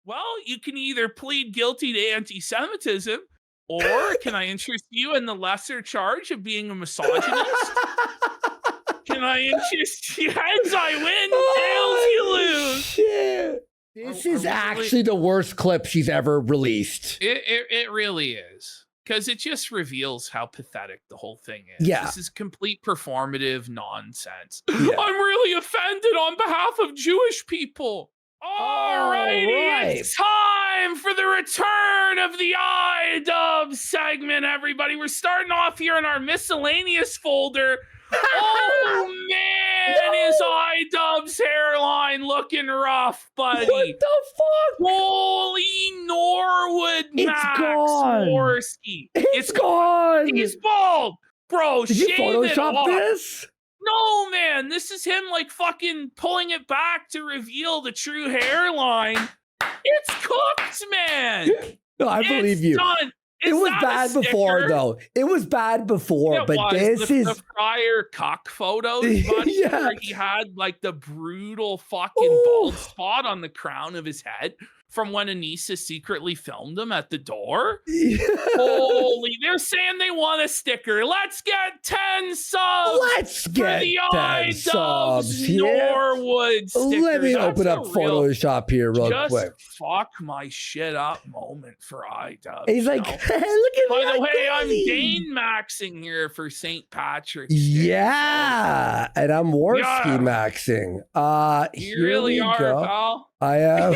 Well, you can either plead guilty to anti-Semitism, or can I interest you in the lesser charge of being a misogynist? Can I interest you? Heads I win, tails you lose. Shit. This is actually the worst clip she's ever released. It really is. Because it just reveals how pathetic the whole thing is. Yeah. This is complete performative nonsense. Yeah. I'm really offended on behalf of Jewish people. Alrighty, it's time for the return of the idubbbz segment, everybody. We're starting off here in our miscellaneous folder. Oh man, is idubbbz hairline looking rough, buddy? What the fuck? Holy Norwood Max gone. Morsky. It's gone. He's bald. Bro, Did you shave Photoshop it off. this? No, man. This is him like fucking pulling it back to reveal the true hairline. It's cooked, man. No, I believe you. Done. It was bad before, though. It was bad before, but this is the prior cock photos, buddy, Yeah. where he had like the brutal fucking bald spot on the crown of his head from when Anisa secretly filmed him at the door. Holy, they're saying they want a sticker. Let's get 10 subs. Let's get the 10 subs here. Norwood sticker. Let me That's open up a real Photoshop here real just quick. fuck my shit up moment for idubbbz. He's like, you know? hey, look at me. By the way, I'm Dane. Dane maxing here for St. Patrick's Day. Yeah, and I'm Worski maxing. You Here really we are, go. pal. I am.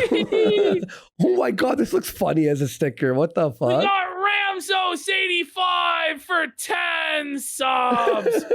Oh my god, this looks funny as a sticker. What the We fuck? got Ramsos85 for 10 subs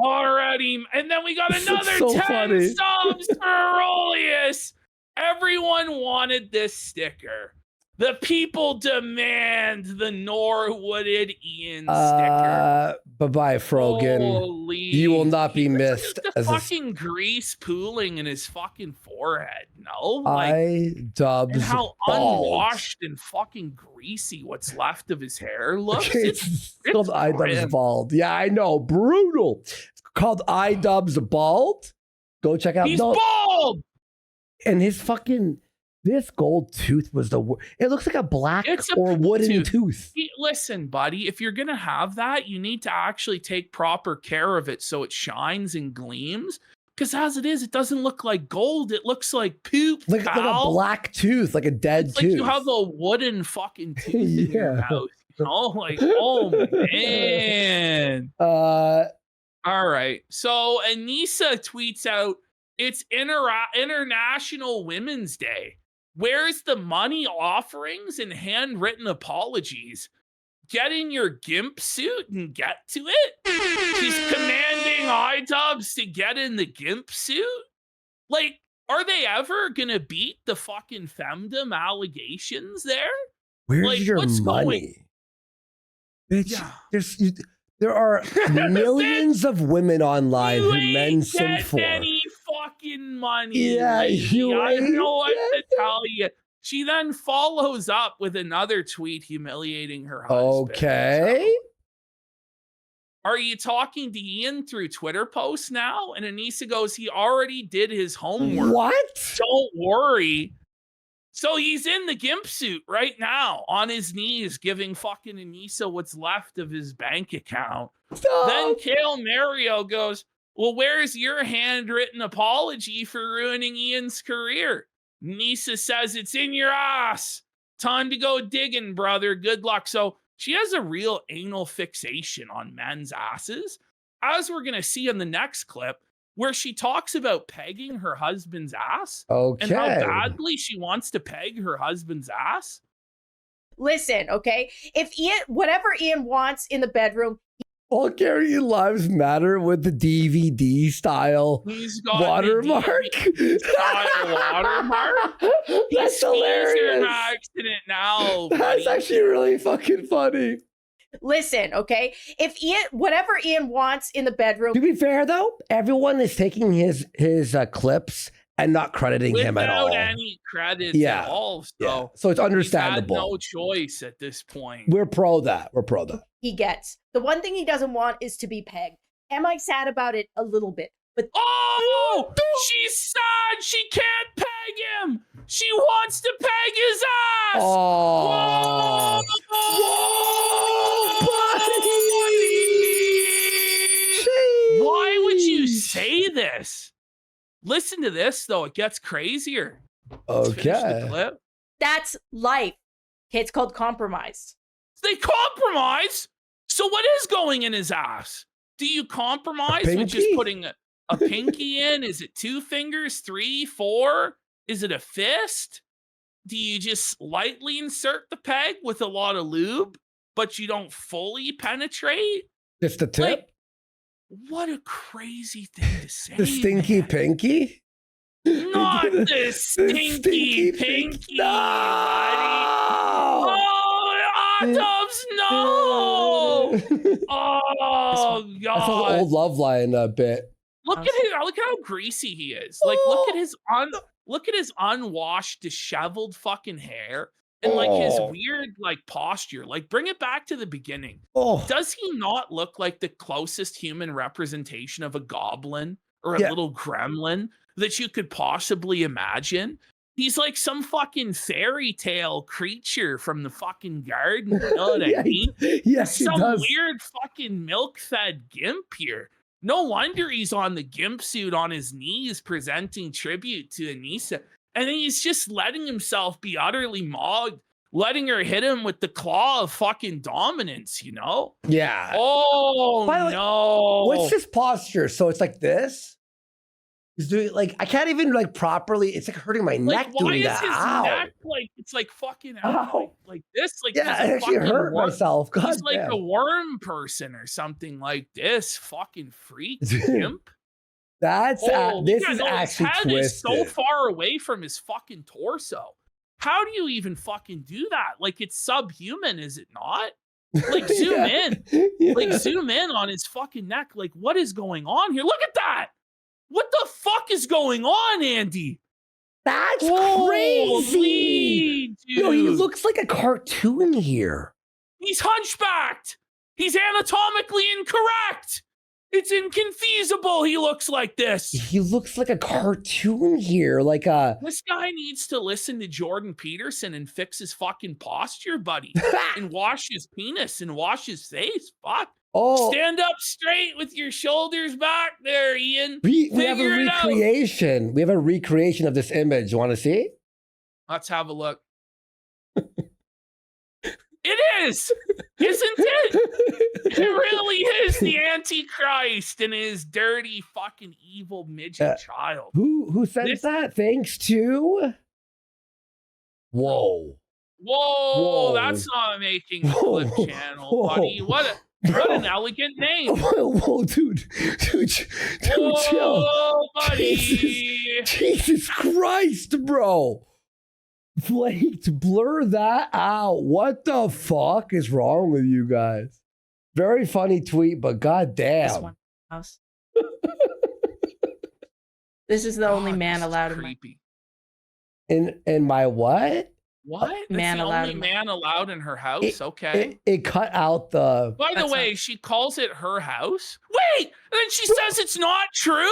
already. And then we got This another looks so 10 funny. subs for Aurelius. Everyone wanted this sticker. The people demand the Norwooded Ian sticker. Bye-bye, Frogan. Holy, You will not be missed. the As fucking grease pooling in his fucking forehead. No, idubbbz and how bald. unwashed and fucking greasy what's left of his hair looks. It's called idubbbz grim. bald. Yeah, I know. Brutal. It's called idubbbz bald. Go check out. He's bald. And his fucking this gold tooth was the. It looks like a black It's a or wooden tooth. tooth. Listen, buddy, if you're gonna have that, you need to actually take proper care of it so it shines and gleams. Because as it is, it doesn't look like gold. It looks like poop. Like a black tooth, like a dead it's tooth. like you have a wooden fucking tooth in your mouth. You know, like, oh man. All right. So Anisa tweets out, it's International Women's Day. Where's the money offerings and handwritten apologies? Get in your gimp suit and get to it. She's commanding idubbbz to get in the gimp suit. Like, are they ever gonna beat the fucking femdom allegations there? Where's like, your what's money? Bitch, Yeah. there are millions of women online You who ain't men sim getting for. any fucking money. Yeah, lady. you I don't know what ain't to tell you. She then follows up with another tweet humiliating her husband. Okay. So, are you talking to Ian through Twitter posts now? And Anisa goes, he already did his homework. What? Don't worry. So he's in the gimp suit right now on his knees giving fucking Anisa what's left of his bank account. Stop. Then Kale Mario goes, well, where's your handwritten apology for ruining Ian's career? Anisa says, it's in your ass. Time to go digging, brother. Good luck. So she has a real anal fixation on men's asses, as we're going to see in the next clip, where she talks about pegging her husband's ass. Okay. And how badly she wants to peg her husband's ass. Listen, okay? If whatever Ian wants in the bedroom. Bulgarian Lives Matter with the DVD style He's got watermark. Style watermark. That's hilarious. Accident now. That's buddy. actually really fucking funny. Listen, okay? If whatever Ian wants in the bedroom. To be fair, though, everyone is taking his clips and not crediting him at all. Without any credit at all. So it's understandable. He had no choice at this point. We're pro that. We're pro that. He gets. The one thing he doesn't want is to be pegged. Am I sad about it? A little bit. But oh, she's sad. She can't peg him. She wants to peg ass. Oh. Whoa, buddy. Why would you say this? Listen to this, though. It gets crazier. Let's finish the clip. That's life. Okay, it's called compromise. They compromise? So what is going in his ass? Do you compromise with just putting a pinky in? Is it 2 fingers, 3, 4? Is it a fist? Do you just lightly insert the peg with a lot of lube, but you don't fully penetrate? Just the tip? Like, what a crazy thing to say. The stinky pinky? Not the stinky pinky, no! Oh, idubbbz, no! Oh, God. That's an old Love Line bit. Look how greasy he is. Like, look at his unwashed, disheveled fucking hair. And like his weird like posture, like bring it back to the beginning. Does he not look like the closest human representation of a goblin or a little gremlin that you could possibly imagine? He's like some fucking fairy tale creature from the fucking garden. You know what I mean? Yes, some weird fucking milk-fed gimp here. No wonder he's on the gimp suit on his knees presenting tribute to Anisa. And then he's just letting himself be utterly mogged, letting her hit him with the claw of fucking dominance, you know? Yeah. Oh, no. What's his posture? So it's like this? He's doing like, I can't even like properly, it's like hurting my neck doing that. Why is his neck like, it's like fucking out like this? Like, yeah, I actually hurt myself. God he's like a worm person or something like this. Fucking freak gimp. This is actually his head twisted. Is so far away from his fucking torso. How do you even fucking do that? Like, it's subhuman, is it not? Like, zoom in. Yeah. Like, zoom in on his fucking neck. Like, what is going on here? Look at that. What the fuck is going on, Andy? That's crazy. Dude. No, he looks like a cartoon here. He's hunchbacked. He's anatomically incorrect. It's inconceivable he looks like this. He looks like a cartoon here. Like this guy needs to listen to Jordan Peterson and fix his fucking posture, buddy. And wash his penis and wash his face. Fuck. Stand up straight with your shoulders back there, Ian. We have a recreation. We have a recreation of this image. You want to see? Let's have a look. It is, isn't it? It really is the Antichrist and his dirty fucking evil midget child. Who sent that? Thanks to? Whoa, that's not making the clip channel, buddy. What an elegant name. Whoa, dude, chill. Buddy. Jesus Christ, bro. Flaked, blur that out. What the fuck is wrong with you guys? Very funny tweet, but goddamn. This one house. This is the only man allowed in my in my what? What? Man allowed. Only man allowed in her house. Okay. It cut out the. By the way, she calls it her house. Wait, and then she says it's not true.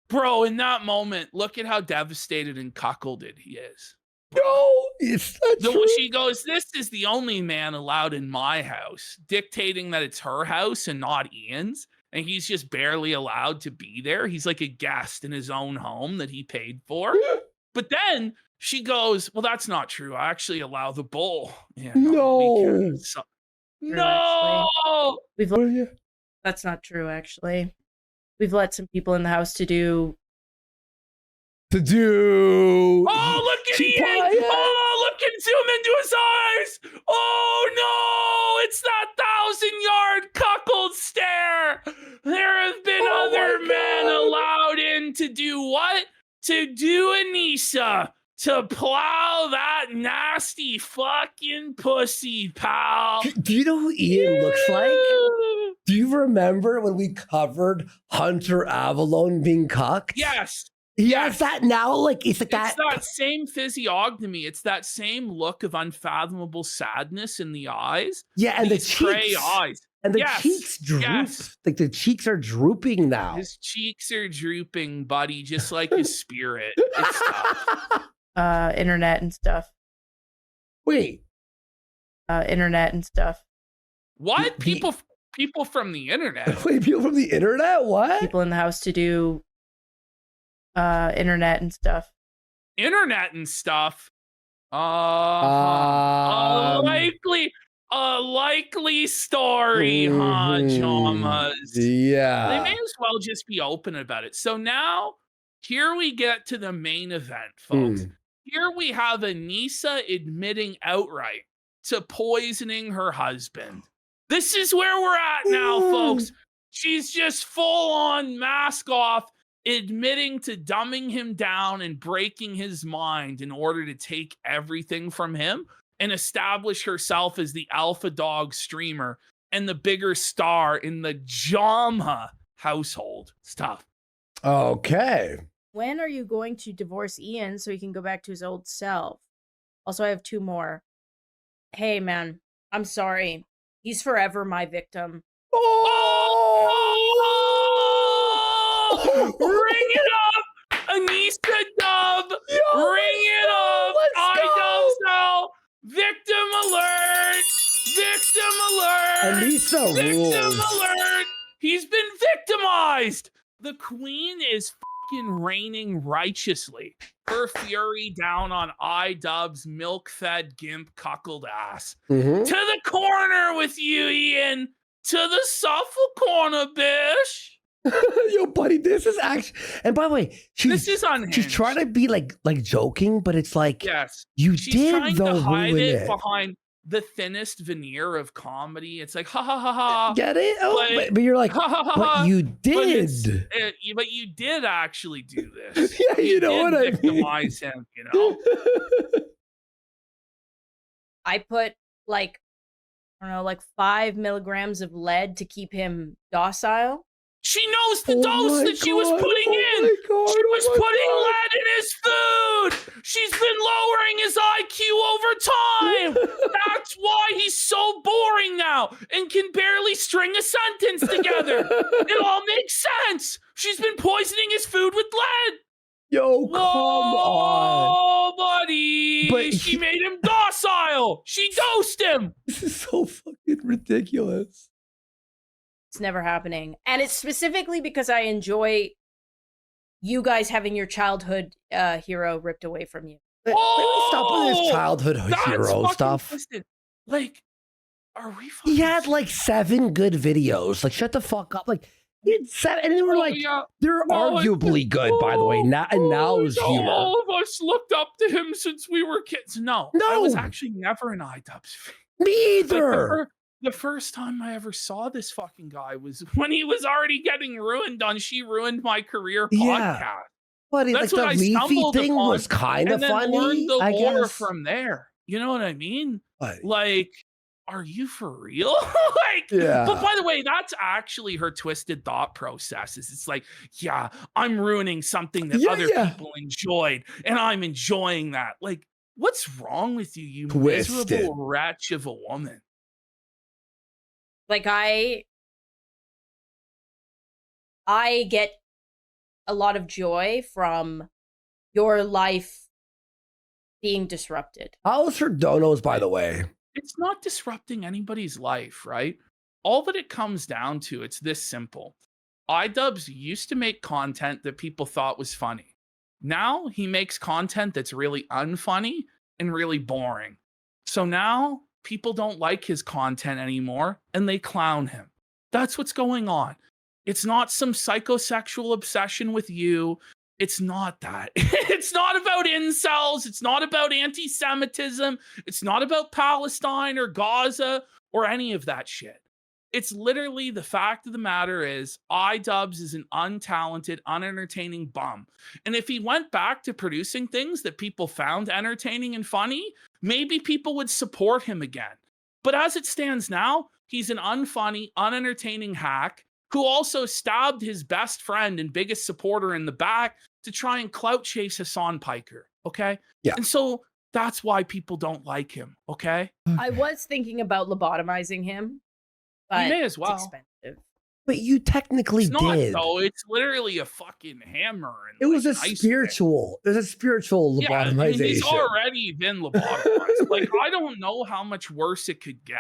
Bro, in that moment, look at how devastated and cuckolded he is. No, it's not true. She goes, this is the only man allowed in my house, dictating that it's her house and not Ian's. And he's just barely allowed to be there. He's like a guest in his own home that he paid for. But then she goes, well, that's not true. I actually allow the bull. Yeah, no. No. That's not true, actually. We've let some people in the house to do. Oh, look at Ian! Oh, look at zoom into his eyes! Oh no! It's that 1,000-yard cuckold stare! There have been other men allowed in to do what? To do Anisa. To plow that nasty fucking pussy, pal. Do you know who Ian looks like? Do you remember when we covered Hunter Avalon being cucked? Yes. He has that now, like it's that same physiognomy. It's that same look of unfathomable sadness in the eyes. Yeah, and these the cheeks, eyes, and the cheeks droop. Yes. Like the cheeks are drooping now. His cheeks are drooping, buddy, just like his spirit. It's tough. Internet and stuff. Wait. Internet and stuff. What? People from the internet? Wait, people from the internet? What? People in the house to do internet and stuff. Internet and stuff? A likely story, huh, Jamas? Yeah. They may as well just be open about it. So now, here we get to the main event, folks. Here we have Anisa admitting outright to poisoning her husband. This is where we're at now, folks. She's just full on mask off, admitting to dumbing him down and breaking his mind in order to take everything from him and establish herself as the alpha dog streamer and the bigger star in the Jama household stuff. Okay. When are you going to divorce Ian so he can go back to his old self? Also, I have 2 more. Hey, man, I'm sorry. He's forever my victim. Oh! Ring it up! Anisa Dub! Ring it up! idubbbz! Victim alert! Victim alert! Anisa Victim rules. alert! He's been victimized! The queen is fucking reigning righteously. Her fury down on idubbbz milk-fed gimp cuckold ass. To the corner with you, Ian! To the Suffolk corner, bish! Yo, buddy, this is actually, and by the way, This is unhinged. she's trying to be like joking, but it's like, Yes. you She's did trying though to hide ruin it it. behind the thinnest veneer of comedy. It's like, ha ha ha ha. Get it? Oh, But- but you're like, Ha, ha, ha, but ha. you But, did. but you did actually do this. Yeah, you know did what I mean. victimize him, you know? I put like, I don't know, like 5 milligrams of lead to keep him docile. She knows the Oh dose my that she was God, putting oh in. my God, She was oh my putting God. lead in his food. She's been lowering his IQ over time. That's why he's so boring now and can barely string a sentence together. It all makes sense. She's been poisoning his food with lead. Yo, come on. Oh, buddy. But she made him docile. She dosed him. This is so fucking ridiculous. It's never happening. And it's specifically because I enjoy you guys having your childhood hero ripped away from you. Maybe stop with this childhood That's hero fucking stuff. twisted. Like, are we fucking... He had like 7 good videos. Like, shut the fuck up. Like, he had 7, and they were like, yeah. they're No, arguably good, by the way. Now is humor. All of us looked up to him since we were kids. No, I was actually never an idubbbz fan. Me either. Like, the first time I ever saw this fucking guy was when he was already getting ruined on She Ruined My Career podcast. Yeah. But That's like what I the Leafy stumbled thing upon, was kind of and then funny. learned the I lore guess. from there. You know what I mean? But, Like, are you for real? Like, yeah. But by the way, that's actually her twisted thought processes. It's like, yeah, I'm ruining something that other people enjoyed, and I'm enjoying that. Like, what's wrong with you, you miserable wretch of a woman? Like I get a lot of joy from your life being disrupted. How was her donos, by the way? It's not disrupting anybody's life, right? All that it comes down to, it's this simple. idubbbz used to make content that people thought was funny. Now he makes content that's really unfunny and really boring. So now people don't like his content anymore and they clown him. That's what's going on. It's not some psychosexual obsession with you. It's not that. It's not about incels. It's not about anti-Semitism. It's not about Palestine or Gaza or any of that shit. It's literally the fact of the matter is idubbbz is an untalented, unentertaining bum. And if he went back to producing things that people found entertaining and funny, maybe people would support him again. But as it stands now, he's an unfunny, unentertaining hack who also stabbed his best friend and biggest supporter in the back to try and clout chase Hassan Piker, okay? Yeah. And so that's why people don't like him, okay? I was thinking about lobotomizing him, but You may as well. it's expensive. But you technically It's not, did. though. It's literally a fucking hammer. And It was a spiritual. It was a spiritual lobotomization. Yeah, I mean, he's already been lobotomized. Like, I don't know how much worse it could get.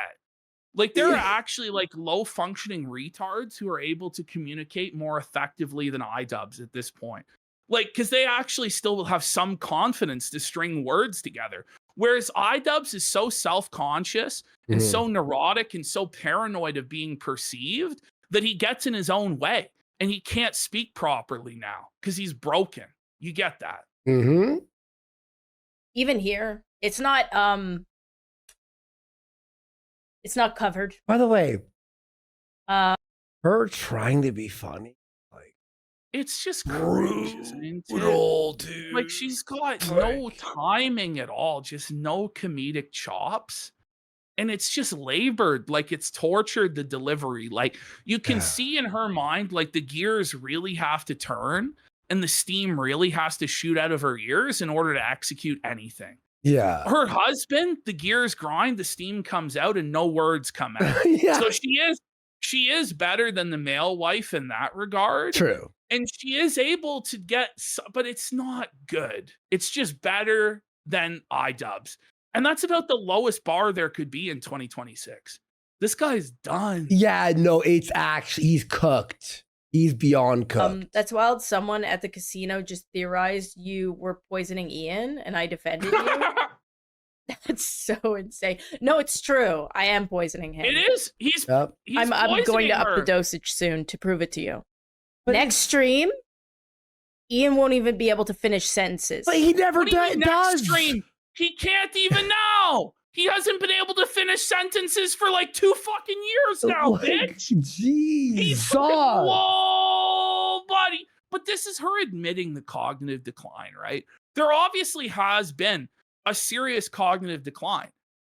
Like, there are actually like low functioning retards who are able to communicate more effectively than idubbbz at this point. Like, because they actually still will have some confidence to string words together. Whereas idubbbz is so self-conscious and so neurotic and so paranoid of being perceived that he gets in his own way and he can't speak properly now because he's broken. You get that. Even here, it's not covered. By the way, her trying to be funny, like, it's just brutal, dude. Like, she's got no timing at all, just no comedic chops. And it's just labored, like it's tortured the delivery. Like, you can see in her mind, like the gears really have to turn and the steam really has to shoot out of her ears in order to execute anything. Yeah. Her husband, the gears grind, the steam comes out and no words come out. So she is better than the male wife in that regard. True. And she is able to get, but it's not good. It's just better than idubbbz. And that's about the lowest bar there could be in 2026. This guy's done. Yeah, no, it's actually, he's cooked. He's beyond cooked. That's wild. Someone at the casino just theorized you were poisoning Ian and I defended you. That's so insane. No, it's true. I am poisoning him. It is. He's I'm going to up the dosage soon to prove it to you. But next stream, Ian won't even be able to finish sentences. But he never does. Next stream, he can't even now. He hasn't been able to finish sentences for like 2 fucking years now, bitch. Jeez. He's fucking, whoa, buddy. But this is her admitting the cognitive decline, right? There obviously has been a serious cognitive decline.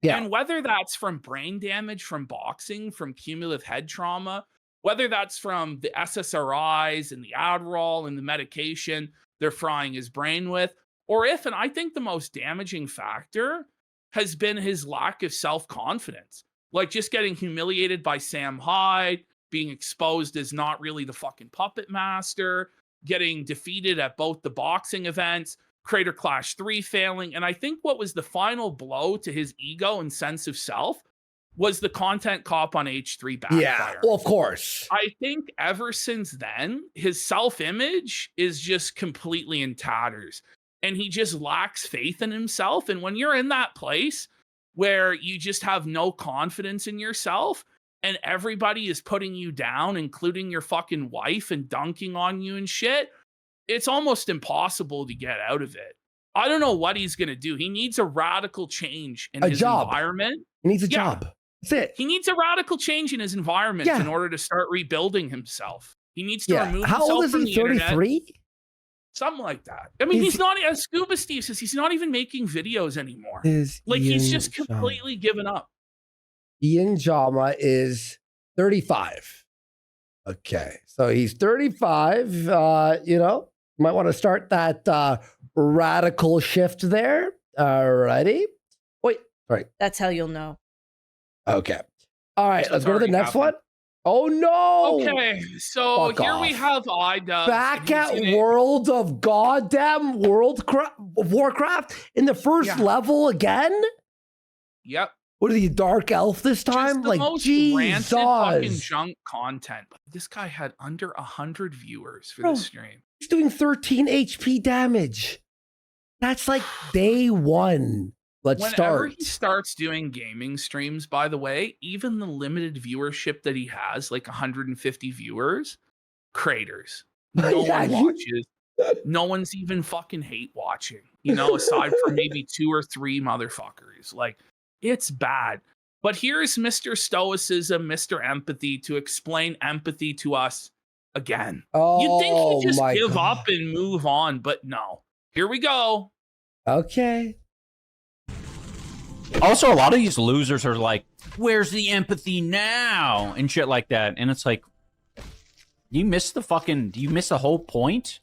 Yeah. And whether that's from brain damage from boxing, from cumulative head trauma, whether that's from the SSRIs and the Adderall and the medication they're frying his brain with, or if, and I think the most damaging factor has been his lack of self-confidence. Like just getting humiliated by Sam Hyde, being exposed as not really the fucking puppet master, getting defeated at both the boxing events, Crater Clash 3 failing. And I think what was the final blow to his ego and sense of self was the content cop on H3 backfire. Yeah, well, of course. I think ever since then, his self-image is just completely in tatters. And he just lacks faith in himself. And when you're in that place where you just have no confidence in yourself and everybody is putting you down, including your fucking wife, and dunking on you and shit, it's almost impossible to get out of it. I don't know what he's going to do. He needs a radical change in his environment. He needs a job. That's it. He needs a radical change in his environment in order to start rebuilding himself. He needs to remove himself. How old is he? 33? Something like that. I mean, he's not, as Scuba Steve says, he's not even making videos anymore. Like, he's just completely given up. Ian Jama is 35. Okay. So he's 35. You know, might want to start that radical shift there. Alrighty. Wait, sorry. That's how you'll know. Okay. All right. Let's go to the next one. Oh no! Okay, so here we have idubbbz. Back at World of Goddamn Warcraft in the first level again? Yep. What are you, Dark Elf this time? Just the most rancid fucking junk content. This guy had under 100 viewers for this stream. He's doing 13 HP damage. That's like day one. Whenever he starts doing gaming streams, by the way, even the limited viewership that he has, like 150 viewers, craters. No one watches. No one's even fucking hate watching, you know, aside from maybe 2 or 3 motherfuckers. Like, it's bad. But here's Mr. Stoicism, Mr. Empathy to explain empathy to us again. You'd think he'd just give up and move on, but no. Here we go. Okay. Also, a lot of these losers are like, where's the empathy now? And shit like that. And it's like, do you miss the whole point?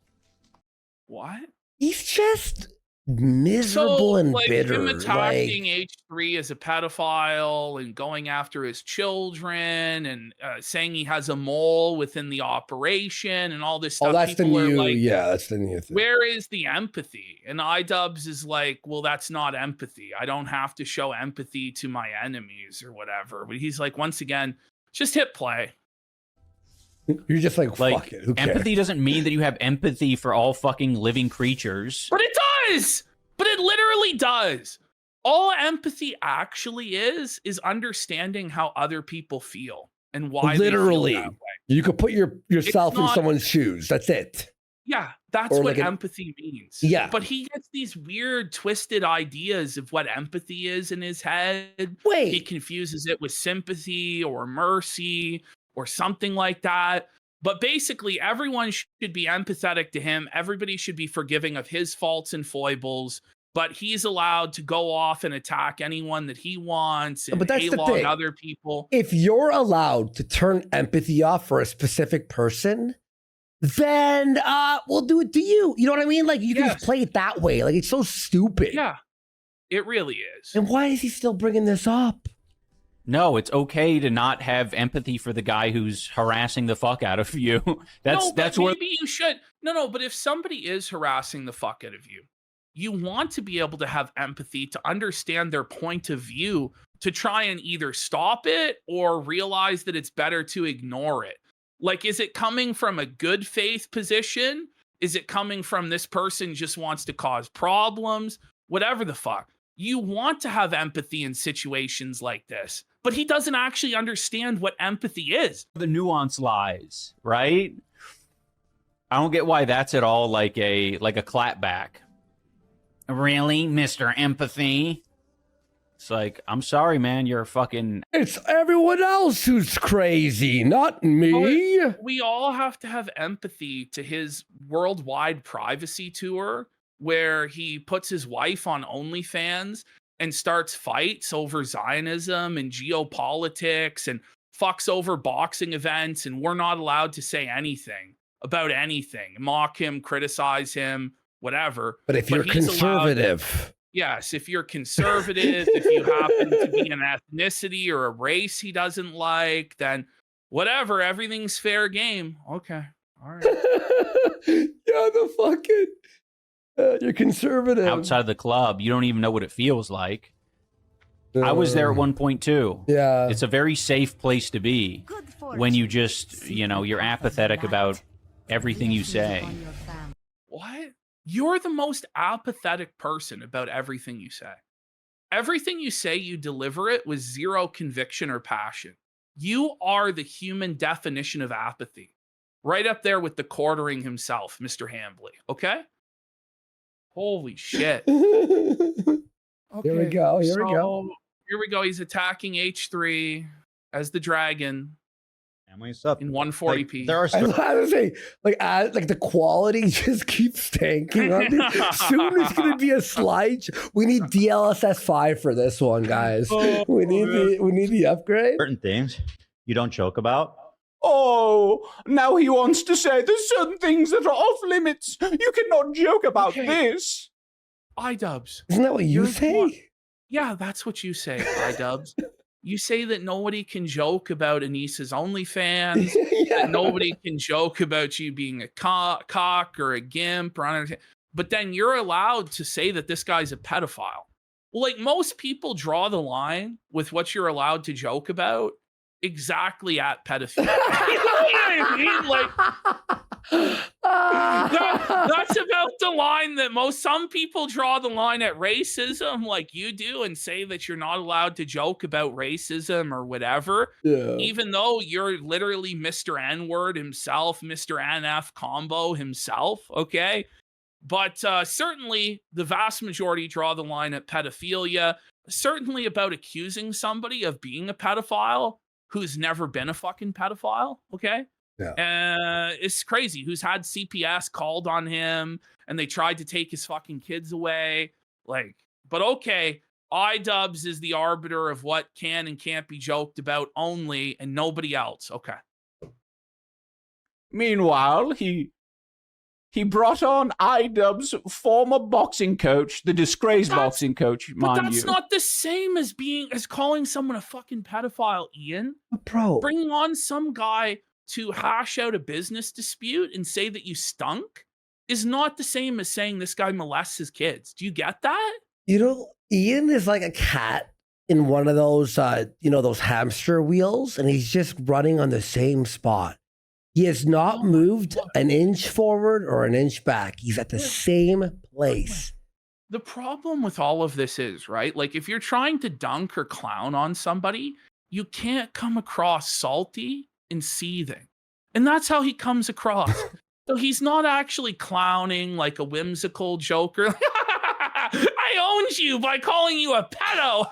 What? He's just miserable and like, bitter. him attacking H3 as a pedophile and going after his children and saying he has a mole within the operation and all this stuff. Oh, that's the People are new, like, yeah, that's the new thing. where is the empathy? And idubbbz is like, well, that's not empathy. I don't have to show empathy to my enemies or whatever. But he's like, once again, just hit play. You're just like fuck it. Who cares? Empathy doesn't mean that you have empathy for all fucking living creatures. But it does. But it literally does. All empathy actually is understanding how other people feel and why literally they feel that way. You could put yourself in someone's shoes. That's it. Yeah, that's Or what like empathy means. Yeah. But he gets these weird, twisted ideas of what empathy is in his head. Wait. He confuses it with sympathy or mercy or something like that. But basically, everyone should be empathetic to him. Everybody should be forgiving of his faults and foibles. But he's allowed to go off and attack anyone that he wants and But that's the A-log thing. other people. If you're allowed to turn empathy off for a specific person, then we'll do it to you. You know what I mean? Like, you can just play it that way. Like, it's so stupid. Yeah, it really is. And why is he still bringing this up? No, it's okay to not have empathy for the guy who's harassing the fuck out of you. That's where maybe you should. No, but if somebody is harassing the fuck out of you, you want to be able to have empathy to understand their point of view, to try and either stop it or realize that it's better to ignore it. Like, is it coming from a good faith position? Is it coming from this person just wants to cause problems? Whatever the fuck. You want to have empathy in situations like this, but he doesn't actually understand what empathy is. the nuance lies, right? I don't get why that's at all like a clapback. Really, Mr. Empathy? It's like, I'm sorry, man, you're a fucking... It's everyone else who's crazy, not me. We all have to have empathy to his worldwide privacy tour where he puts his wife on OnlyFans and starts fights over Zionism and geopolitics and fucks over boxing events, and we're not allowed to say anything about anything, mock him, criticize him, whatever. But if you're conservative... Yes, if you're conservative, if you happen to be an ethnicity or a race he doesn't like, then whatever, everything's fair game. Okay, all right. Yeah, the fucking... you're conservative. Outside of the club, you don't even know what it feels like. I was there at one point too. Yeah. It's a very safe place to be when you just, you're apathetic about everything you say. What? You're the most apathetic person about everything you say. Everything you say, you deliver it with zero conviction or passion. You are the human definition of apathy. Right up there with the quartering himself, Mr. Hambly. Okay? Holy shit. Okay, Here we go. Here we go. He's attacking H3 as the dragon. In 140p. There are like the quality just keeps tanking on this. Soon it's gonna be a slide. We need DLSS 5 for this one, guys. We need the upgrade. Certain things you don't joke about. Oh, now he wants to say there's certain things that are off limits. You cannot joke about this. idubbbz. Isn't that what you say? Yeah, that's what you say, idubbbz. You say that nobody can joke about Anisa's OnlyFans, that nobody can joke about you being a cock or a gimp, but then you're allowed to say that this guy's a pedophile. Well, like, most people draw the line with what you're allowed to joke about exactly at pedophilia. You know what I mean? Like, that's about the line that some people draw the line at racism, like you do, and say that you're not allowed to joke about racism or whatever. Yeah. Even though you're literally Mr. N-word himself, Mr. NF combo himself, okay? But certainly the vast majority draw the line at pedophilia. Certainly about accusing somebody of being a pedophile who's never been a fucking pedophile, okay? Yeah. It's crazy. Who's had CPS called on him and they tried to take his fucking kids away. Like, but okay, idubbbz is the arbiter of what can and can't be joked about only, and nobody else. Okay. Meanwhile, he He brought on idubbbz former boxing coach, the disgraced boxing coach, mind you. But that's not the same as calling someone a fucking pedophile, Ian. Bro. Bringing on some guy to hash out a business dispute and say that you stunk is not the same as saying this guy molests his kids. Do you get that? You know, Ian is like a cat in one of those, those hamster wheels, and he's just running on the same spot. He has not moved an inch forward or an inch back. He's at the same place. The problem with all of this is, right? Like, if you're trying to dunk or clown on somebody, you can't come across salty and seething. And that's how he comes across. So he's not actually clowning like a whimsical joker. I owned you by calling you a pedo.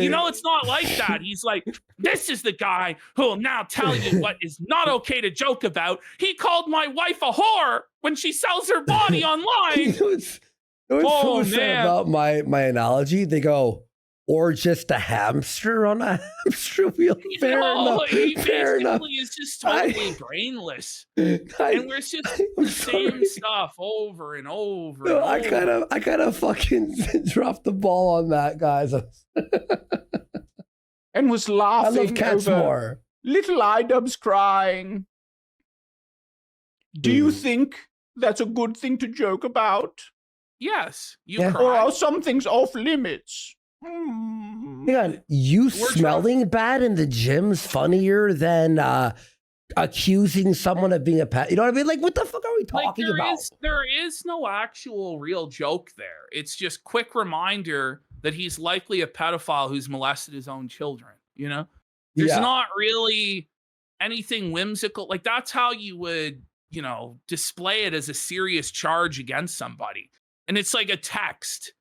You know, it's not like that. He's like, this is the guy who will now tell you what is not okay to joke about. He called my wife a whore when she sells her body online. What's so sad about my analogy? They go, or just a hamster on a hamster wheel. Fair enough. He Fair enough. basically is just totally brainless. And we're just the same stuff over and over. No, and over. I kind of fucking dropped the ball on that, guys. And was I laughing love cats over more. little idubbbz crying. Do you think that's a good thing to joke about? Yes, you Yeah. cry. Or are some things off limits? Hmm. Hang on, you smelling bad in the gym's funnier than accusing someone of being a pet. You know what I mean? Like, what the fuck are we talking about? There is no actual real joke there. It's just quick reminder that he's likely a pedophile who's molested his own children. You know, there's not really anything whimsical. Like, that's how you would, display it as a serious charge against somebody. And it's like a text.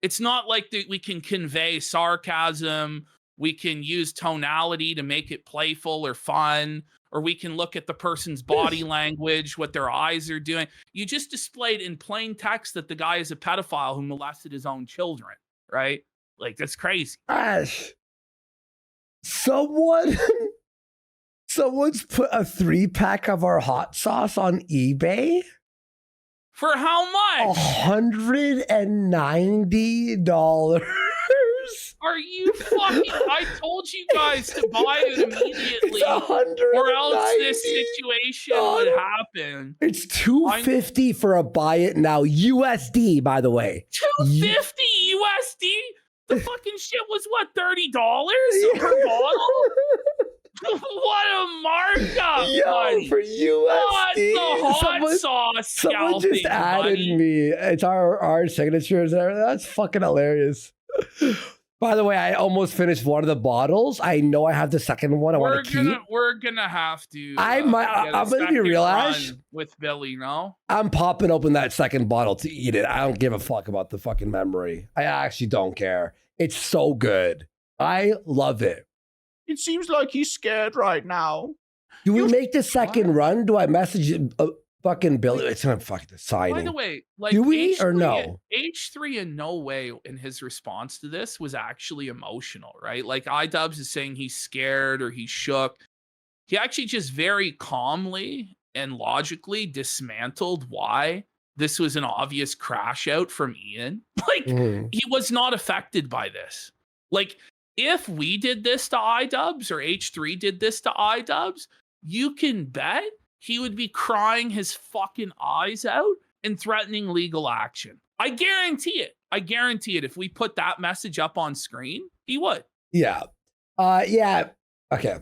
It's not like that we can convey sarcasm. We can use tonality to make it playful or fun, or we can look at the person's body language, what their eyes are doing. You just displayed in plain text that the guy is a pedophile who molested his own children, right? Like, that's crazy. Ash, someone's put a 3-pack of our hot sauce on eBay. For how much? $190. Are you fucking? I told you guys to buy it immediately, or else this situation would happen. It's $250 for a buy it now USD, by the way. $250 USD? The fucking shit was what, $30 per bottle? What a markup, buddy. For USD. What the hot sauce Someone just added me. It's our signatures and everything. That's fucking hilarious. By the way, I almost finished one of the bottles. I know I have the second one. We're gonna have to. I'm gonna be real, Ash. With Billy, no. I'm popping open that second bottle to eat it. I don't give a fuck about the fucking memory. I actually don't care. It's so good. I love it. It seems like he's scared right now. Do we make the second run? Do I message fucking Billy? It's not fucking signing. By the way, like, do we H3, or no? H3 in no way in his response to this was actually emotional, right? Like, idubbbz is saying he's scared or he's shook. He actually just very calmly and logically dismantled why this was an obvious crash out from Ian. Like, he was not affected by this. Like, if we did this to idubbbz or H3 did this to idubbbz, you can bet he would be crying his fucking eyes out and threatening legal action. I guarantee it. I guarantee it. If we put that message up on screen, he would. Yeah. Yeah. Okay.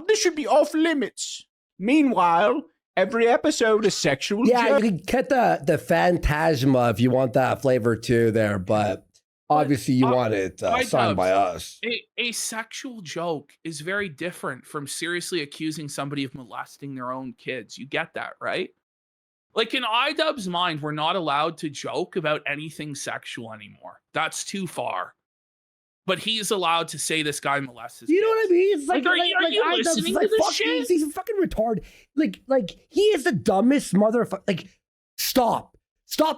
This should be off limits. Meanwhile, every episode is sexual. Yeah, you can get the Phantasma if you want that flavor too there, but obviously you want it signed by us. A sexual joke is very different from seriously accusing somebody of molesting their own kids. You get that, right? Like, in idubbbz's mind, we're not allowed to joke about anything sexual anymore. That's too far. But he's allowed to say this guy molests his kids. You know what I mean? It's like, are you listening to this shit? He's fucking retarded. Like he is the dumbest motherfucker. Like, stop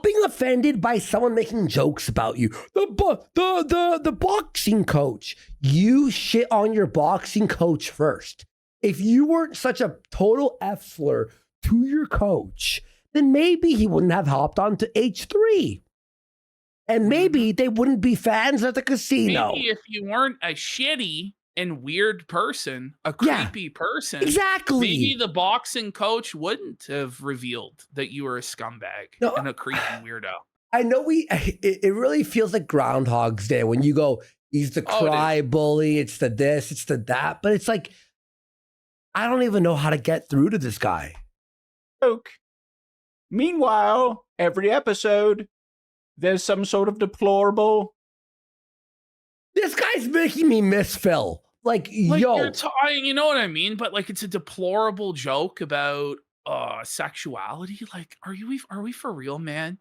being offended by someone making jokes about you. The boxing coach. You shit on your boxing coach first. If you weren't such a total F-slur to your coach, then maybe he wouldn't have hopped onto H3. And maybe they wouldn't be fans at the casino. Maybe if you weren't a shitty and weird person, a creepy person, exactly. Maybe the boxing coach wouldn't have revealed that you were a scumbag and a creepy weirdo. I know it really feels like Groundhog's Day when you go, he's the cry bully, it's the this, it's the that, but it's like, I don't even know how to get through to this guy. Meanwhile, every episode, there's some sort of deplorable. This guy's making me miss Phil. Like yo. You know what I mean? But like, it's a deplorable joke about sexuality. Like, are we for real, man?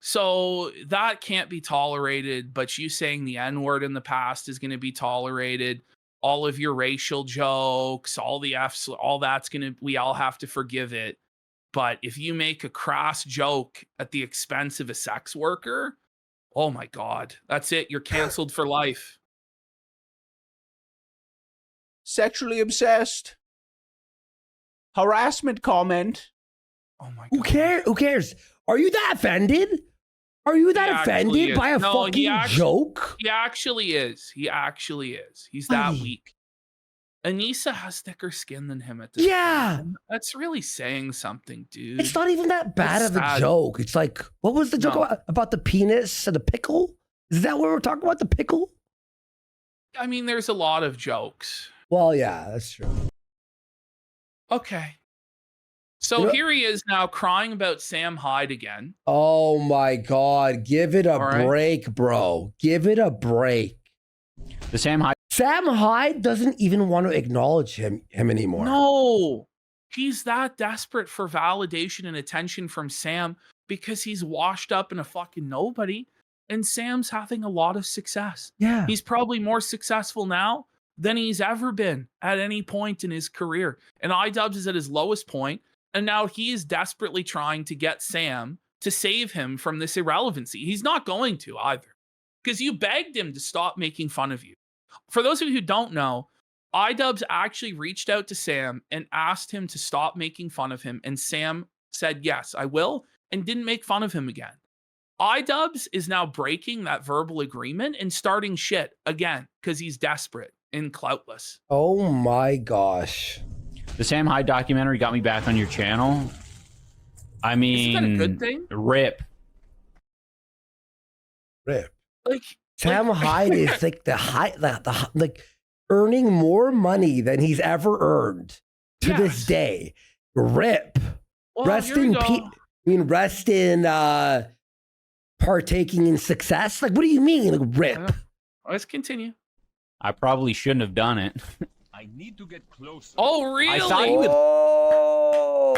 So that can't be tolerated, but you saying the N-word in the past is going to be tolerated. All of your racial jokes, all the F's, all that's we all have to forgive it. But if you make a crass joke at the expense of a sex worker, oh my God, that's it. You're canceled for life. Sexually obsessed. Harassment comment. Oh my God. Who cares? Are you that offended? Are you that offended by a fucking joke? He actually is. He's that weak. Anisa has thicker skin than him at this point. That's really saying something, dude. It's not even that bad of a joke. It's like, what was the joke about the penis and the pickle? Is that what we're talking about, the pickle? I mean, there's a lot of jokes. Well, yeah, that's true. Okay. So here he is now crying about Sam Hyde again. Oh my God. Give it a break, bro. Give it a break. Sam Hyde doesn't even want to acknowledge him anymore. No. He's that desperate for validation and attention from Sam because he's washed up in a fucking nobody. And Sam's having a lot of success. Yeah. He's probably more successful now than he's ever been at any point in his career. And idubbbz is at his lowest point. And now he is desperately trying to get Sam to save him from this irrelevancy. He's not going to either because you begged him to stop making fun of you. For those of you who don't know, idubbbz actually reached out to Sam and asked him to stop making fun of him. And Sam said, yes, I will, and didn't make fun of him again. idubbbz is now breaking that verbal agreement and starting shit again because he's desperate and cloutless. Oh my gosh. The Sam Hyde documentary got me back on your channel. I mean, isn't that a good thing? Rip. Like Sam Hyde is like like earning more money than he's ever earned to this day. Rip. Well, rest in partaking in success. Like, what do you mean? Like, rip. Let's continue. I probably shouldn't have done it. I need to get closer. Oh, really? I thought he would.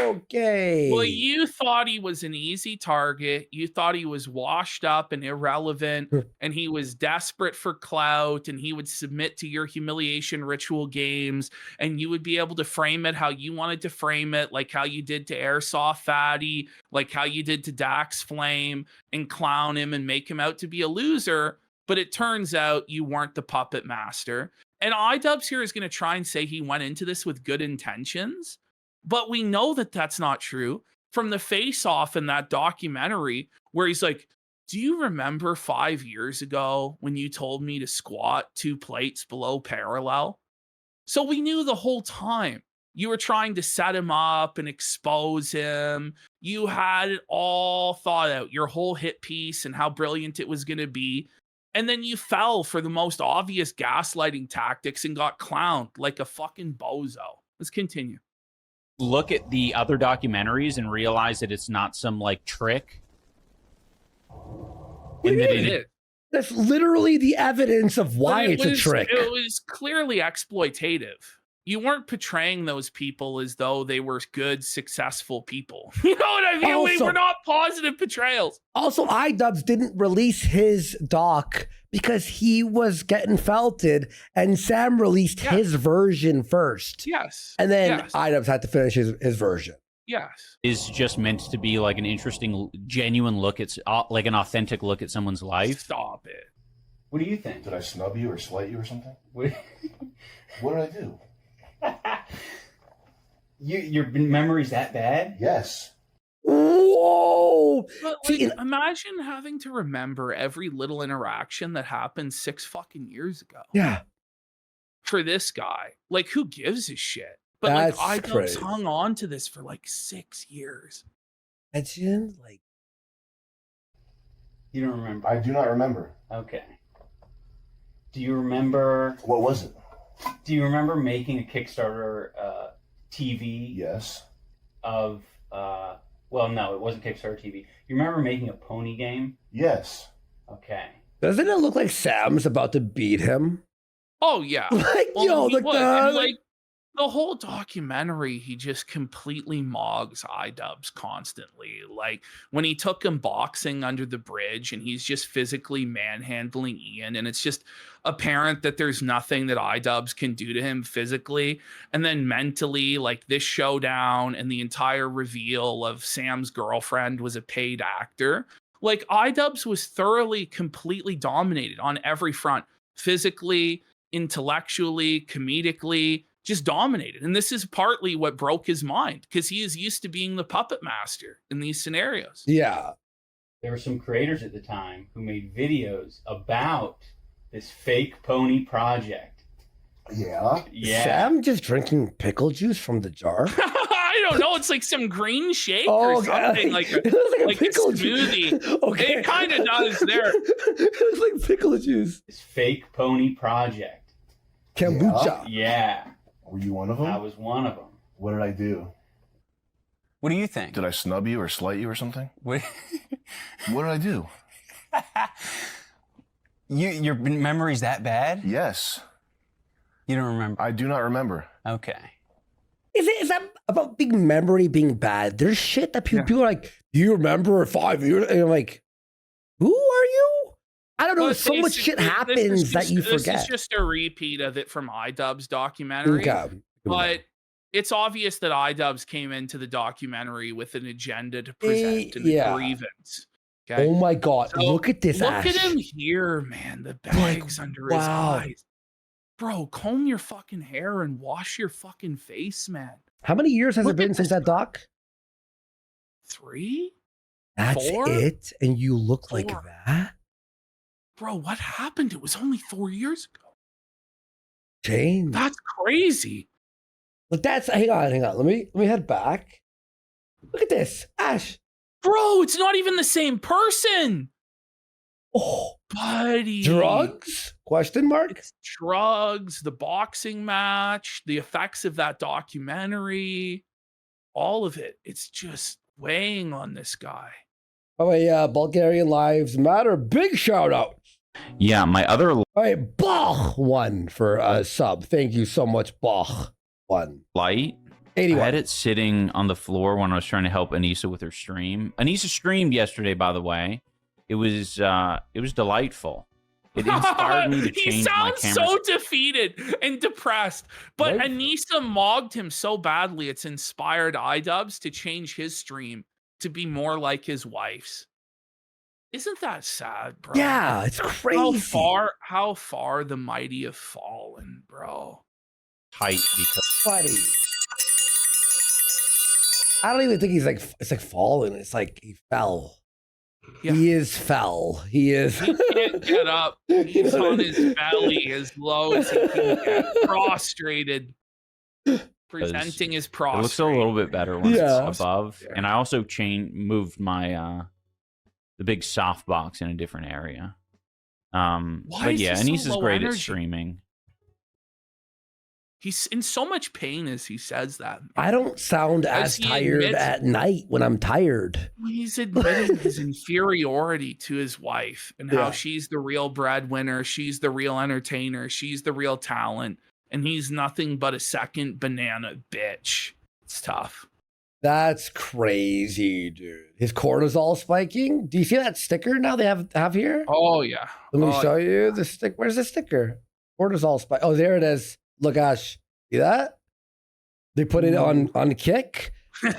Okay. Well, you thought he was an easy target. You thought he was washed up and irrelevant, and he was desperate for clout, and he would submit to your humiliation ritual games, and you would be able to frame it how you wanted to frame it, like how you did to Airsoft Fatty, like how you did to Dax Flame, and clown him and make him out to be a loser. But it turns out you weren't the puppet master. And idubbbz here is going to try and say he went into this with good intentions. But we know that that's not true from the face-off in that documentary where he's like, do you remember 5 years ago when you told me to squat 2 plates below parallel? So we knew the whole time you were trying to set him up and expose him. You had it all thought out, your whole hit piece and how brilliant it was going to be. And then you fell for the most obvious gaslighting tactics and got clowned like a fucking bozo. Let's continue. Look at the other documentaries and realize that it's not some like trick. And that it is. That's literally the evidence of why it's a trick. It was clearly exploitative. You weren't portraying those people as though they were good, successful people. You know what I mean? We were not positive portrayals. Also, idubbbz didn't release his doc because he was getting felted, and Sam released his version first. Yes. And then idubbbz had to finish his version. Yes. Is just meant to be like an interesting, genuine look at, like an authentic look at someone's life. Stop it. What do you think? Did I snub you or slight you or something? What did I do? Your memory's that bad? Yes. What? Whoa! But like, imagine having to remember every little interaction that happened 6 fucking years ago. Yeah. For this guy, like, who gives a shit? But That's like, crazy. hung on to this for like 6 years. Imagine, like, You don't remember? I do not remember. Okay. Do you remember? What was it? Do you remember making a Kickstarter TV? Yes. Of well, no, it wasn't Kickstarter TV. You remember making a pony game? Yes. Okay. doesn't it look like Sam's about to beat him? Oh yeah. Like, yo, he like would. the And, like the whole documentary, he just completely mogs idubbbz constantly. Like when he took him boxing under the bridge and he's just physically manhandling Ian, and it's just apparent that there's nothing that idubbbz can do to him physically. And then mentally, like this showdown and the entire reveal of Sam's girlfriend was a paid actor. Like idubbbz was thoroughly, completely dominated on every front, physically, intellectually, comedically, just dominated. And this is partly what broke his mind, because he is used to being the puppet master in these scenarios. Yeah. There were some creators at the time who made videos about this fake pony project. Yeah. Yeah. Sam just drinking pickle juice from the jar? I don't know. It's like some green shake Oh, or something, like a, it looks like a pickle smoothie. juice. Okay. It kind of does there. It looks like pickle juice. This fake pony project. Kombucha. Yeah. Were you one of them? I was one of them. What did I do? What do you think? Did I snub you or slight you or something? What? What did I do? Your memory's that bad? Yes. You don't remember? I do not remember. Okay. Is that about big memory being bad? There's shit that people are like, do you remember 5 years? And I'm like, who are you? I don't know. Well, So much shit happens that you forget. This is just a repeat of it from idubbbz documentary. Okay. But it's obvious that idubbbz came into the documentary with an agenda to present to the grievance. Okay? Oh my God. So look at this, Look Ash. at him here, man. The bags under his eyes. Bro, comb your fucking hair and wash your fucking face, man. How many years has it been since that doc? 3? That's 4? it? And you look 4. like that? Bro, what happened? It was only 4 years ago. Jane. That's crazy. Look, that's hang on. Let me head back. Look at this. Ash. Bro, it's not even the same person. Oh, buddy. Drugs? Question mark? It's drugs, the boxing match, the effects of that documentary, all of it. It's just weighing on this guy. Oh, yeah. Bulgarian Lives Matter. Big shout out. Yeah, my other All right. Bach won for a sub. Thank you so much, Bach. One. light. 81. I had it sitting on the floor when I was trying to help Anisa with her stream. Anisa streamed yesterday, by the way. It was delightful. It inspired me to change my camera. He sounds so defeated and depressed. But Right? Anisa mogged him so badly, it's inspired idubbbz to change his stream to be more like his wife's. Isn't that sad, bro? Yeah, it's crazy. How far the mighty have fallen, bro. Height because Buddy. I don't even think he's like, it's like fallen. It's like he fell. Yeah. He is fell. He is. He can't get up. He's on his belly as low as he can get. Prostrated. Presenting his prostrate. it looks a little bit better when Yeah. it's above. Yeah. And I also moved my the big soft box in a different area. Why But is yeah, he so Anisa's low great energy? at streaming. He's in so much pain as he says that. I don't sound As as he tired admits- at night when I'm tired. He's admitting his inferiority to his wife and how Yeah. she's the real breadwinner, she's the real entertainer, she's the real talent, and he's nothing but a second banana bitch. It's tough. That's crazy, dude. His cortisol spiking. Do you see that sticker now they have here? Oh yeah. Let me Oh, show you the stick. Where's the sticker? Cortisol spike. Oh, there it is. Look, Ash. See that? They put it on kick for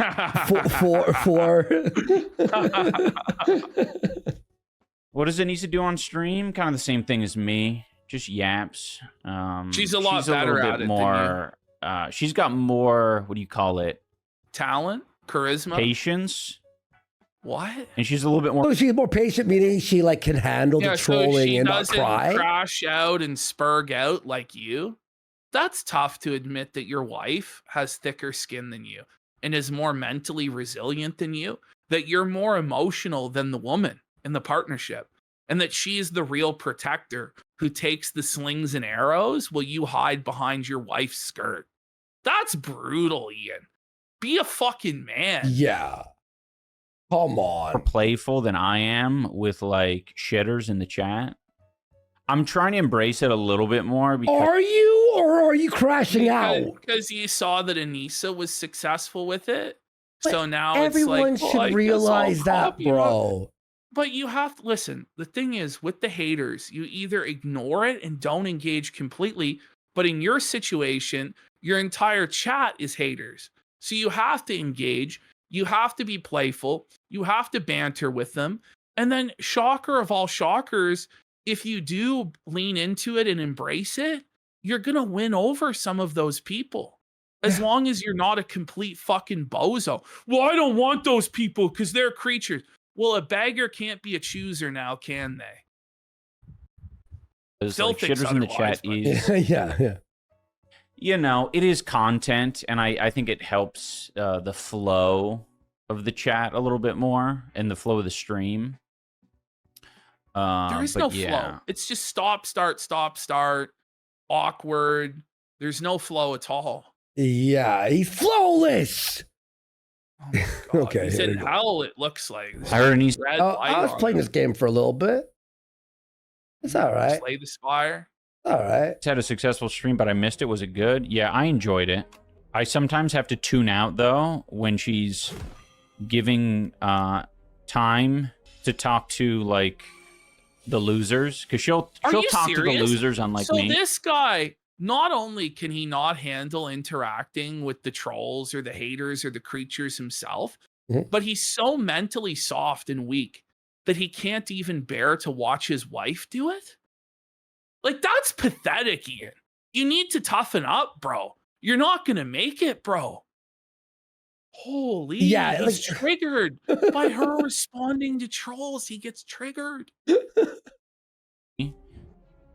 What does Anisa do on stream? Kind of the same thing as me. Just yaps. She's a lot better little at bit it more. She's got more. What do you call it? Talent, charisma. Patience. What? And she's a little bit more. Oh, she's more patient, meaning she like can handle the trolling she and not doesn't cry. crash out and spurg out like you. That's tough to admit that your wife has thicker skin than you and is more mentally resilient than you, that you're more emotional than the woman in the partnership, and that she is the real protector who takes the slings and arrows while you hide behind your wife's skirt. That's brutal, Ian. Be a fucking man. Yeah. Come more on. playful than I am with like shitters in the chat. I'm trying to embrace it a little bit more. Because Are you, or are you crashing out? Because you saw that Anisa was successful with it. But so now everyone it's like, should well, realize that, bro. But you have to listen. The thing is, with the haters, you either ignore it and don't engage completely. But in your situation, your entire chat is haters. So you have to engage. You have to be playful. You have to banter with them. And then, shocker of all shockers, if you do lean into it and embrace it, you're going to win over some of those people. As long as you're not a complete fucking bozo. Well, I don't want those people because they're creatures. Well, a beggar can't be a chooser now, can they? Still like shitters in the chat is yeah. You know, it is content, and I think it helps the flow of the chat a little bit more and the flow of the stream. There is no flow. It's just stop, start, awkward. There's no flow at all. Yeah, he's flawless. Oh my God. Okay. He's in hell, it looks like. I was playing this game for a little bit. It's all right. Slay the Spire. All right. It's had a successful stream, but I missed it. Was it good? Yeah, I enjoyed it. I sometimes have to tune out, though, when she's giving time to talk to, like, the losers. Because she'll talk to the losers, unlike me. So this guy, not only can he not handle interacting with the trolls or the haters or the creatures himself, but he's so mentally soft and weak that he can't even bear to watch his wife do it. Like, that's pathetic, Ian. You need to toughen up, bro. You're not going to make it, bro. Holy, yeah, he's triggered by her responding to trolls. He gets triggered.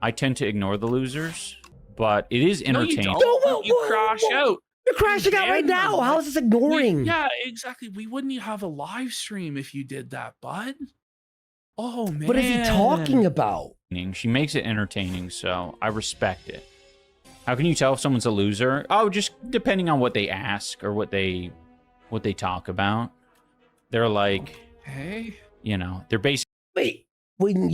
I tend to ignore the losers, but it is entertaining. No, you don't. You crash out. You're crashing out right now. How is this ignoring? Yeah, exactly. We wouldn't have a live stream if you did that, bud. Oh, man. What is he talking about? She makes it entertaining, so I respect it. How can you tell if someone's a loser? Oh, just depending on what they ask or what they talk about. They're like, hey, you know, they're basically. Wait, when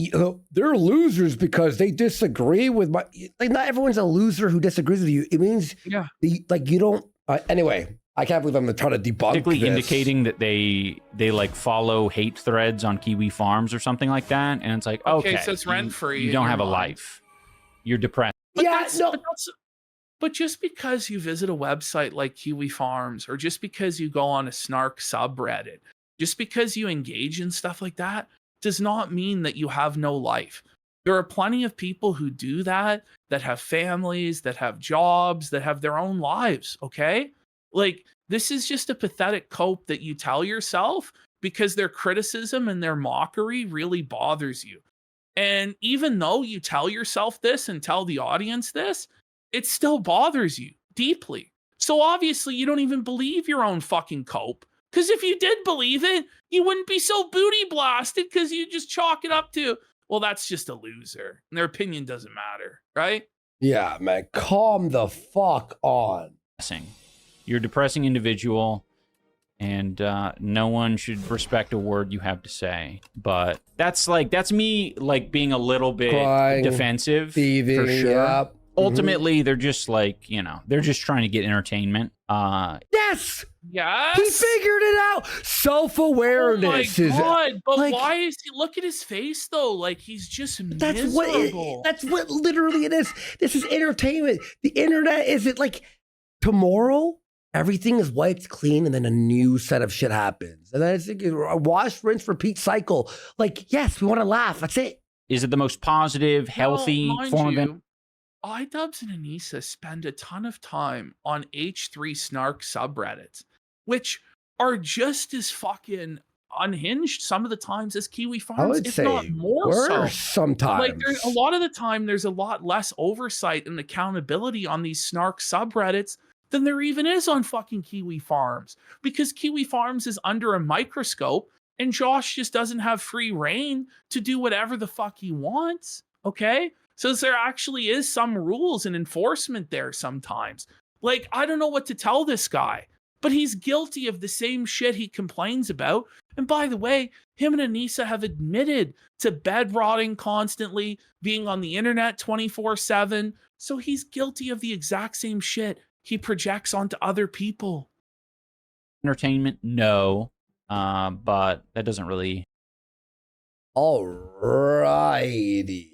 they're losers because they disagree with my. Like, not everyone's a loser who disagrees with you. It means, like, you don't. Anyway, I can't believe I'm trying to debunk this. Indicating that they like follow hate threads on Kiwi Farms or something like that, and it's like, okay, so it's rent free. You don't have a life. You're depressed. But just because you visit a website like Kiwi Farms, or just because you go on a snark subreddit, just because you engage in stuff like that, does not mean that you have no life. There are plenty of people who do that have families, that have jobs, that have their own lives, okay? Like, this is just a pathetic cope that you tell yourself because their criticism and their mockery really bothers you. And even though you tell yourself this and tell the audience this, it still bothers you deeply. So obviously you don't even believe your own fucking cope. Because if you did believe it, you wouldn't be so booty blasted because you just chalk it up to, well, that's just a loser. And their opinion doesn't matter, right? Yeah, man. Calm the fuck on. You're a depressing individual, and no one should respect a word you have to say. But that's me like being a little bit defensive, thieving, for sure. Yep. Ultimately, they're just like, you know, they're just trying to get entertainment. Yes. Yes. He figured it out. Self-awareness is. But like, why is he? Look at his face though. Like, he's just miserable. That's what literally it is. This is entertainment. The internet isn't like tomorrow. Everything is wiped clean, and then a new set of shit happens, and then it's a wash, rinse, repeat cycle. Like, yes, we want to laugh. That's it. Is it the most positive, healthy form of it? idubbbz and Anisa spend a ton of time on h3 snark subreddits, which are just as fucking unhinged some of the times as Kiwi I Farms, would if say not more worse so. sometimes. Like a lot of the time, there's a lot less oversight and accountability on these snark subreddits than there even is on fucking Kiwi Farms, because Kiwi Farms is under a microscope and Josh just doesn't have free reign to do whatever the fuck he wants. Okay, so there actually is some rules and enforcement there sometimes. Like, I don't know what to tell this guy, but he's guilty of the same shit he complains about. And by the way, him and Anisa have admitted to bed rotting constantly, being on the internet 24/7. So he's guilty of the exact same shit he projects onto other people. Entertainment, no. But that doesn't really. All righty.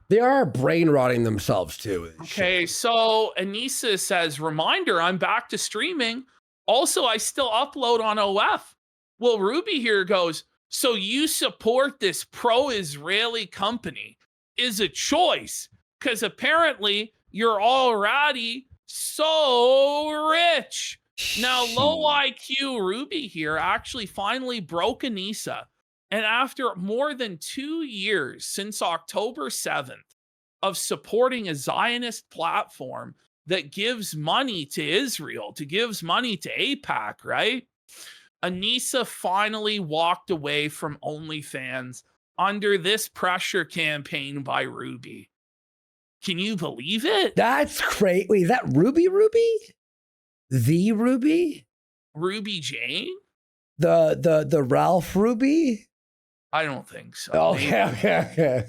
They are brain rotting themselves too. Okay, so Anisa says, reminder, I'm back to streaming. Also, I still upload on OF. Well, Ruby here goes, so you support this pro-Israeli company is a choice, because apparently you're already so rich. Now, low IQ Ruby here actually finally broke Anisa. And after more than 2 years since October 7th of supporting a Zionist platform that gives money to Israel, to gives money to AIPAC, right? Anisa finally walked away from OnlyFans under this pressure campaign by Ruby. Can you believe it? That's great. Wait, is that Ruby? The Ruby? Ruby Jane? The Ralph Ruby? I don't think so. Okay.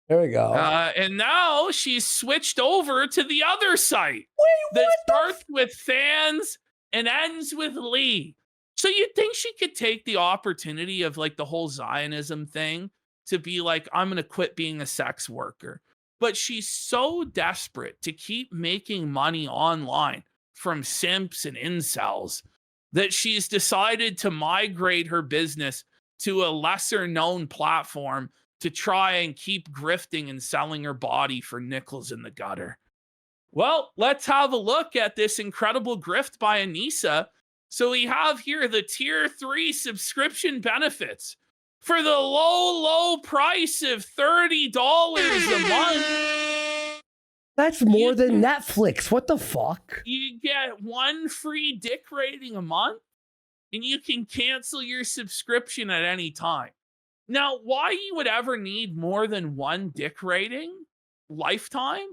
There we go. And now she's switched over to the other site. Wait, that starts with fans and ends with Lee. So you'd think she could take the opportunity of like the whole Zionism thing to be like, I'm going to quit being a sex worker. But she's so desperate to keep making money online from simps and incels that she's decided to migrate her business to a lesser known platform to try and keep grifting and selling her body for nickels in the gutter. Well, let's have a look at this incredible grift by Anisa. So we have here the tier 3 subscription benefits for the low price of $30 a month. That's more than Netflix. What the fuck? You get 1 free dick rating a month, and you can cancel your subscription at any time. Now, why you would ever need more than 1 dick rating lifetime,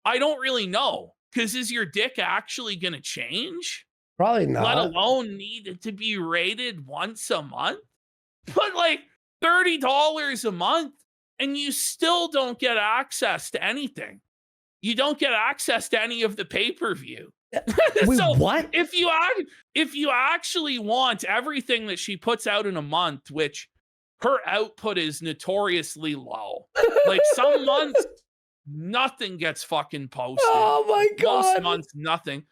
I don't really know. Because is your dick actually going to change? Probably not. Let alone need it to be rated once a month? But like $30 a month, and you still don't get access to anything. You don't get access to any of the pay-per-view. Wait, so what? If you actually want everything that she puts out in a month, which her output is notoriously low. Like some months, nothing gets fucking posted. Oh my God. Most months, nothing.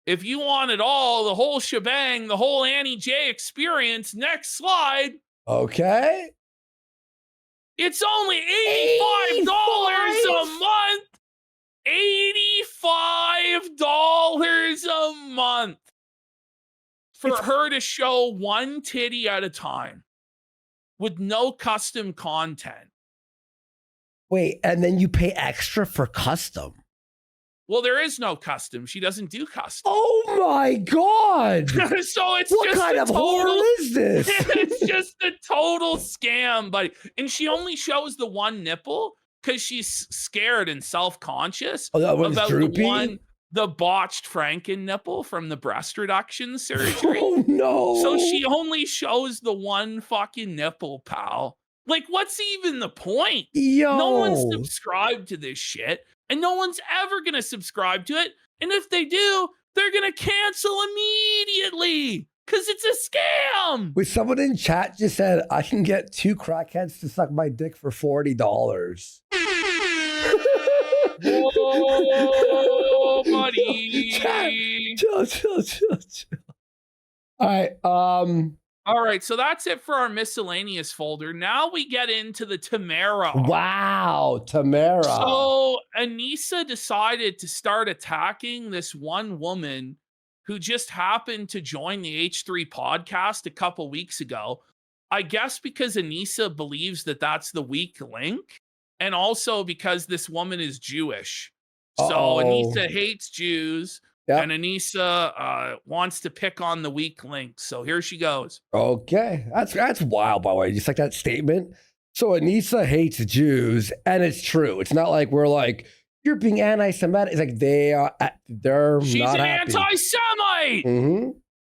If you want it all, the whole shebang, the whole Annie J experience, next slide. Okay. It's only $85 a month. $85 a month for her to show 1 titty at a time with no custom content. Wait, and then you pay extra for custom? Well, there is no custom. She doesn't do custom. Oh my God. So it's what just kind of horror is this? It's just a total scam, buddy. And she only shows the 1 nipple because she's scared and self-conscious about the botched Franken nipple from the breast reduction surgery. Oh no. So she only shows the 1 fucking nipple, pal. Like, what's even the point? Yo. No one's subscribed to this shit, and no one's ever gonna subscribe to it. And if they do, they're gonna cancel immediately because it's a scam. Wait, someone in chat just said I can get 2 crackheads to suck my dick for $40. Whoa, buddy. Chill. All right, so that's it for our miscellaneous folder. Now we get into the Tamara. Wow, Tamara. So Anisa decided to start attacking this one woman who just happened to join the H3 podcast a couple weeks ago. I guess because Anisa believes that that's the weak link, and also because this woman is Jewish. So Anisa hates Jews, and Anisa wants to pick on the weak link. So here she goes. Okay, that's wild, by the way. Just like that statement. So Anisa hates Jews, and it's true. It's not like we're like, you're being anti-Semitic. It's like they're She's not an happy. anti-Semite. Mm-hmm.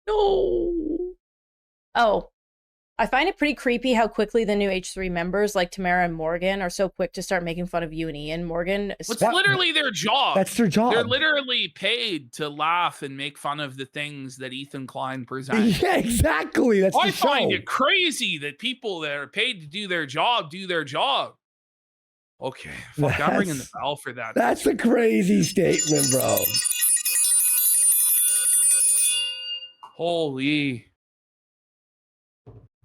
No. Oh, I find it pretty creepy how quickly the new H3 members like Tamara and Morgan are so quick to start making fun of you and Ian. Morgan, It's literally their job. That's their job. They're literally paid to laugh and make fun of the things that Ethan Klein presents. Yeah, exactly. That's I the show. find it crazy that people that are paid to do their job do their job. Okay, fuck, I'm ringing the bell for that. That's a crazy statement, bro. Holy.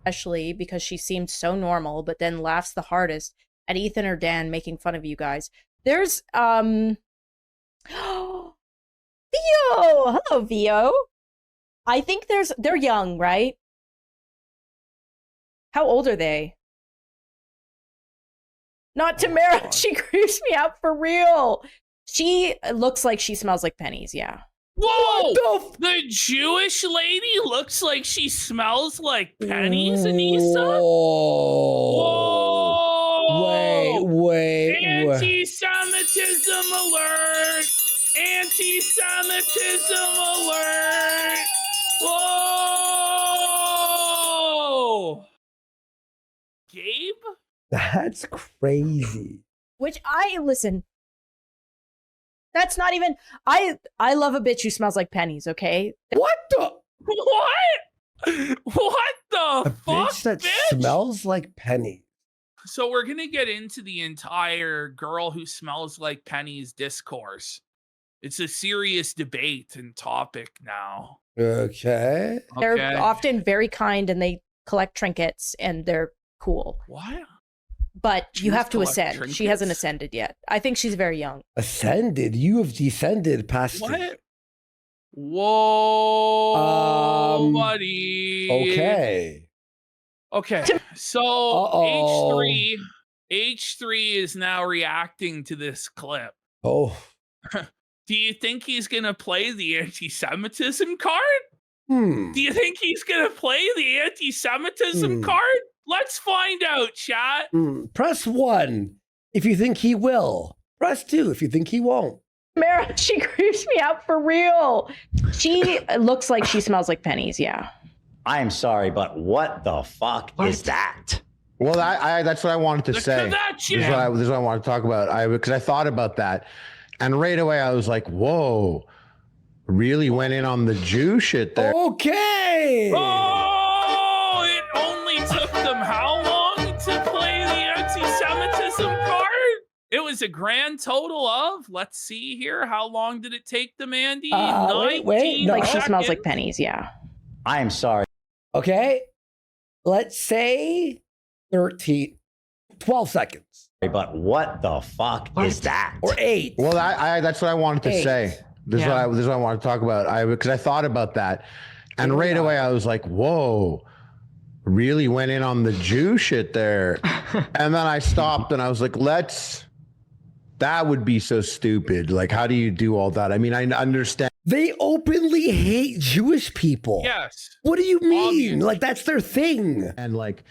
especially because she seemed so normal, but then laughs the hardest at Ethan or Dan making fun of you guys. There's Vio! Hello, Vio. I think they're young, right? How old are they? Not Tamara. She creeps me out for real. She looks like she smells like pennies, yeah. Whoa! The Jewish lady looks like she smells like pennies, Anisa? Whoa! Wait. Anti-Semitism alert! Anti-Semitism alert! Whoa! Gabe? That's crazy. Listen. That's not even. I love a bitch who smells like pennies. Okay. What the? What the A fuck, bitch that bitch? smells like pennies. So we're gonna get into the entire girl who smells like pennies discourse. It's a serious debate and topic now. Okay. They're often very kind and they collect trinkets and they're cool. What? But you Jews have to collect ascend. She hasn't trinkets? ascended yet. I think she's very young. Ascended. You have descended past. What? Whoa, buddy. Okay. Okay. So H3 is now reacting to this clip. Oh. Do you think he's gonna play the anti-Semitism card? Hmm. Do you think he's gonna play the anti-Semitism card? Let's find out, chat. Press 1 if you think he will. Press 2 if you think he won't. Mara, she creeps me out for real. She looks like she smells like pennies, yeah. I am sorry, but what the fuck is that? Well, that's what I wanted to say. This is what I want to talk about. Because I thought about that. And right away I was like, whoa, really went in on the Jew shit there. Okay. Oh, it only took them how long to play the anti-Semitism card? It was a grand total of, let's see here, how long did it take them, Andy? 19 Like she smells seconds. like pennies, yeah. I am sorry. Okay. Let's say 12 seconds. But what the fuck is that? Or 8. Well, that's what I wanted to 8. say. This is what I want to talk about. Because I thought about that. And right away I was like, whoa, really went in on the Jew shit there. And then I stopped and I was like, that would be so stupid. Like, how do you do all that? I mean, I understand. They openly hate Jewish people. Yes. What do you mean? Like, that's their thing. And like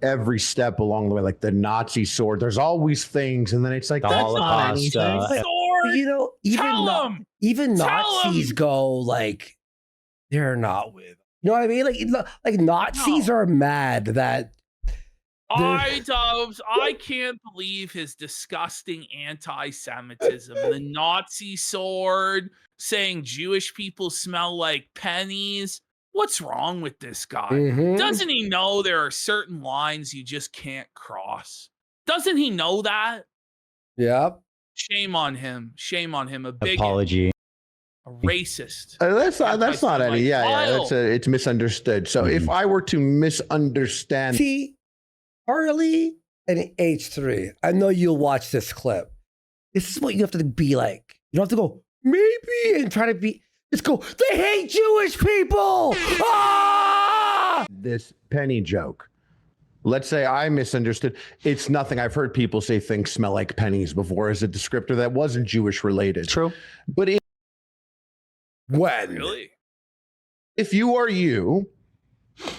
every step along the way, like the Nazi sword, there's always things. And then it's like, The Holocaust. You know, even Nazis go like, they're not with. You know what I mean? Like Nazis are mad that. idubbbz, I can't believe his disgusting anti-Semitism. The Nazi sword, saying Jewish people smell like pennies. What's wrong with this guy? Doesn't he know there are certain lines you just can't cross? Doesn't he know that? Yep. Shame on him. Shame on him. A bigot. Apology. A racist. That's not any. Yeah. It's misunderstood. So if I were to misunderstand. See, Harley and H3, I know you'll watch this clip. This is what you have to be like. You don't have to go, maybe, and try to be. Let's go. They hate Jewish people. Ah! This penny joke. Let's say I misunderstood. It's nothing. I've heard people say things smell like pennies before as a descriptor that wasn't Jewish related. True. But Really? if you are you,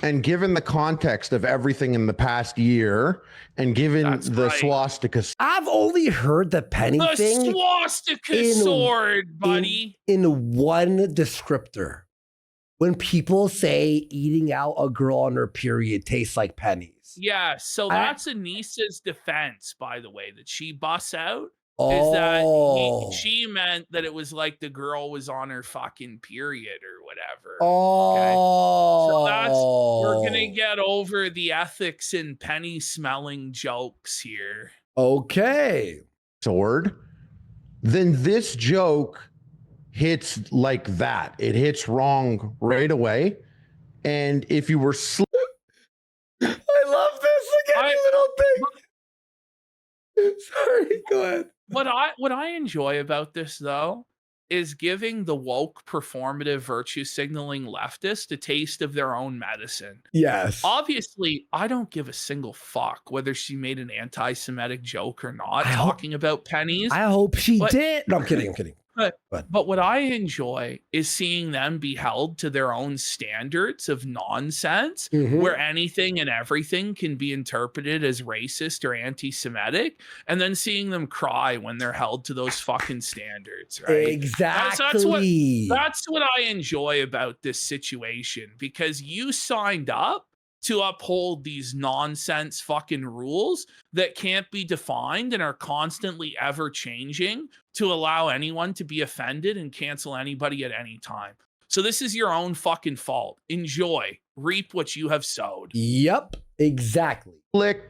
and given the context of everything in the past year, and given the swastika, I've only heard the penny The thing swastika sword, buddy. in one descriptor. When people say eating out a girl on her period tastes like pennies. Yeah, so that's Anisa's defense, by the way, that she busts out. Is that she meant that it was like the girl was on her fucking period or whatever. So that's, we're gonna get over the ethics and penny smelling jokes here. Okay. Sword, then this joke hits like that. It hits wrong right away. And if you were I love this. Look at little thing. Sorry, go ahead. What I enjoy about this though is giving the woke performative virtue signaling leftist a taste of their own medicine. Yes. Obviously, I don't give a single fuck whether she made an anti-Semitic joke or not talking about pennies. I hope she did. No, I'm kidding. But what I enjoy is seeing them be held to their own standards of nonsense, where anything and everything can be interpreted as racist or anti-Semitic, and then seeing them cry when they're held to those fucking standards, right? Exactly. That's what I enjoy about this situation, because you signed up to uphold these nonsense fucking rules that can't be defined and are constantly ever changing to allow anyone to be offended and cancel anybody at any time. So this is your own fucking fault. Enjoy. Reap what you have sowed. Yep, exactly.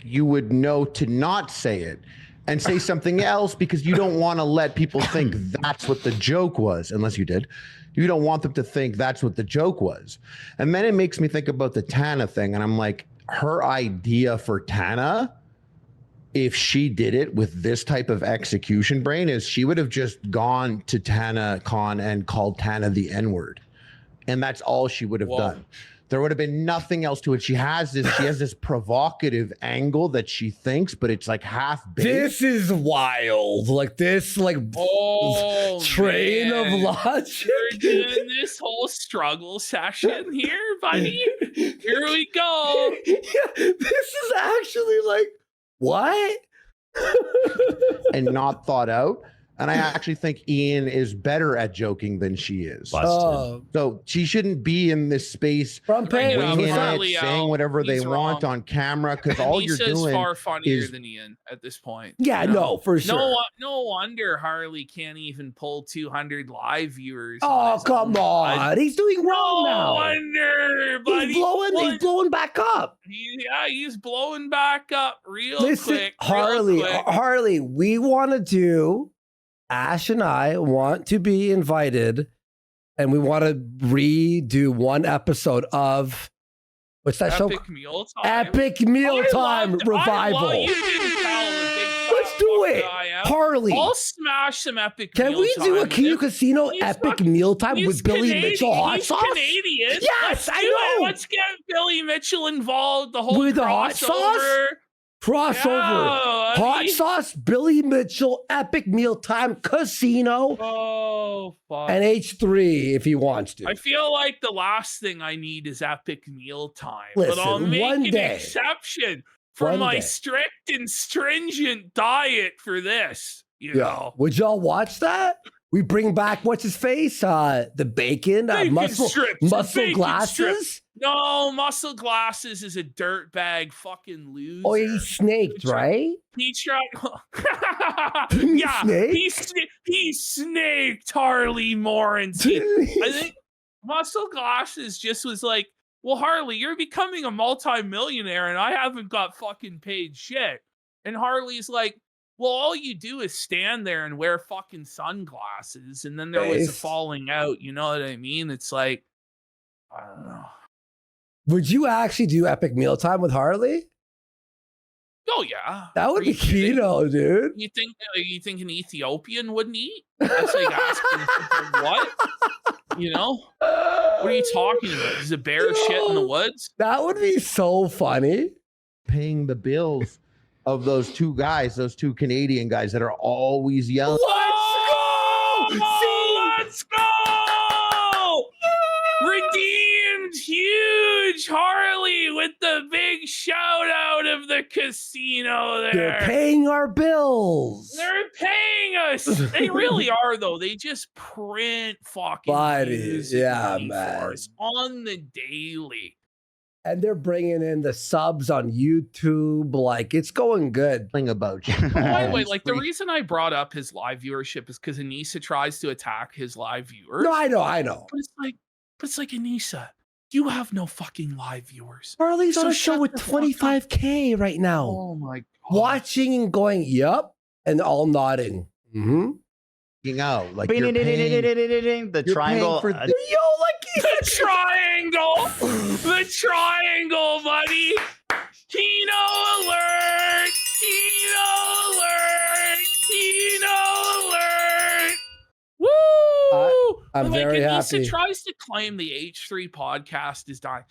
You would know to not say it and say something else because you don't want to let people think that's what the joke was, unless you did. You don't want them to think that's what the joke was. And then it makes me think about the Tana thing. And I'm like, her idea for Tana, if she did it with this type of execution brain, is she would have just gone to Tana Khan and called Tana the N-word. And that's all she would have done. There would have been nothing else to it. She has this provocative angle that she thinks, but it's like half baked. This is wild. Like this, train of logic. We're doing this whole struggle session here, buddy. Here we go. Yeah, this is actually like, what? And not thought out. And I actually think Ian is better at joking than she is. So she shouldn't be in this space winging it, saying whatever they want on camera, because all you're doing far funnier is than Ian at this point. Yeah, no, for sure. No wonder Harley can't even pull 200 live viewers. Oh, come on. He's doing wrong now. No wonder, buddy. He's blowing back up. He's blowing back up real quick. Harley, we want to do... Ash and I want to be invited, and we want to redo one episode of what's that show? Epic Mealtime Revival. Let's do it, Harley. I'll smash some Epic. Can we do a Q Casino Epic Mealtime with Billy Mitchell hot sauce? Canadian. Yes, I know. Let's get Billy Mitchell involved. The whole with the hot sauce. Crossover, hot sauce, Billy Mitchell, Epic Mealtime Casino, and H3 if he wants to. I feel like the last thing I need is Epic Mealtime, but I'll make an exception for my strict and stringent diet for this. You know, would y'all watch that? We bring back what's his face, the bacon muscle glasses. No, Muscle Glasses is a dirtbag fucking loser. Oh, he snaked, right? He tried. Yeah, he snaked Harley Morency. I think Muscle Glasses just was like, well, Harley, you're becoming a multi-millionaire and I haven't got fucking paid shit. And Harley's like, well, all you do is stand there and wear fucking sunglasses. And then there was a falling out. You know what I mean? It's like, I don't know. Would you actually do Epic Mealtime with Harley? Oh yeah, that would be keto, dude. You think an Ethiopian wouldn't eat? That's like asking for what? You know? What are you talking about? Is a bear shit in the woods? That would be so funny. Paying the bills of those two guys, those two Canadian guys that are always yelling. Let's go! Redeemed huge Harley with the big shout out of the casino there. They're paying our bills. They're paying us. They really are, though. They just print fucking views and money for us on the daily. And they're bringing in the subs on YouTube. Like, it's going good. Thing about you. By the way, like, the reason I brought up his live viewership is because Anisa tries to attack his live viewers. No, I know. But it's like Anisa, you have no fucking live viewers. Harley's on a show with 25K right now. Oh my God. Watching and going, yup, and all nodding. Mm-hmm. You know, like the triangle. The triangle, buddy. Kino alert! Woo! I'm very happy. Anisa tries to claim the H3 podcast is dying.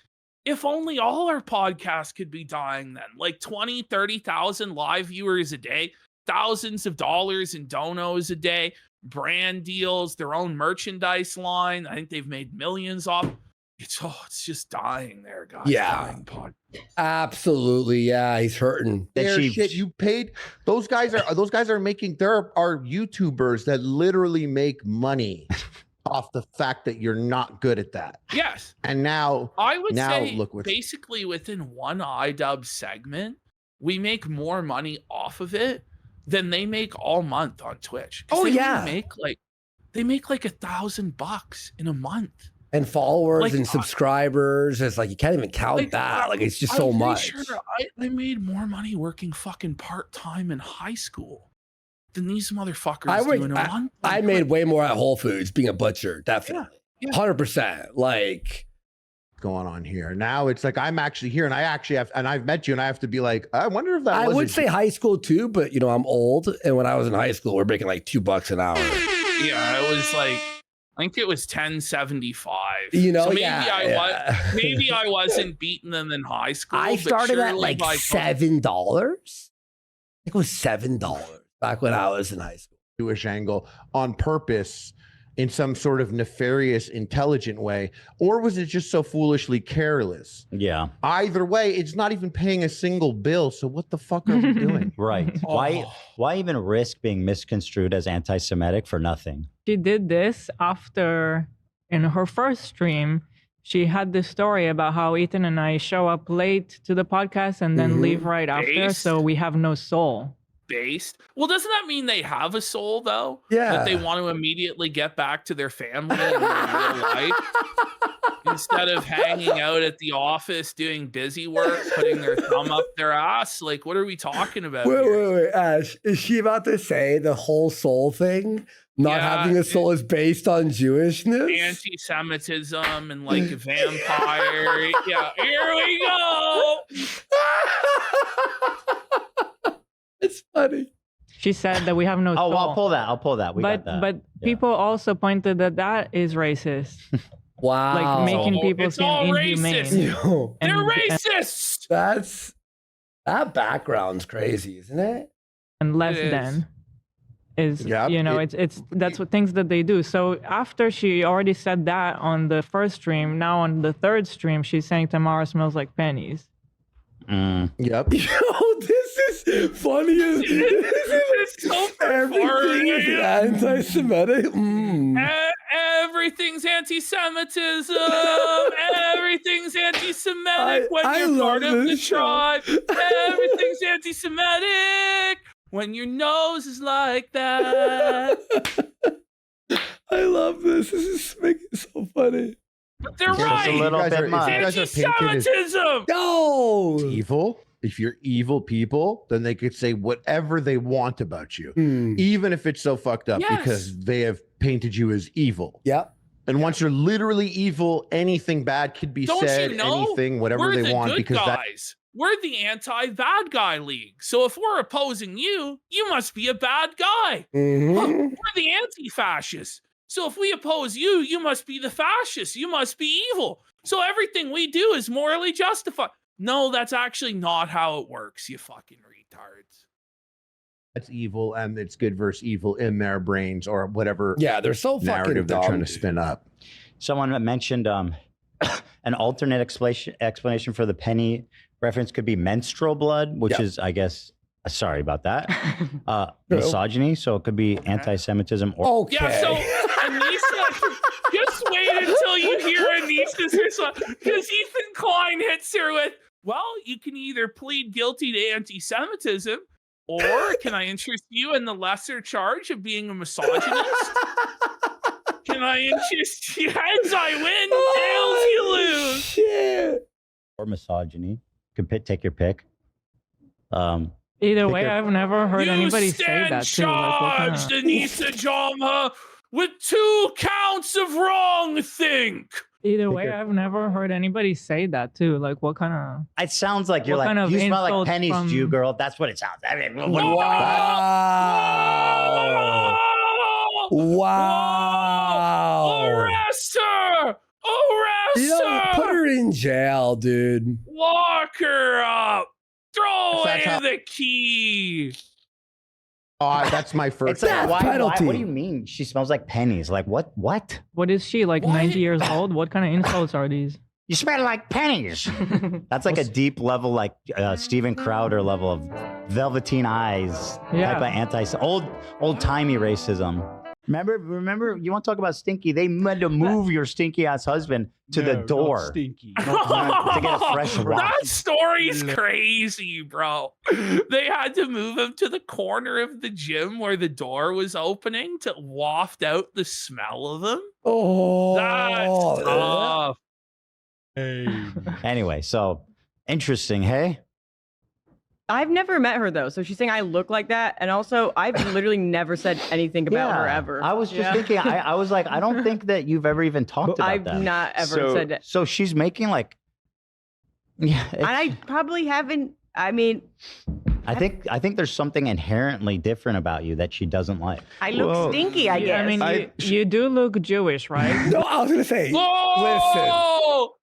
If only all our podcasts could be dying then. Like 20, 30,000 live viewers a day, thousands of dollars in donos a day, brand deals, their own merchandise line. I think they've made millions off. It's just dying there, guys. Yeah. Dying pod. Absolutely. Yeah, he's hurting. Shit, you paid. Those guys are making, there are YouTubers that literally make money off the fact that you're not good at that. Yes. And now I would say look what basically within one idubbbz segment, we make more money off of it than they make all month on Twitch. Oh, they yeah. They make like $1,000 in a month. And followers Like, and subscribers. It's like, you can't even count that. Like, it's just so much. Sure I made more money working fucking part-time in high school than these motherfuckers do in a month. I made way more at Whole Foods being a butcher. Definitely. Yeah. 100%. Like, going on here now, it's like I'm actually here, and I actually have, and I've met you, and I have to be like, I wonder if that. I would say high school too, but you know, I'm old, and when I was in high school, we're making like $2 an hour. Yeah, it was like, I think it was $10.75. You know, so maybe maybe I wasn't beating them in high school. I started at like $7. I think it was $7 back when I was in high school. Jewish angle on purpose in some sort of nefarious, intelligent way, or was it just so foolishly careless? Yeah. Either way, it's not even paying a single bill. So what the fuck are we doing? Right. Why even risk being misconstrued as anti-Semitic for nothing? She did this after, in her first stream, she had this story about how Ethan and I show up late to the podcast and then leave right after, so we have no soul. Based. Well, doesn't that mean they have a soul though? Yeah. That they want to immediately get back to their family and their real life instead of hanging out at the office doing busy work, putting their thumb up their ass. Like, what are we talking about? Wait, Ash. Is she about to say the whole soul thing? Not having a soul is based on Jewishness? Anti-Semitism and like a vampire. Yeah, here we go. It's funny. She said that we have no soul. I'll pull that. We got that. But people also pointed that is racist. Wow. Like making people it's seem all inhumane. racist. They're racist. That background's crazy, isn't it? And less than is, you know, that's what things that they do. So after she already said that on the first stream, now on the third stream, she's saying Tamara smells like pennies. Yep. Yo, this is funny. This is so everything is anti-Semitic. Everything's anti-Semitism. Everything's anti-Semitic when you're part of the tribe. Everything's anti-Semitic when your nose is like that. I love this. This is making it so funny. But they're right. A little bit much. Anti-Semitism. No. Evil. If you're evil people, then they could say whatever they want about you, even if it's so fucked up, because they have painted you as evil. Yep. And once you're literally evil, anything bad could be said, anything, whatever they want, because we're the anti-bad guy league. So if we're opposing you, you must be a bad guy. We're the anti-fascists. So if we oppose you, you must be the fascist. You must be evil. So everything we do is morally justified. No, that's actually not how it works, you fucking retards. That's evil, and it's good versus evil in their brains or whatever. Yeah, they're so fucking narrative dumb, they're trying to dude. spin up. Someone mentioned an alternate explanation for the penny reference could be menstrual blood, which is, I guess, sorry about that, misogyny. So it could be anti-Semitism. Or Yeah, so Anisa, just wait until you hear Anisa's response. Because Ethan Klein hits her with, well, you can either plead guilty to anti-Semitism, or can I interest you in the lesser charge of being a misogynist? Can I interest you? Heads I win, tails you lose. Shit. Or misogyny. You can take your pick. Either way, I've never heard anybody say that too. Charged, Anisa Jama, with 2 counts of wrong think. Either way, I've never heard anybody say that too. Like, what kind of? It sounds like you're What like, kind of you smell like insults pennies, from- Jew girl. That's what it sounds. I mean, what Wow. Arrest her! Arrest her! Put her in jail, dude. Lock her up! Throw away That's how- the key! That's my first. It's like, why, what do you mean? She smells like pennies. Like what? What? What is she, like 90 years old? What kind of insults are these? You smell like pennies. That's like a deep level, like Steven Crowder level of velveteen eyes Yeah. type of old timey racism. Remember, you want to talk about stinky? They had to move your stinky ass husband to the door Stinky. to get a fresh rock. That story's crazy, bro. They had to move him to the corner of the gym where the door was opening to waft out the smell of him. Oh, That's tough. Anyway, so interesting, hey? I've never met her though, so she's saying I look like that, and also I've literally never said anything about her ever. I was just thinking, I was like, I don't think that you've ever even talked about I've that. not ever said that. So she's making like, yeah. And I probably haven't. I mean, I think there's something inherently different about you that she doesn't like. I look stinky, I guess. I mean, you do look Jewish, right? No, I was gonna say. Whoa! Listen,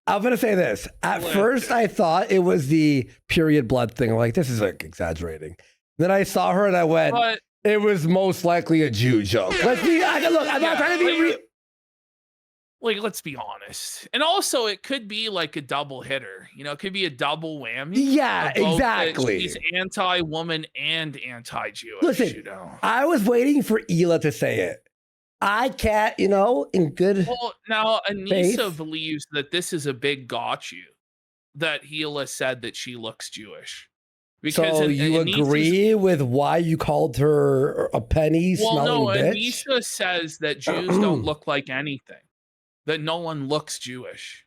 I'm gonna say this. At first, I thought it was the period blood thing. I'm like, this is like exaggerating. Then I saw her and I went, But- it was most likely a Jew joke. Let's be. Look, I'm not trying to be. Like, let's be honest. And also, it could be like a double hitter. You know, it could be a double whammy. Yeah, of both that exactly. She's anti-woman and anti-Jewish. Listen, you know. I was waiting for Hila to say it. I can't, in good. Well, now Anisa faith. believes that this is a big got you. That Hila said that she looks Jewish. So you agree with why you called her a penny smelling bitch? Anisa says that Jews don't look like anything. That no one looks Jewish,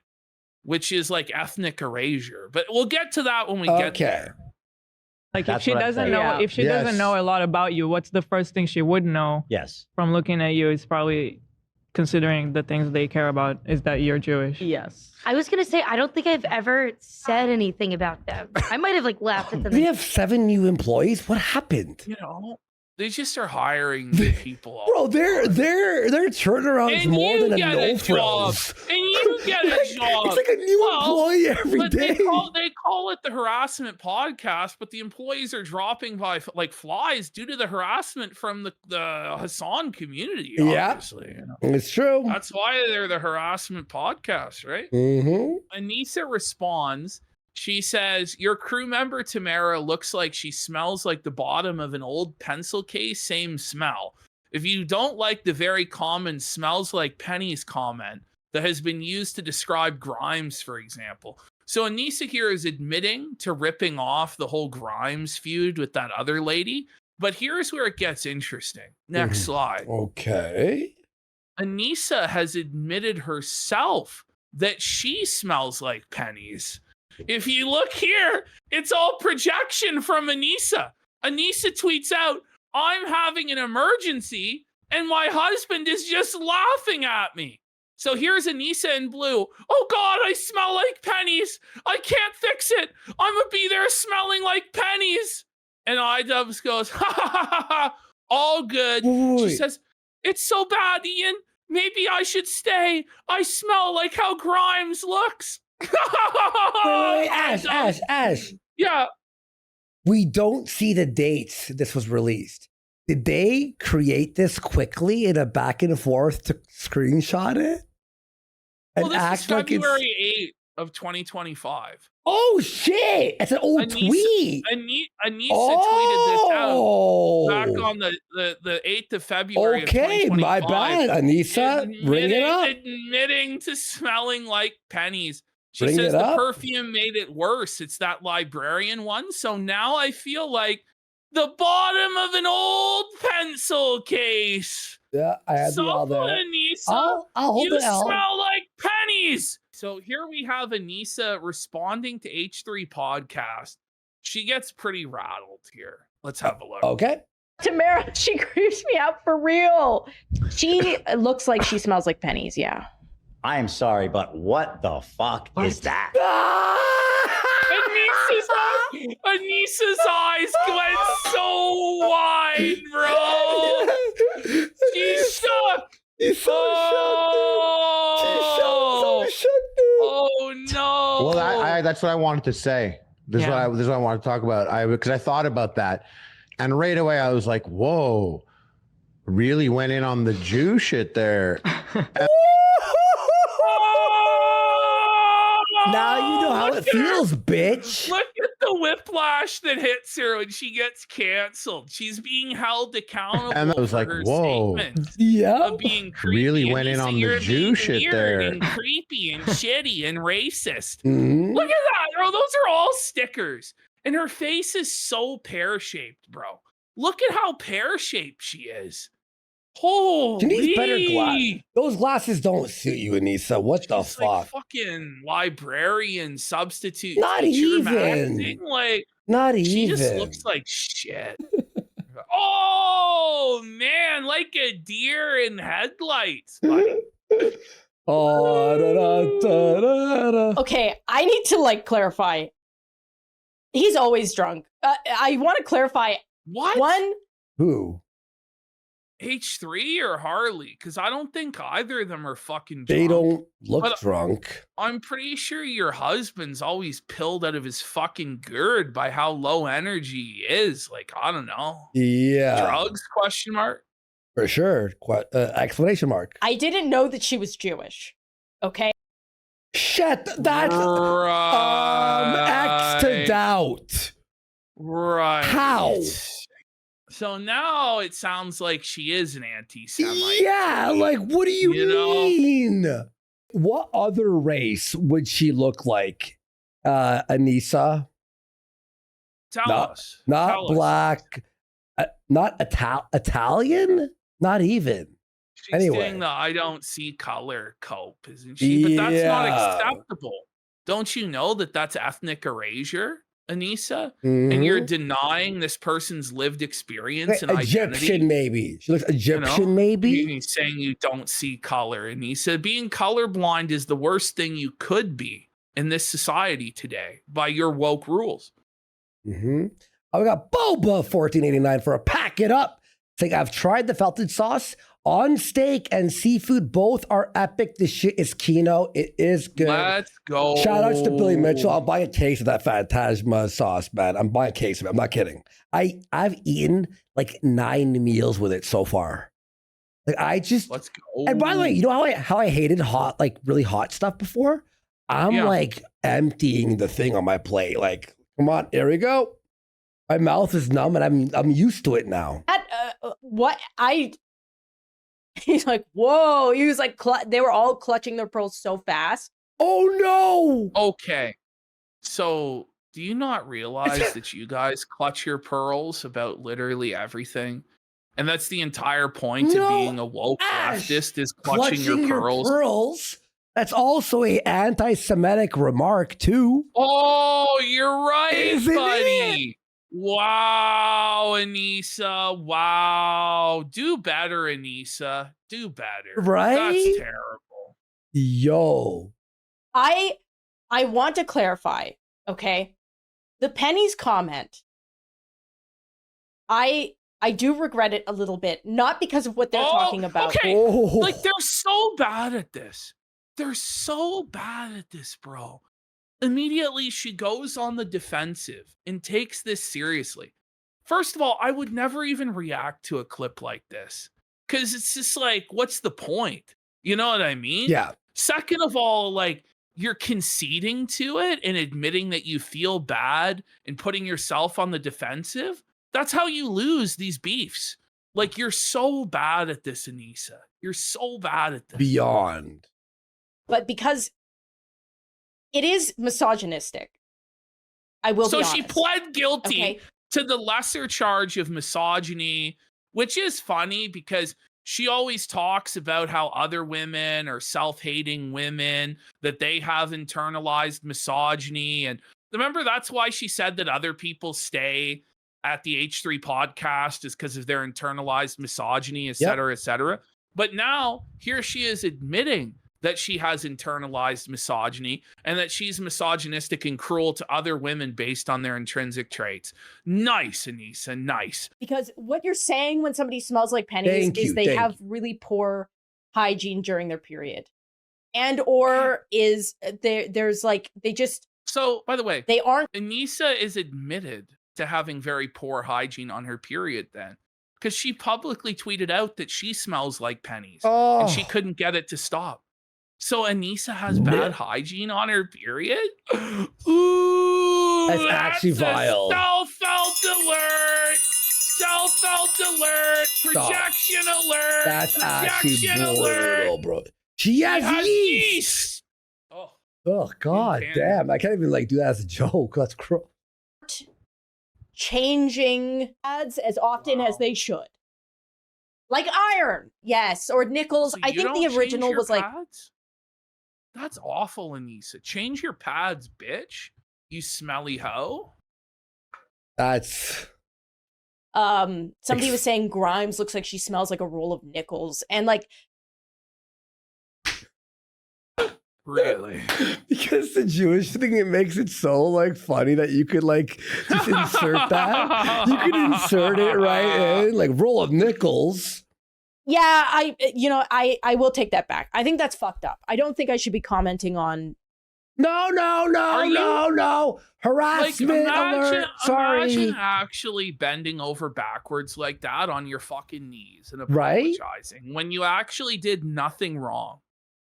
which is like ethnic erasure. But we'll get to that when we get there. Like That's if she what I'm doesn't saying. know, Yeah. if she doesn't know a lot about you, what's the first thing she would know? Yes. From looking at you, is probably considering the things they care about is that you're Jewish. Yes. I was gonna say I don't think I've ever said anything about them. I might have like laughed at them. We have 7 new employees. What happened? You know, they just are hiring people. Bro, their turnaround is And more you than a get no a job. frills. And you get a job. It's like a new employee every but day. They call it the harassment podcast, but the employees are dropping by like flies due to the harassment from the Hassan community. Yeah. Obviously, you know. It's true. That's why they're the harassment podcast, right? Mm-hmm. Anisa responds. She says, your crew member Tamara looks like she smells like the bottom of an old pencil case. Same smell. If you don't like the very common smells like pennies comment that has been used to describe Grimes, for example. So Anisa here is admitting to ripping off the whole Grimes feud with that other lady. But here's where it gets interesting. Next slide. Okay. Anisa has admitted herself that she smells like pennies. If you look here, it's all projection from Anisa. Anisa tweets out, I'm having an emergency and my husband is just laughing at me. So here's Anisa in blue. Oh God, I smell like pennies. I can't fix it. I'm gonna be there smelling like pennies. And idubbbz goes, ha ha ha ha, all good. She says, it's so bad, Ian. Maybe I should stay. I smell like how Grimes looks. Wait, Ash. Yeah. We don't see the dates this was released. Did they create this quickly in a back and forth to screenshot it? Well, this is February 8th of 2025. Oh, shit. It's an old tweet. Anisa tweeted this out back on the 8th of February of 2025. My bad, Anisa. Bring it up. Admitting to smelling like pennies. She Bring says it the up. perfume made it worse. It's that librarian one. So now I feel like the bottom of an old pencil case. Yeah, I had the all there. Anisa, I'll hold you it out. smell like pennies. So here we have Anisa responding to H3 podcast. She gets pretty rattled here. Let's have a look. Okay. Tamara, she creeps me out for real. She looks like she smells like pennies. Yeah. I am sorry, but what the fuck is that? Anisa's eyes went so wide, bro. She's shocked. She's so shocked. Oh no. Well, that's what I wanted to say. This is what I want to talk about. Because I thought about that, and right away I was like, "Whoa, really went in on the Jew shit there." Now you know how it feels, bitch. Look at the whiplash that hits her when she gets canceled. She's being held accountable. And I was like, her "Whoa, of being creepy. really went in on the Jew shit there." And creepy and shitty and racist. Mm-hmm. Look at that, bro. Those are all stickers. And her face is so pear-shaped, bro. Look at how pear-shaped she is. Holy. She needs better glasses. Those glasses don't suit you, Anisa. What the fuck? Like fucking librarian substitute. Not teacher even. acting. Like, Not she even. just looks like shit. Oh man, like a deer in headlights, buddy. Okay, I need to clarify. He's always drunk. I want to clarify. What? One. Who? H3 or Harley? Because I don't think either of them are fucking drunk. They don't look But drunk. I'm pretty sure your husband's always pilled out of his fucking gourd by how low energy he is. Like, I don't know. Yeah. Drugs? Question mark. For sure. Exclamation mark. I didn't know that she was Jewish. Okay. Shit. That's X to doubt. Right. How? So now it sounds like she is an anti-Semite. Yeah, like what do you mean? What other race would she look like? Anisa? Tell us. Not black. Not Italian? Not even. She's saying the I don't see color cope, isn't she? But that's not acceptable. Don't you know that that's ethnic erasure, Anisa? Mm-hmm. And you're denying this person's lived experience and Egyptian, identity? maybe. She looks Egyptian, maybe. He's saying you don't see color. Anisa, being colorblind is the worst thing you could be in this society today by your woke rules. Mm-hmm. Oh, we got Boba 1489 for a pack it up. Saying I've tried the felted sauce on steak and seafood. Both are epic. This shit is Kino. It is good. Let's go. Shout outs to Billy Mitchell. I'm buying a case of that Phantasma sauce, man. I'm buying a case of it. I'm not kidding. I've eaten like 9 meals with it so far. Like I just let's go. And by the way, you know how I hated hot, like really hot stuff before? I'm like emptying the thing on my plate. Like, come on, here we go. My mouth is numb and I'm used to it now. He's like, whoa. He was like, they were all clutching their pearls so fast. Oh no. Okay. So do you not realize that you guys clutch your pearls about literally everything? And that's the entire point of being a woke leftist is clutching your pearls. That's also a anti-Semitic remark too. Oh, you're right, Isn't buddy. Wow, Anisa. Wow. Do better, Anisa. Do better. Right? That's terrible. Yo. I want to clarify, okay? The pennies comment. I I do regret it a little bit, not because of what they're talking about. Okay, like they're so bad at this. They're so bad at this, bro. Immediately, she goes on the defensive and takes this seriously. First of all, I would never even react to a clip like this because it's just like, what's the point? You know what I mean? Yeah. Second of all, like, you're conceding to it and admitting that you feel bad and putting yourself on the defensive. That's how you lose these beefs. Like, you're so bad at this, Anisa. You're so bad at this. Beyond. But because it is misogynistic, I will be honest. So she pled guilty to the lesser charge of misogyny, which is funny because she always talks about how other women are self-hating women, that they have internalized misogyny. And remember, that's why she said that other people stay at the H3 podcast is because of their internalized misogyny, et cetera, et cetera. But now here she is admitting that she has internalized misogyny and that she's misogynistic and cruel to other women based on their intrinsic traits. Nice, Anisa, nice. Because what you're saying when somebody smells like pennies is they have really poor hygiene during their period. And or is there's like, they just... So, by the way, they aren't... Anisa is admitted to having very poor hygiene on her period then. Because she publicly tweeted out that she smells like pennies. And she couldn't get it to stop. So Anisa has bad hygiene on her period? Ooh, that's actually vile. Self-felt alert! Self-felt alert! Projection alert! That's actually brutal, bro. She has yeast! Oh, God damn. I can't even like do that as a joke. That's gross. Changing pads as often as they should. Like iron, yes, or nickels. So I think the original was like... Pads? That's awful, Anisa. Change your pads, bitch. You smelly hoe. That's... Somebody was saying Grimes looks like she smells like a roll of nickels. And like... Really? Because the Jewish thing, it makes it so like funny that you could like just insert that. You could insert it right in, like roll of nickels. Yeah, I will take that back. I think that's fucked up. I don't think I should be commenting on... No. Harassment alert. Sorry. Imagine actually bending over backwards like that on your fucking knees and apologizing when you actually did nothing wrong.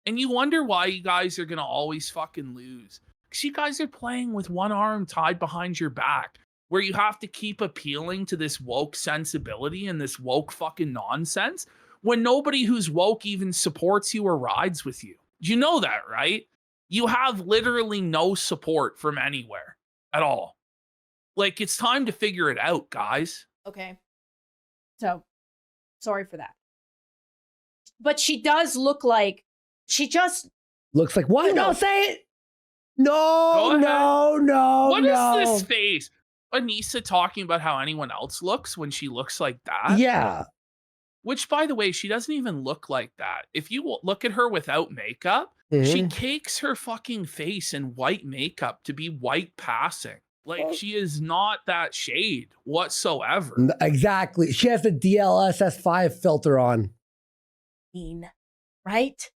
And you wonder why you guys are going to always fucking lose. Because you guys are playing with one arm tied behind your back, where you have to keep appealing to this woke sensibility and this woke fucking nonsense when nobody who's woke even supports you or rides with you. You know that, right? You have literally no support from anywhere at all. Like, it's time to figure it out, guys. Okay. So, sorry for that. But she does look like... She just... Looks like what? No, say it! No. What is this face? Anisa talking about how anyone else looks when she looks like that? Yeah. Which, by the way, she doesn't even look like that. If you look at her without makeup, she cakes her fucking face in white makeup to be white passing. Like, she is not that shade whatsoever. Exactly. She has the DLSS5 filter on. Right?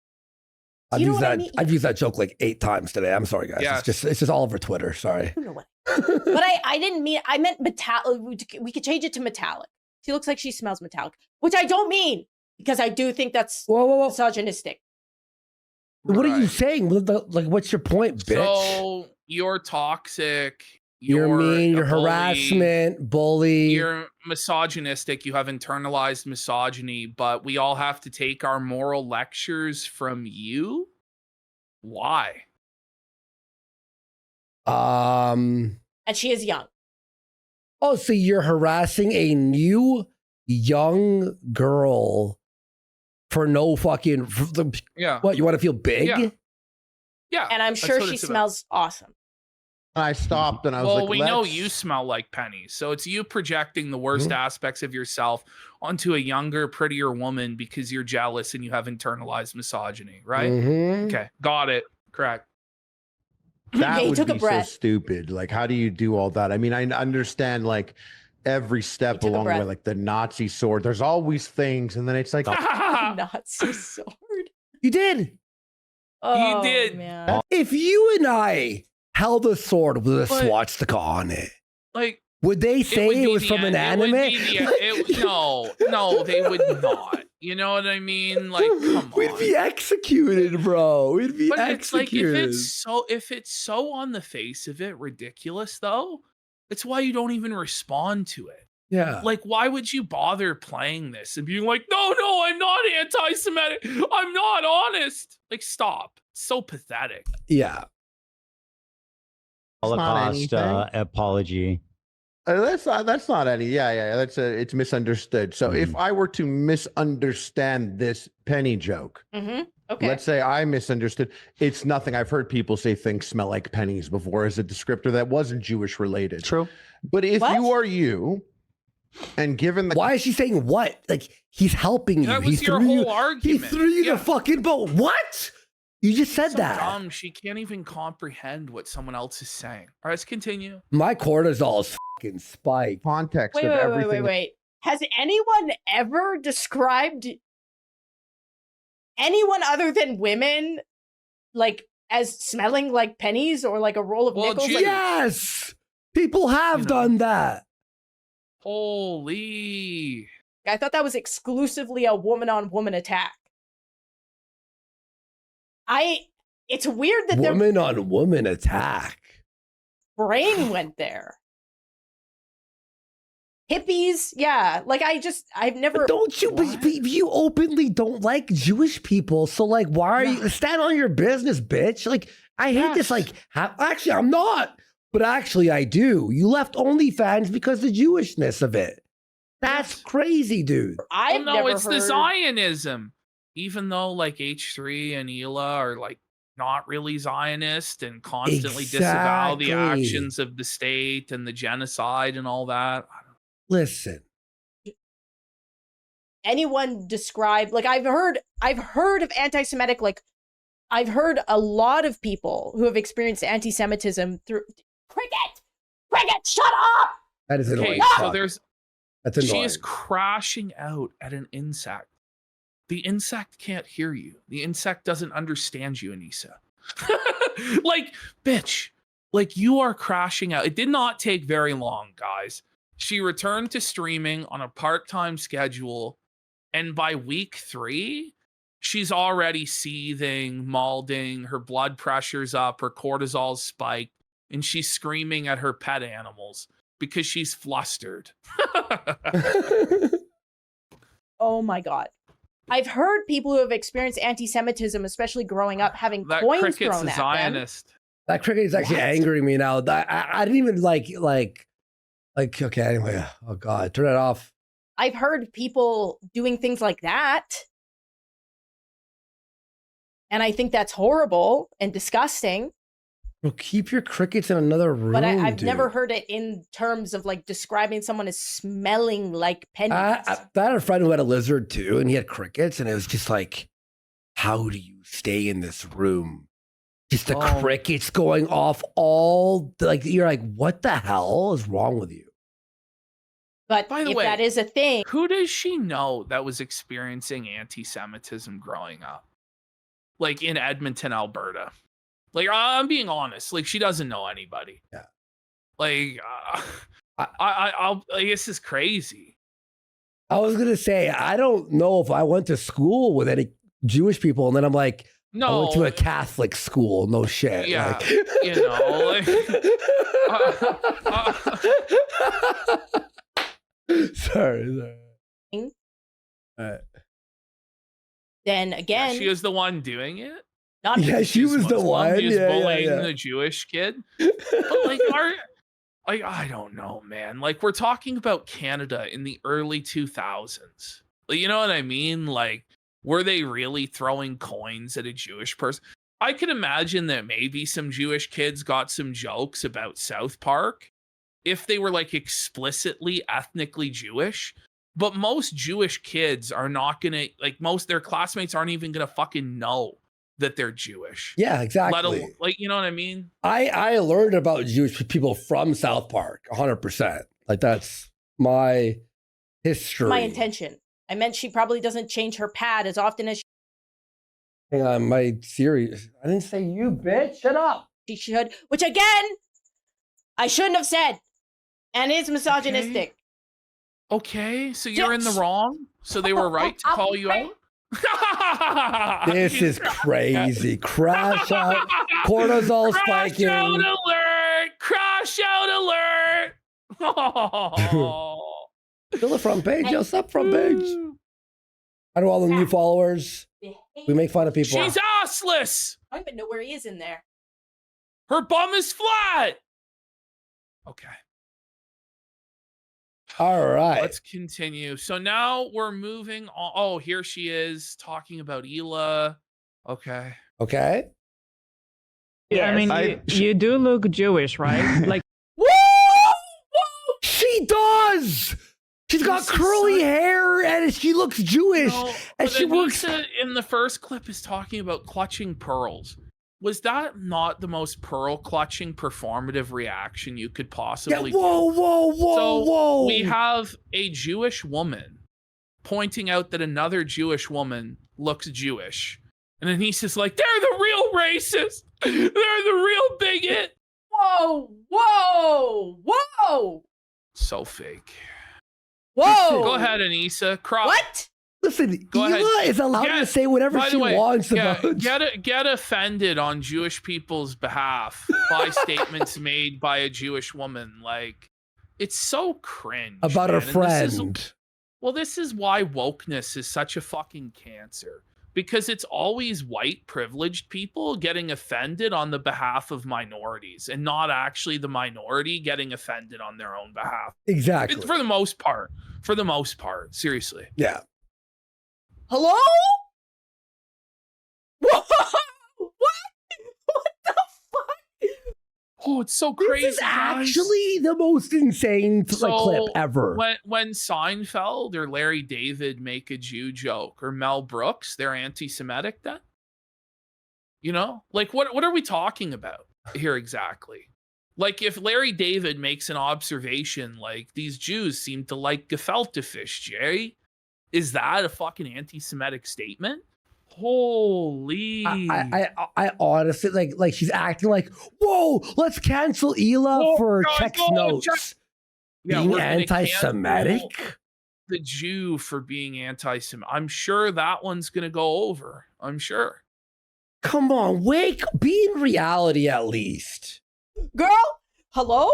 I've used that joke like 8 times today. I'm sorry, guys. Yes. It's just all over Twitter. Sorry. But I didn't mean... I meant metallic. We could change it to metallic. She looks like she smells metallic, which I don't mean, because I do think that's misogynistic. What are you saying? Like, what's your point, bitch? So, you're toxic. You're mean. You're harassment, bully. You're misogynistic. You have internalized misogyny, but we all have to take our moral lectures from you? Why? And she is young. Oh, so you're harassing a new young girl for no fucking... What, you want to feel big? Yeah. And I'm sure she smells awesome. I stopped and I was like, well, we know you smell like pennies. So it's you projecting the worst aspects of yourself onto a younger, prettier woman because you're jealous and you have internalized misogyny, right? Okay, got it. Correct. That would be so stupid. Like, how do you do all that? I mean, I understand, like, every step took a along the way, breath. like the Nazi sword. There's always things, and then it's like, Nazi sword. You did. Oh, you did. Man. If you and I held a sword with a But- swastika on it, Like, would they say would it be was the from an end- it would anime? be the- no, they would not. You know what I mean? Like, come on. We'd be executed, bro. We'd be But it's like executed. if it's so on the face of it ridiculous though, it's why you don't even respond to it. Yeah. Like, why would you bother playing this and being like, no, I'm not anti-Semitic. I'm not honest. Like, stop. It's so pathetic. Yeah. Holocaust apology. That's not any. Yeah. It's misunderstood. So if I were to misunderstand this penny joke, Okay. let's say I misunderstood. It's nothing. I've heard people say things smell like pennies before as a descriptor that wasn't Jewish related. True. But if you are you, and given the Why is she saying what? Like he's helping you. That He was your threw you. whole He argument. threw you Yeah. the fucking boat. What? You just said So that. dumb. She can't even comprehend what someone else is saying. All right, let's continue. My cortisol is fucking spiked. Context Wait. Has anyone ever described anyone other than women like as smelling like pennies or like a roll of nickels? Like, Yes. People have done that. Holy. I thought that was exclusively a woman-on-woman attack. It's weird that their Woman on woman attack. brain went there. Hippies, yeah. Like I've never. But don't you? But you openly don't like Jewish people. So like, why are you stand on your business, bitch? Like I hate this. Like actually, I'm not. But actually, I do. You left OnlyFans because of the Jewishness of it. That's crazy, dude. I've no, never it's the heard- Zionism. Even though like H3 and Hila are like not really Zionist and constantly disavow the Exactly. actions of the state and the genocide and all that. Listen. Anyone describe like I've heard of anti-Semitic, like I've heard a lot of people who have experienced anti-Semitism through Cricket, shut up! That is annoying. So there's That's annoying. she is crashing out at an insect. The insect can't hear you. The insect doesn't understand you, Anisa. Like, bitch, like you are crashing out. It did not take very long, guys. She returned to streaming on a part-time schedule, and by week 3, she's already seething, malding, her blood pressure's up, her cortisol's spiked, and she's screaming at her pet animals because she's flustered. Oh my god. I've heard people who have experienced anti-Semitism, especially growing up, having That coins cricket's thrown a at them. Zionist. That cricket is actually angering me now. I didn't even like. Okay, anyway. Oh god, turn it off. I've heard people doing things like that. And I think that's horrible and disgusting. Well, keep your crickets in another room. But I've dude. never heard it in terms of like describing someone as smelling like pennies. I had a friend who had a lizard too, and he had crickets, and it was just like, how do you stay in this room? Just the crickets going off all like you're like, what the hell is wrong with you? But By the if way, that is a thing, who does she know that was experiencing anti-Semitism growing up? Like in Edmonton, Alberta. Like, I'm being honest. Like, she doesn't know anybody. Yeah. Like, I'll like, this is crazy. I was gonna say, I don't know if I went to school with any Jewish people, and then I'm like, I went to No. a Catholic school. No shit. Yeah, Like, you know. Like, sorry. All right. then again, she was the one doing it. Not Yeah, because she was the Muslim, one. He was Yeah, bullying yeah. the Jewish kid. But like, I don't know, man. Like, we're talking about Canada in the early 2000s. Like, you know what I mean? Like, were they really throwing coins at a Jewish person? I could imagine that maybe some Jewish kids got some jokes about South Park if they were like explicitly ethnically Jewish. But most Jewish kids are not gonna, like, most their classmates aren't even gonna fucking know that they're Jewish. Yeah, Let exactly. alone, like, you know what I mean? I learned about Jewish people from South Park 100%. Like that's my history. My intention. I meant she probably doesn't change her pad as often as Hang on, my series. I didn't say you, bitch. Shut up. she should, which again, I shouldn't have said. And is misogynistic. Okay, so you're in the wrong. So they were right to call you out. This is crazy. Crash out. Cortisol spiking. Crash out alert! Crash out alert! Oh. Still the front page. Yo, what's up, front page? How do all the new followers? We make fun of people. She's assless. I don't even know where he is in there. Her bum is flat. Okay. All right. Let's continue. So now we're moving on. Oh, here she is talking about Hila. Okay. Okay. Yeah, I mean, you do look Jewish, right? Like, she does. She's got curly hair and she looks Jewish. No, and she works. In the first clip is talking about clutching pearls. Was that not the most pearl clutching performative reaction you could possibly do? Whoa. We have a Jewish woman pointing out that another Jewish woman looks Jewish. And then he's just like, they're the real racist. They're the real bigot. Whoa. So fake. Whoa. Go ahead, Anisa. Cry. What? Listen, Go ahead. Hila is allowed to say whatever she wants about. Get offended on Jewish people's behalf by statements made by a Jewish woman. Like, it's so cringe. About her man. friend. This is why wokeness is such a fucking cancer. Because it's always white privileged people getting offended on the behalf of minorities and not actually the minority getting offended on their own behalf. Exactly. For the most part. Seriously. Yeah. Hello? What? What the fuck? Oh, it's so crazy. This is actually the most insane clip ever. When Seinfeld or Larry David make a Jew joke, or Mel Brooks, they're anti-Semitic then? You know? Like, what are we talking about here exactly? Like, if Larry David makes an observation like, these Jews seem to like gefilte fish, Jerry, is that a fucking anti-Semitic statement? Holy! I honestly like she's acting like, whoa, let's cancel Hila for text notes. Being anti-Semitic? The Jew for being anti-Semitic. I'm sure that one's gonna go over. I'm sure. Come on, be in reality at least. Girl, hello?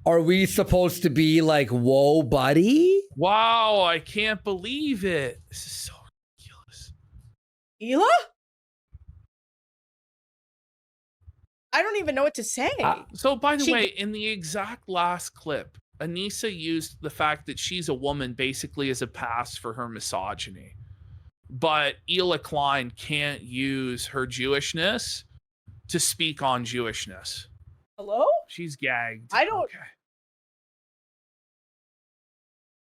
Are we supposed to be like, whoa, buddy? Wow, I can't believe it. This is so ridiculous. Hila? I don't even know what to say. So, by the way, in the exact last clip, Anisa used the fact that she's a woman basically as a pass for her misogyny. But Hila Klein can't use her Jewishness to speak on Jewishness. Hello? She's gagged. I don't... Okay.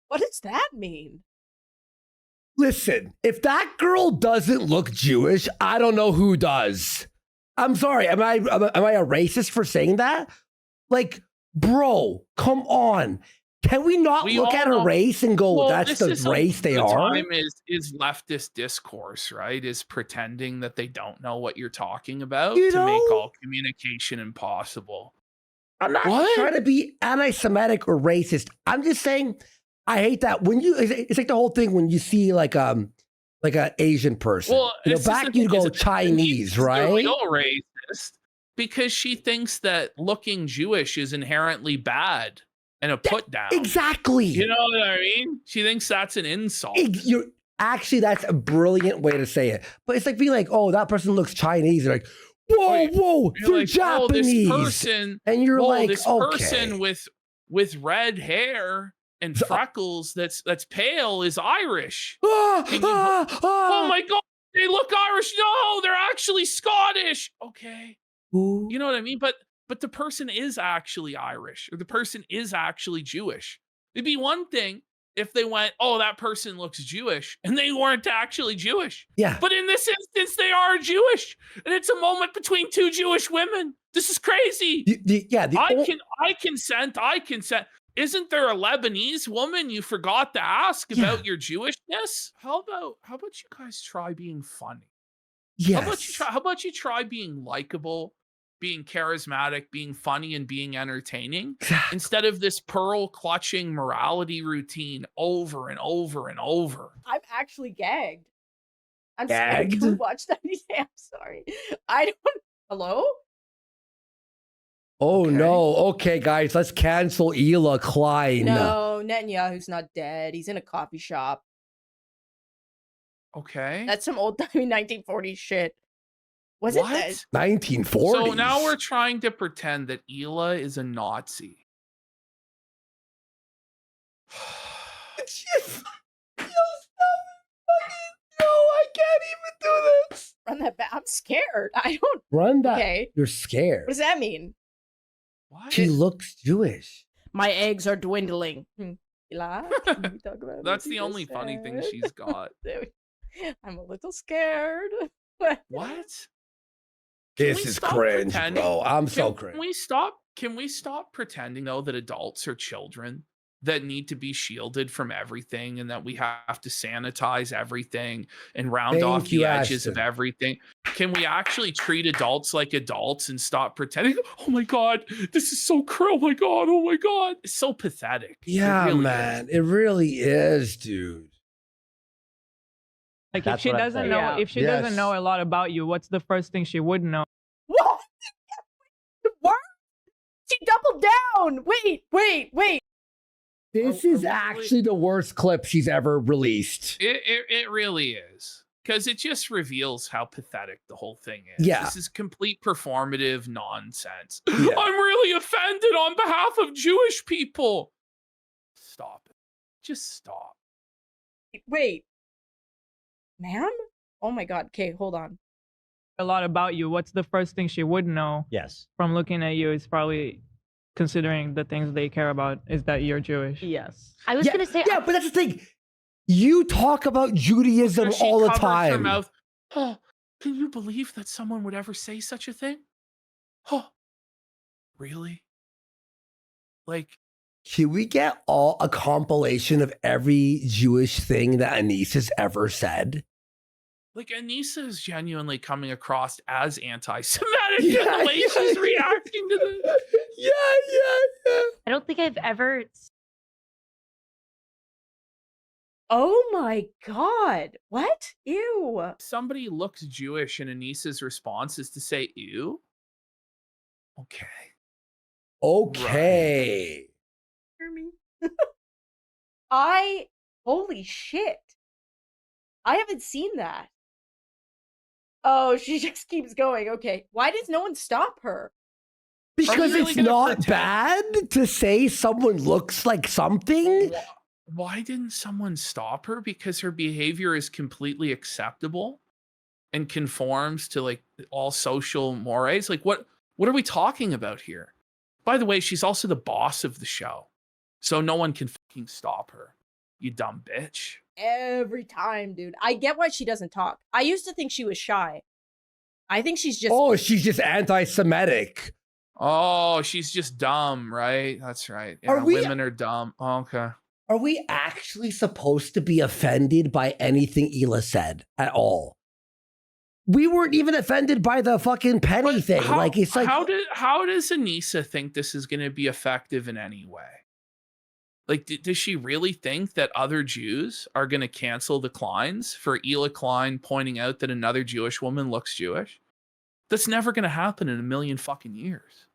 What does that mean? Listen, if that girl doesn't look Jewish, I don't know who does. I'm sorry. Am I a racist for saying that? Like, bro, come on. Can we not look at a race and go, that's the race they are? Time is leftist discourse, right? Is pretending that they don't know what you're talking about to make all communication impossible. I'm not trying to be anti-Semitic or racist. I'm just saying, I hate that when it's like the whole thing when you see like an Asian person. Well, back you go Chinese, right? A real racist because she thinks that looking Jewish is inherently bad and a put down. Exactly. You know what I mean? She thinks that's an insult. That's a brilliant way to say it. But it's like being like, oh, that person looks Chinese. They're like, whoa, they're like, Japanese. Oh, this person, and you're like, this person with red hair and freckles that's pale is Irish. Oh my God, they look Irish. No, they're actually Scottish. Okay. Ooh. You know what I mean? But the person is actually Irish or the person is actually Jewish. It'd be one thing if they went, oh, that person looks Jewish, and they weren't actually Jewish. Yeah. But in this instance, they are Jewish, and it's a moment between two Jewish women. This is crazy. I consent. Isn't there a Lebanese woman you forgot to ask about your Jewishness? How about you guys try being funny? Yes. How about you try being likable, being charismatic, being funny, and being entertaining instead of this pearl clutching morality routine over and over and over. I'm actually gagged. I'm gagged. scared to watch that. I'm sorry. I don't. Hello? Oh no. Okay, guys, let's cancel Ela Klein. No, Netanyahu's not dead. He's in a coffee shop. Okay. That's some old timey 1940s shit. Was it that? 1940s. So now we're trying to pretend that Ela is a Nazi. It's just, yo, I can't even do this. Run that back. I'm scared. I don't. Run that. Okay. You're scared. What does that mean? What? She looks Jewish. My eggs are dwindling. Ela, can we talk about That's what the you only just funny thing said? she's got. I'm a little scared. What? This is cringe, bro. I'm so cringe. Can we stop pretending though that adults are children that need to be shielded from everything and that we have to sanitize everything and round off the edges of everything? Can we actually treat adults like adults and stop pretending, oh my God, this is so cruel. Oh my God. It's so pathetic. Yeah, man. It really is, dude. Like if she doesn't know, if she doesn't know a lot about you, what's the first thing she would know? What? What? She doubled down. Wait. This is actually the worst clip she's ever released. It really is. Because it just reveals how pathetic the whole thing is. Yeah. This is complete performative nonsense. Yeah. I'm really offended on behalf of Jewish people. Stop it. Just stop. Wait. Ma'am? Oh my God. Okay, hold on. A lot about you. What's the first thing she would know? Yes. From looking at you is probably considering the things they care about is that you're Jewish. Yes. I was gonna say, yeah, but that's the thing. You talk about Judaism all the Her time. mouth. Oh, can you believe that someone would ever say such a thing? Oh, really? Like, can we get a compilation of every Jewish thing that Anisa's ever said? Like, Anisa is genuinely coming across as anti-Semitic in the way she's reacting to this. Yeah. I don't think I've ever. Oh my God. What? Ew. Somebody looks Jewish and Anisa's response is to say, ew? Okay. Okay. Hear me? Holy shit. I haven't seen that. Oh, she just keeps going. Okay. Why does no one stop her? Because it's not bad to say someone looks like something. Why didn't someone stop her? Because her behavior is completely acceptable and conforms to like all social mores. Like what are we talking about here? By the way, she's also the boss of the show. So no one can fucking stop her. You dumb bitch. Every time, dude. I get why she doesn't talk. I used to think she was shy. I think she's just... Oh, she's just anti-Semitic. Oh, she's just dumb, right? That's right. Yeah, women are dumb. Oh, okay. Are we actually supposed to be offended by anything Ela said at all? We weren't even offended by the fucking penny thing. How does Anisa think this is going to be effective in any way? Like, does she really think that other Jews are going to cancel the Kleins for Ela Klein pointing out that another Jewish woman looks Jewish? That's never going to happen in a million fucking years.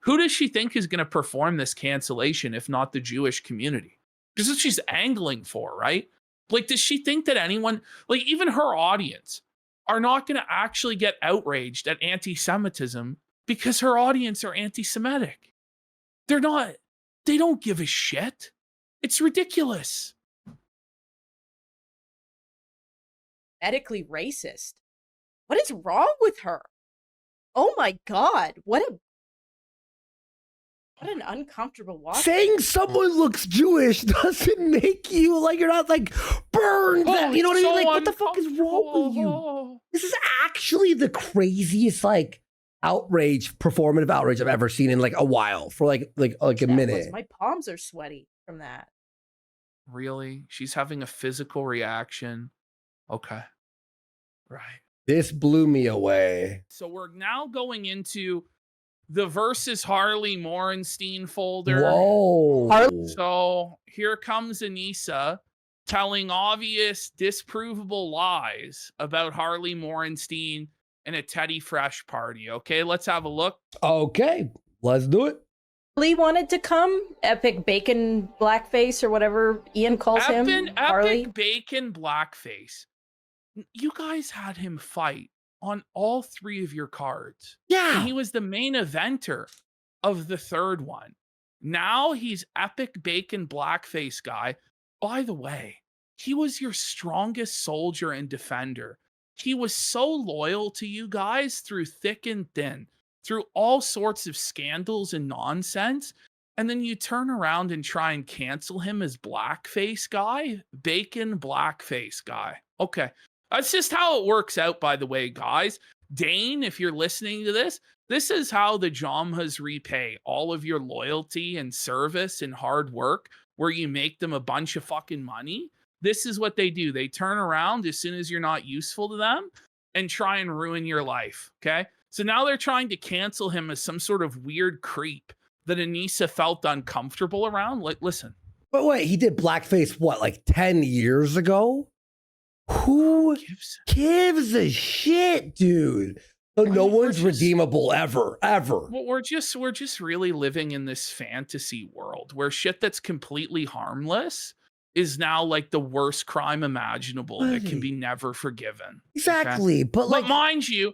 Who does she think is going to perform this cancellation if not the Jewish community? Because that's what she's angling for, right? Like, does she think that anyone, like even her audience, are not going to actually get outraged at anti-Semitism because her audience are anti-Semitic? They're not. They don't give a shit. It's ridiculous. Medically racist. What is wrong with her? Oh my God. What a... What an uncomfortable walk. Saying someone looks Jewish doesn't make you like you're not like burned. You know what I mean? Like, what the fuck is wrong with you? This is actually the craziest like outrage, performative outrage I've ever seen in like a while for like a minute. My palms are sweaty from that. Really? She's having a physical reaction. Okay. Right. This blew me away. So we're now going into the versus Harley Morenstein folder. Whoa. So here comes Anisa telling obvious, disprovable lies about Harley Morenstein and a Teddy Fresh party. Okay, let's have a look. Okay, let's do it. Lee wanted to come. Epic bacon blackface or whatever Ian calls him. Harley. Epic bacon blackface. You guys had him fight on all 3 of your cards. Yeah. And he was the main eventer of the 3rd one. Now he's epic bacon blackface guy. By the way, he was your strongest soldier and defender. He was so loyal to you guys through thick and thin, through all sorts of scandals and nonsense. And then you turn around and try and cancel him as blackface guy, bacon blackface guy. Okay. That's just how it works out, by the way, guys. Dane, if you're listening to this, this is how the Jamhas repay all of your loyalty and service and hard work, where you make them a bunch of fucking money. This is what they do. They turn around as soon as you're not useful to them and try and ruin your life, okay? So now they're trying to cancel him as some sort of weird creep that Anisa felt uncomfortable around. Like, listen. But wait, he did blackface, what, like 10 years ago? Who gives a shit, dude? So no one's redeemable ever. Well, we're just really living in this fantasy world where shit that's completely harmless is now like the worst crime imaginable that can be never forgiven. Exactly. Okay? But mind you,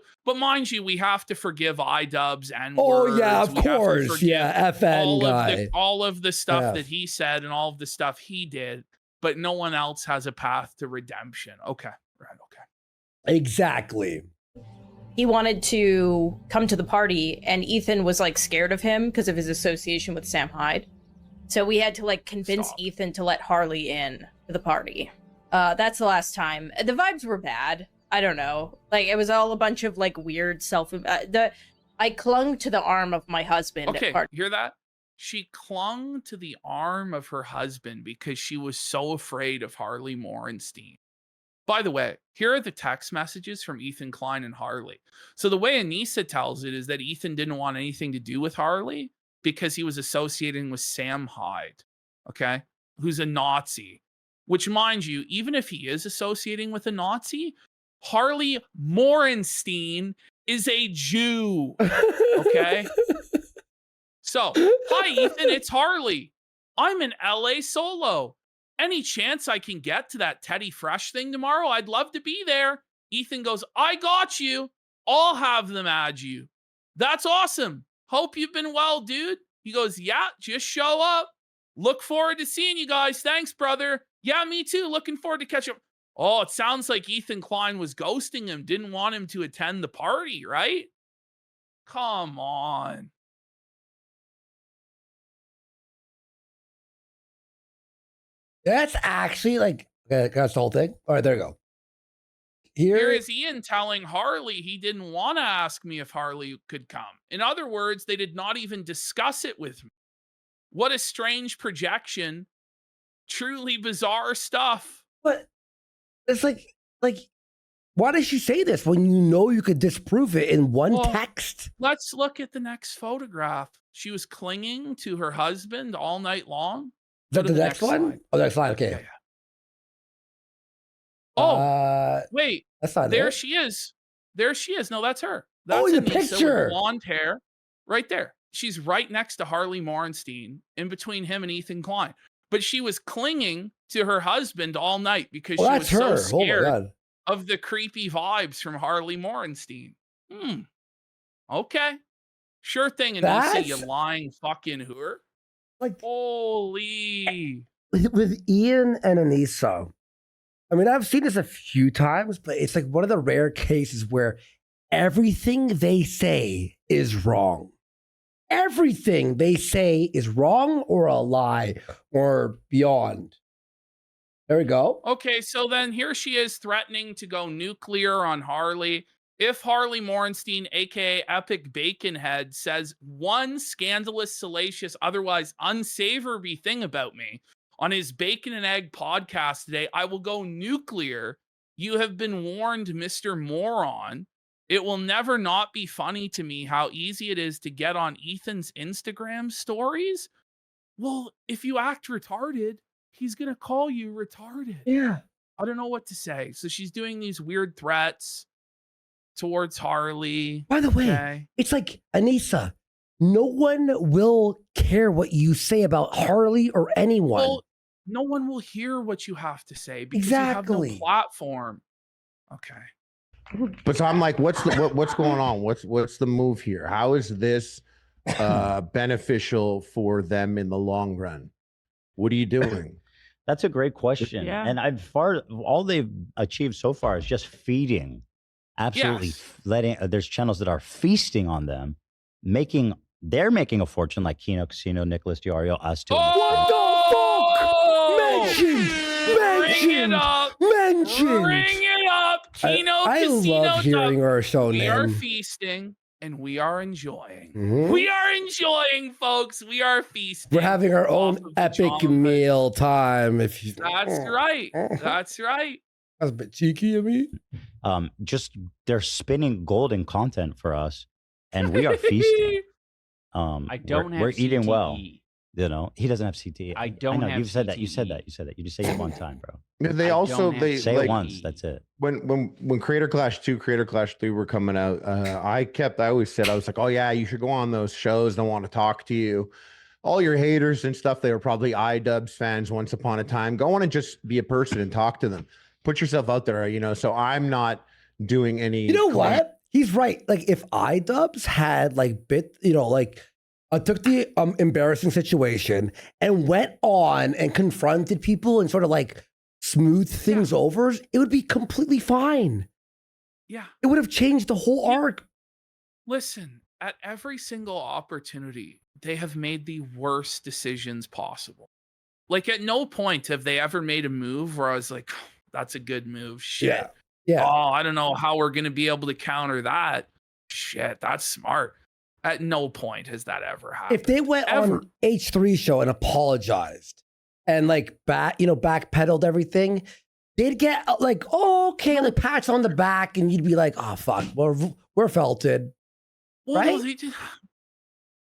we have to forgive idubbbz and oh yeah, of course. Yeah, FN guy. All of the stuff that he said and all of the stuff he did, but no one else has a path to redemption. Okay. Right, okay. Exactly. He wanted to come to the party, and Ethan was like scared of him because of his association with Sam Hyde. So we had to like convince Ethan to let Harley in to the party. That's the last time. The vibes were bad. I don't know. Like it was all a bunch of like weird I clung to the arm of my husband. Okay, hear that? She clung to the arm of her husband because she was so afraid of Harley Morenstein. By the way, here are the text messages from Ethan Klein and Harley. So the way Anisa tells it is that Ethan didn't want anything to do with Harley because he was associating with Sam Hyde, okay, who's a Nazi. Which, mind you, even if he is associating with a Nazi, Harley Morenstein is a Jew, okay? So, hi, Ethan, it's Harley. I'm in LA solo. Any chance I can get to that Teddy Fresh thing tomorrow? I'd love to be there. Ethan goes, I got you. I'll have them add you. That's awesome. Hope you've been well, dude. He goes, yeah, just show up. Look forward to seeing you guys. Thanks, brother. Yeah, me too. Looking forward to catching up. Oh, it sounds like Ethan Klein was ghosting him. Didn't want him to attend the party, right? Come on. That's actually like, that's the whole thing. All right, there you go. Here is Ian telling Harley he didn't want to ask me if Harley could come. In other words, they did not even discuss it with me. What a strange projection. Truly bizarre stuff. But it's like, why does she say this when you know you could disprove it in one text? Let's look at the next photograph. She was clinging to her husband all night long. Is that the next one? Slide. Oh, next slide. Okay. Yeah. Oh, wait. That's not there. It. She is. There she is. No, that's her. That's the Anisa picture. With blonde hair. Right there. She's right next to Harley Morenstein, in between him and Ethan Klein. But she was clinging to her husband all night because she was so scared of the creepy vibes from Harley Morenstein. Okay. Sure thing, Anisa, you lying fucking whore. Like, holy. With Ian and Anisa, I mean, I've seen this a few times, but it's like one of the rare cases where everything they say is wrong. everything they say is wrong or a lie or beyond. There we go. Okay, so then here she is threatening to go nuclear on Harley. If Harley Morenstein, aka Epic Baconhead, says one scandalous, salacious, otherwise unsavory thing about me on his Bacon and Egg podcast today, I will go nuclear. You have been warned, Mr. Moron. It will never not be funny to me how easy it is to get on Ethan's Instagram stories. Well, if you act retarded, he's going to call you retarded. Yeah. I don't know what to say. So she's doing these weird threats towards Harley. By the way, it's like, Anisa, no one will care what you say about Harley or anyone. Well, no one will hear what you have to say because Exactly. you have no platform. Okay. But so I'm like, what's going on? What's the move here? How is this beneficial for them in the long run? What are you doing? That's a great question. Yeah. And all they've achieved so far is just feeding, absolutely letting. There's channels that are feasting on them, they're making a fortune, like Kino Casino, Nicholas Diario, us too. What the fuck? Bring it up. Kino I Casino. love hearing her show We name. are feasting and we are enjoying. Mhm. We are enjoying, folks. We are feasting. We're having our own epic meal time. If you, That's right. That's right. That's a bit cheeky of me. Just they're spinning golden content for us, and we are feasting. I don't have we're eating well. CTE. You know, he doesn't have CTE. I don't know, have you've said that. You said CTE. that. You said that. You just say it one time, bro. They also say like, it once. That's it. When Creator Clash 2, Creator Clash 3 were coming out, I always said, I was like, oh yeah, you should go on those shows. They want to talk to you. All your haters and stuff, they were probably idubbbz fans once upon a time. Go on and just be a person and talk to them. Put yourself out there, you know. So I'm not doing any. You know what? He's right. Like if idubbbz had took the embarrassing situation and went on and confronted people and sort of like smoothed things over, it would be completely fine. Yeah. It would have changed the whole arc. Listen, at every single opportunity, they have made the worst decisions possible. Like at no point have they ever made a move where I was like, oh, that's a good move. Shit. Yeah. Oh, I don't know how we're going to be able to counter that. Shit, that's smart. At no point has that ever happened. If they went on H3 show and apologized and backpedaled everything, they'd get like, oh, okay, like pats on the back, and you'd be like, oh fuck, we're felted. Well, right? No,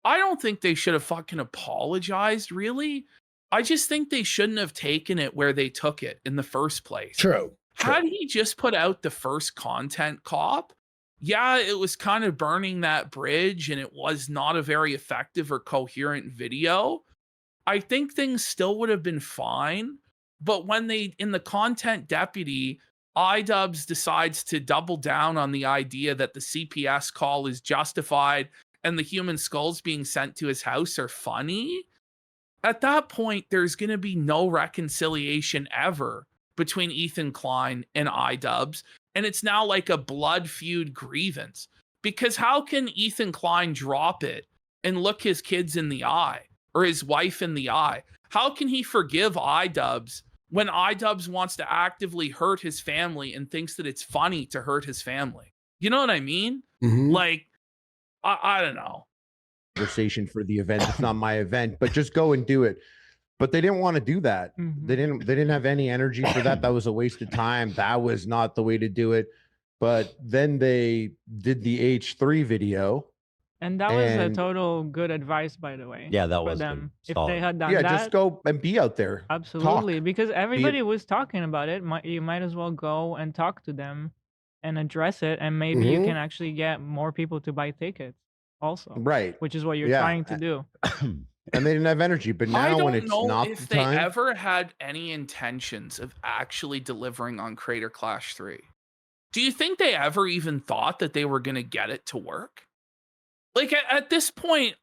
I don't think they should have fucking apologized, really. I just think they shouldn't have taken it where they took it in the first place. True. Had he just put out the first content cop, yeah, it was kind of burning that bridge and it was not a very effective or coherent video. I think things still would have been fine. But when in the content deputy, idubbbz decides to double down on the idea that the CPS call is justified and the human skulls being sent to his house are funny, at that point, there's going to be no reconciliation ever between Ethan Klein and idubbbz. And it's now like a blood feud grievance. Because how can Ethan Klein drop it and look his kids in the eye or his wife in the eye? How can he forgive idubbbz when idubbbz wants to actively hurt his family and thinks that it's funny to hurt his family? You know what I mean? Mm-hmm. Like, I don't know. Conversation for the event. It's not my event, but just go and do it. But they didn't want to do that. Mm-hmm. They didn't have any energy for that. That was a waste of time. That was not the way to do it. But then they did the H3 video. And that was a total good advice, by the way. Yeah, that for was them. good. If they had done that. Yeah, just go and be out there. Absolutely. Talk. Because everybody was talking about it. You might as well go and talk to them and address it. And maybe you can actually get more people to buy tickets also. Right. Which is what you're trying to do. And they didn't have energy. But now when it's not I don't know if the they time, ever had any intentions of actually delivering on Creator Clash 3. Do you think they ever even thought that they were going to get it to work? Like at this point,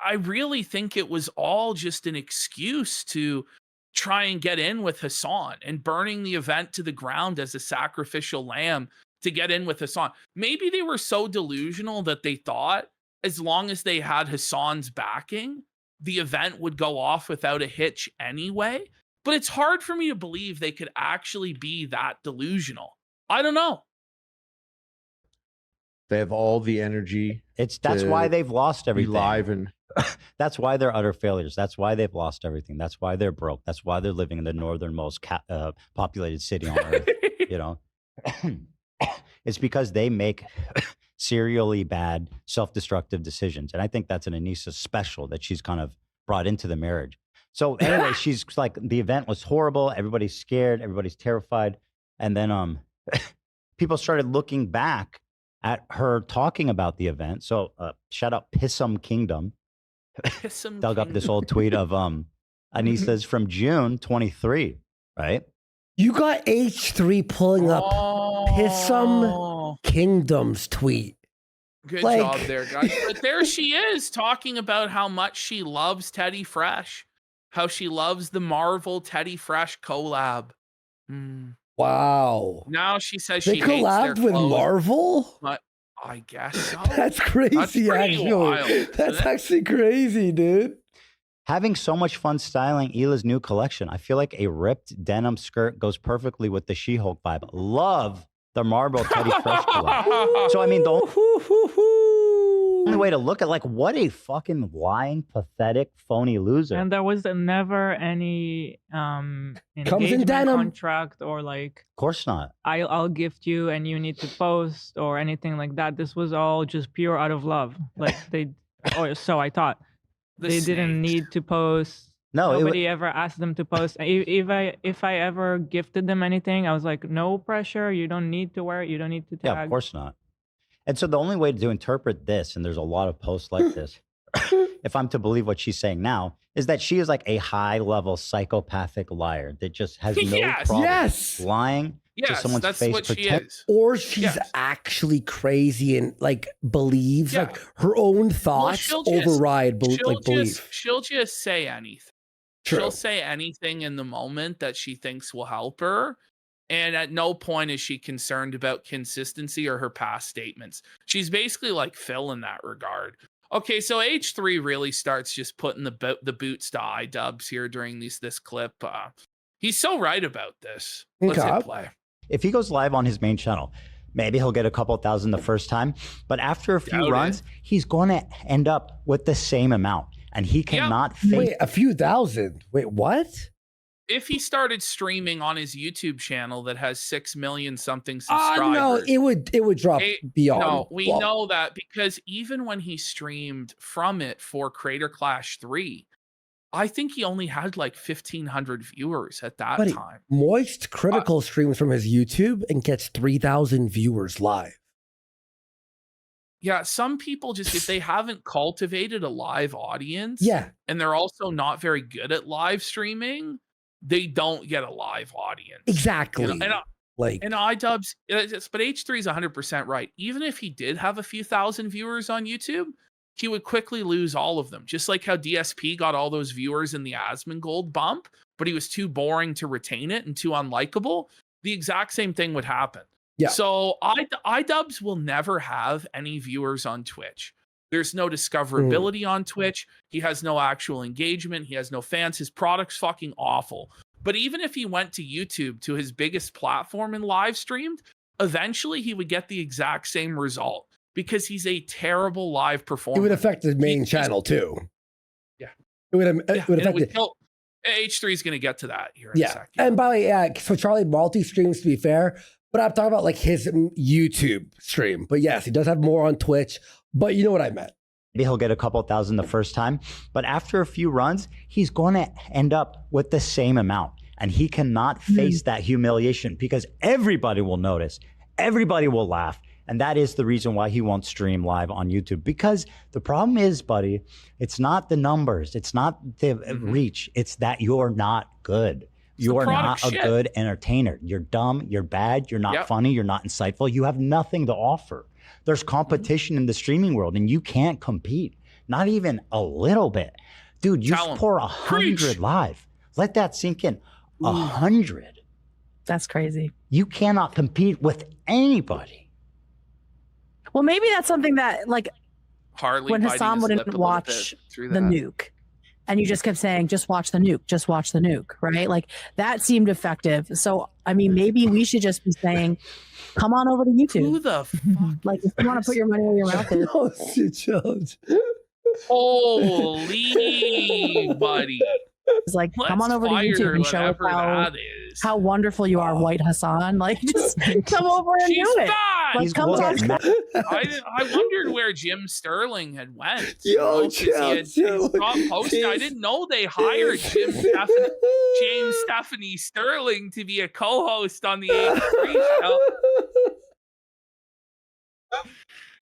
I really think it was all just an excuse to try and get in with Hassan and burning the event to the ground as a sacrificial lamb to get in with Hassan. Maybe they were so delusional that they thought as long as they had Hassan's backing, the event would go off without a hitch anyway. But it's hard for me to believe they could actually be that delusional. I don't know. They have all the energy. That's why they've lost everything. Live and that's why they're utter failures. That's why they've lost everything. That's why they're broke. That's why they're living in the northernmost populated city on earth. You know, it's because they make serially bad, self-destructive decisions, and I think that's an Anisa special that she's kind of brought into the marriage. So anyway, she's like, the event was horrible. Everybody's scared. Everybody's terrified. And then people started looking back at her talking about the event. So shout out Pissum Kingdom. Dug up this old tweet of Anisa's from June 23, right? You got H3 pulling up Pissum Kingdom's tweet. Good job there, guys. But there she is talking about how much she loves Teddy Fresh. How she loves the Marvel Teddy Fresh collab. Wow. Now she says they she hates their collabed with clothes, Marvel? but I guess so. That's crazy, actually. Wild, That's actually crazy, dude. Having so much fun styling Hila's new collection. I feel like a ripped denim skirt goes perfectly with the She-Hulk vibe. Love the Marvel Teddy Fresh collab. So, I mean, the only way to look at, like, what a fucking lying, pathetic, phony loser. And there was never any Comes in engagement denim. contract or like, of course not. I'll gift you and you need to post or anything like that. This was all just pure out of love. Like or so I thought. They didn't need to post. No, nobody ever asked them to post. If I ever gifted them anything, I was like, no pressure. You don't need to wear it. You don't need to tag. Yeah, of course not. And so the only way to interpret this, and there's a lot of posts like this, if I'm to believe what she's saying now, is that she is like a high-level psychopathic liar that just has no problem lying to someone's face. What she is. Or she's actually crazy and like believes like her own thoughts override belief. She'll just say anything. True. She'll say anything in the moment that she thinks will help her. And at no point is she concerned about consistency or her past statements. She's basically like Phil in that regard. Okay, so H3 really starts just putting the boots to idubbbz here during this clip. He's so right about this. Let's hit play. If he goes live on his main channel, maybe he'll get a couple thousand the first time. But after a few runs, he's going to end up with the same amount. And he cannot Wait, a few thousand? Wait, what? If he started streaming on his YouTube channel that has 6 million something subscribers, no, it would drop beyond. No, we know that because even when he streamed from it for Creator Clash 3, I think he only had like 1,500 viewers at that time. Moist Critical streams from his YouTube and gets 3,000 viewers live. Yeah, some people just, if they haven't cultivated a live audience, and they're also not very good at live streaming, they don't get a live audience. Exactly. You know, and idubbbz, but H3 is 100% right. Even if he did have a few thousand viewers on YouTube, he would quickly lose all of them. Just like how DSP got all those viewers in the Asmongold bump, but he was too boring to retain it and too unlikable. The exact same thing would happen. Yeah. So idubbbz will never have any viewers on Twitch. There's no discoverability on Twitch. He has no actual engagement. He has no fans. His product's fucking awful. But even if he went to YouTube, to his biggest platform, and live streamed, eventually he would get the exact same result because he's a terrible live performer. It would affect the main channel too. Yeah. It would affect it. H3 is going to get to that here in a second. And by the way, so Charlie multi-streams, to be fair, but I'm talking about like his YouTube stream. But yes, he does have more on Twitch. But you know what I meant. Maybe he'll get a couple thousand the first time. But after a few runs, he's going to end up with the same amount. And he cannot face that humiliation because everybody will notice. Everybody will laugh. And that is the reason why he won't stream live on YouTube. Because the problem is, buddy, it's not the numbers. It's not the reach. It's that you're not good. You are not a good entertainer. You're dumb. You're bad. You're not funny. You're not insightful. You have nothing to offer. There's competition in the streaming world, and you can't compete. Not even a little bit. Dude, you pour 100 live. Let that sink in. 100. That's crazy. You cannot compete with anybody. Well, maybe that's something that, like, Harley when biting Hassan his wouldn't lip a little watch bit through the that. nuke. And you just kept saying, just watch the nuke, just watch the nuke, right? Like that seemed effective. So, I mean, maybe we should just be saying, come on over to YouTube. Who the fuck? Like, if you want to put your money where your mouth is. Oh, Jones. Holy buddy. It's like, come on over to YouTube and show us how wonderful you are, White Hassan. Like, just come over and She's do it. back! Like, come talk. I wondered where Jim Sterling had went. Yo, he stopped posting. I didn't know they hired James Stephanie Sterling to be a co-host on the H3 show.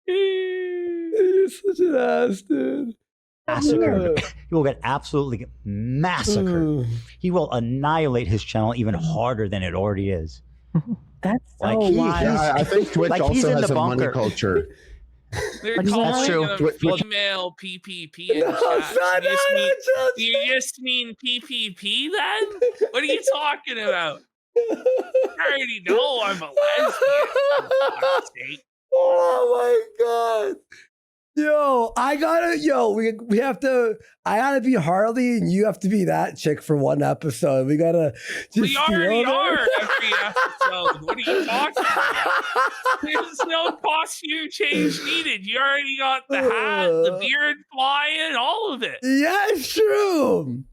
You're such an ass, dude. Massacred. He will get absolutely massacred. He will annihilate his channel even harder than it already is. That's like so wild. I think Twitch like also has a bunker. money culture. They're That's calling true. him a female PPP in chat. You just mean PPP then? What are you talking about? I already know I'm a lesbian. Oh my god. Yo, I gotta be Harley and you have to be that chick for one episode. We gotta We already are every episode. What are you talking about? There's no costume change needed. You already got the hat, the beard flying, all of it. Yeah, it's true.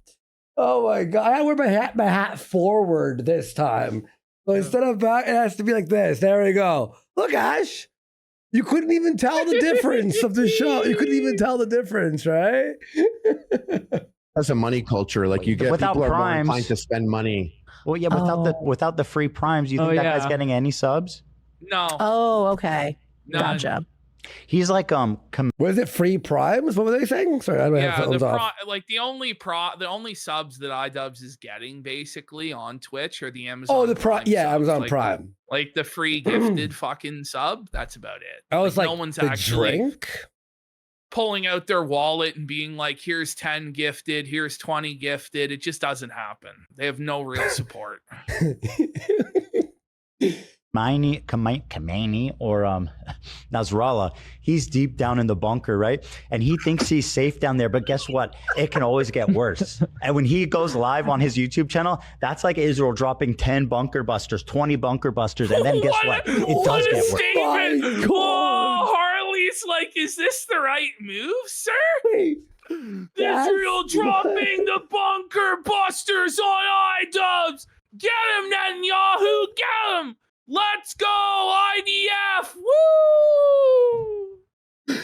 Oh my god. I gotta wear my hat forward this time. So instead of back, it has to be like this. There we go. Look, Ash. You couldn't even tell the difference of the show. You couldn't even tell the difference, right? That's a money culture. Like you get Without people are more primes. inclined to spend money. Well, yeah, without the free primes, you think that guy's getting any subs? No. Oh, okay. None. Gotcha. He's like was it free primes? What were they saying? Sorry, I don't have phones off. the only subs that idubbbz is getting basically on Twitch are the Amazon. Oh, the Prime. Yeah, subs, Amazon like Prime. Like the free gifted fucking sub. That's about it. I was like no one's the actually drink? pulling out their wallet and being like, "Here's 10 gifted. Here's 20 gifted." It just doesn't happen. They have no real support. Kamani or Nasrallah, he's deep down in the bunker, right? And he thinks he's safe down there, but guess what? It can always get worse. And when he goes live on his YouTube channel, that's like Israel dropping 10 bunker busters, 20 bunker busters, and then guess what? It does get worse. Statement. Oh, Harley's like, is this the right move, sir? Israel dropping the bunker busters on idubbbz. Get him, Netanyahu. Get him. Let's go, IDF! Woo!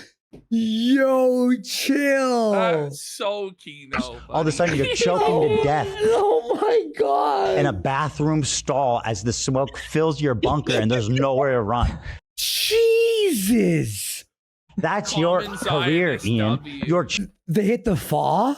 Yo, chill. That's so Kino. All of a sudden, you're choking to death. Oh my god! In a bathroom stall as the smoke fills your bunker and there's nowhere to run. Jesus! That's your career, Ian. They hit the fall?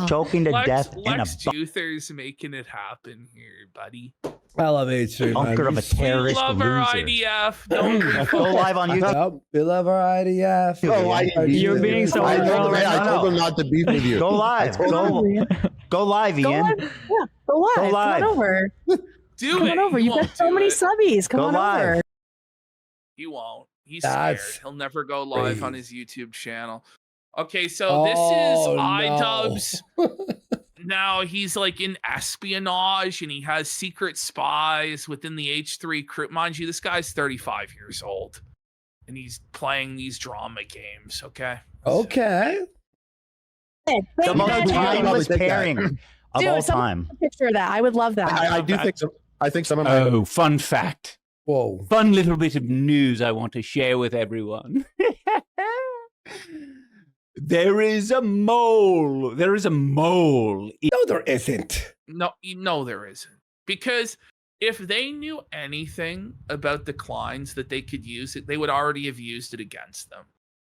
Choking to death in a Lex Luthor's making it happen here, buddy. I love H3. bunker of a terrorist We love loser. our IDF. Don't we? Go live on YouTube. Yep, we love our IDF. You're being so I real right told now. him not to beef with you. Go live. Go live, Go Ian. live. Yeah, go live. Come live. on over. Do Come it. on over. He You've got won't so do many it. subbies. Come Go on live. over. He won't. He's That's scared. He'll never go live on his YouTube channel. Okay, so Oh, this is no. idubbbz. Now he's like in espionage and he has secret spies within the H3 crew. Mind you, this guy's 35 years old and he's playing these drama games. Okay. Okay. The most timeless Dude, pairing of all time. Picture of that. I would love that. I do think so. I think some of my Oh, fun fact. Whoa. Fun little bit of news I want to share with everyone. There is a mole. There is a mole. No, there isn't. No, there isn't. Because if they knew anything about the Kleins that they could use it, they would already have used it against them.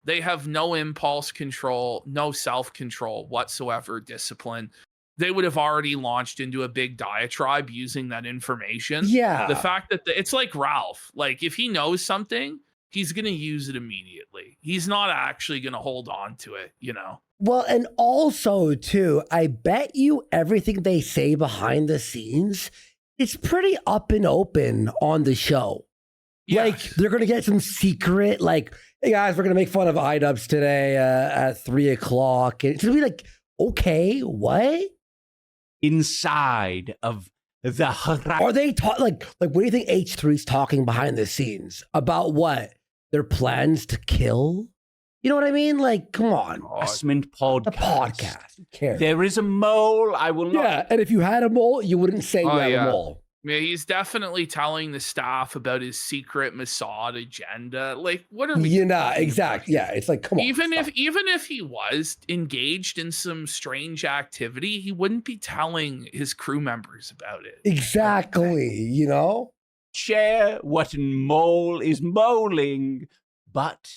They have no impulse control, no self-control whatsoever, discipline. They would have already launched into a big diatribe using that information. Yeah. The fact that it's like Ralph. Like, if he knows something, he's going to use it immediately. He's not actually going to hold on to it, you know? Well, and also, too, I bet you everything they say behind the scenes is pretty up and open on the show. Like they're gonna get some secret, like, hey guys, we're gonna make fun of idubbbz today at 3:00. And it's gonna be like, okay, what? Inside of the Are they like what do you think H3's talking behind the scenes about? What their plans to kill? You know what I mean? Like, come on. Harassment podcast. The podcast. Who cares? There is a mole. I will not. Yeah, and if you had a mole, you wouldn't say you had a mole. Yeah, he's definitely telling the staff about his secret Mossad agenda. Like, what are we? Exactly. Yeah, it's like, come on. Even if he was engaged in some strange activity, he wouldn't be telling his crew members about it. Exactly. You know, share what mole is moling, but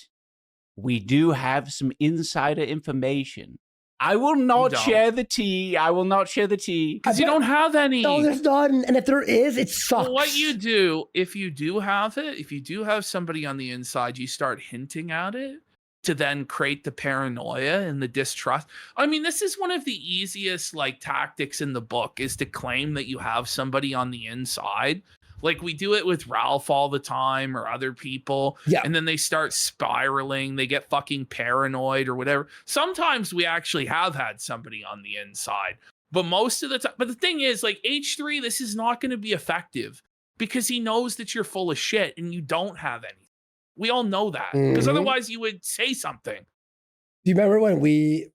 we do have some insider information. I will not share the tea. I will not share the tea. Because you don't have any. No, there's none. And if there is, it sucks. Well, what you do, if you do have it, if you do have somebody on the inside, you start hinting at it to then create the paranoia and the distrust. I mean, this is one of the easiest like tactics in the book, is to claim that you have somebody on the inside. Like we do it with Ralph all the time or other people. Yeah. And then they start spiraling. They get fucking paranoid or whatever. Sometimes we actually have had somebody on the inside. But most of the time, but the thing is, like H3, this is not going to be effective because he knows that you're full of shit and you don't have anything. We all know that because otherwise you would say something. Do you remember when we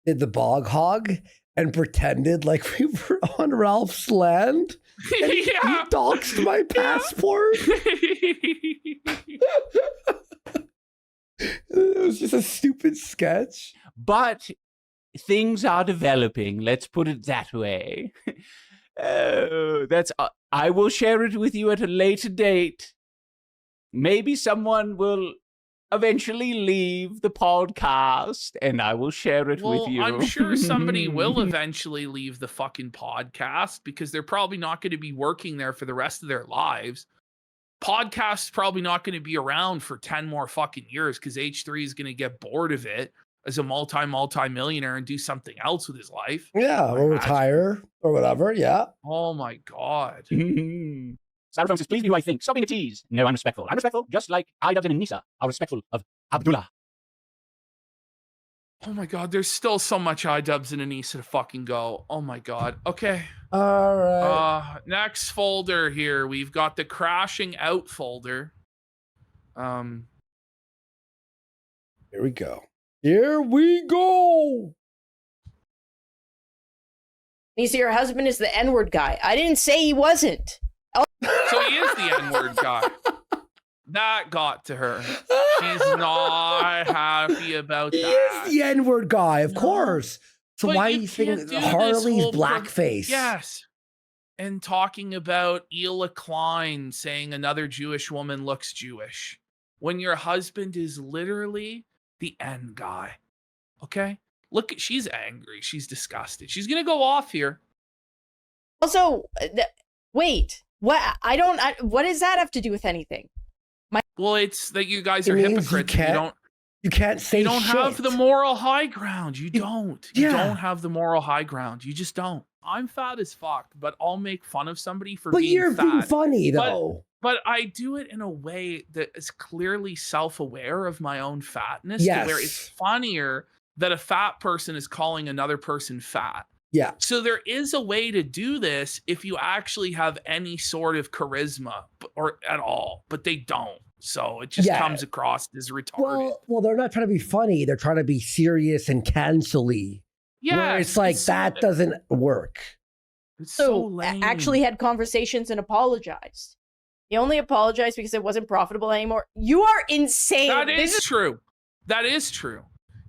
did the bog hog and pretended like we were on Ralph's land? And he doxed my passport. It was just a stupid sketch. But things are developing. Let's put it that way. I will share it with you at a later date. Maybe someone will eventually leave the podcast and I will share it with you. I'm sure somebody will eventually leave the fucking podcast because they're probably not going to be working there for the rest of their lives. Podcast's probably not going to be around for 10 more fucking years because H3 is going to get bored of it as a multi-millionaire and do something else with his life. Yeah, or retire or whatever. Yeah. Oh my God. Cyberphone says, please be who I think. Stop being a tease. No, I'm respectful. I'm respectful, just like idubbbz and Anisa are respectful of Abdullah. Oh my God, there's still so much idubbbz and Anisa to fucking go. Oh my God. Okay. All right. Next folder here. We've got the crashing out folder. Here we go. Here we go. Anisa, your husband is the N-word guy. I didn't say he wasn't. So he is the N-word guy. That got to her. She's not happy about that. He is the N-word guy, of course. So but why are you thinking Harley's blackface? Yes. And talking about Ela Klein saying another Jewish woman looks Jewish. When your husband is literally the N guy. Okay? Look, she's angry. She's disgusted. She's going to go off here. Also, wait. What? What does that have to do with anything? Well, it's that you guys are hypocrites. You can't say you don't shit. have the moral high ground. You don't. You don't have the moral high ground. You just don't. I'm fat as fuck, but I'll make fun of somebody for being fat. But you're being funny, though. But I do it in a way that is clearly self-aware of my own fatness. Yes. To where it's funnier that a fat person is calling another person fat. Yeah. So there is a way to do this if you actually have any sort of charisma or at all, but they don't. So it just comes across as retarded. Well, they're not trying to be funny. They're trying to be serious and cancel-y. Yeah. Where it's like, that doesn't work. It's so lame. Actually had conversations and apologized. He only apologized because it wasn't profitable anymore. You are insane. That is true. That is true.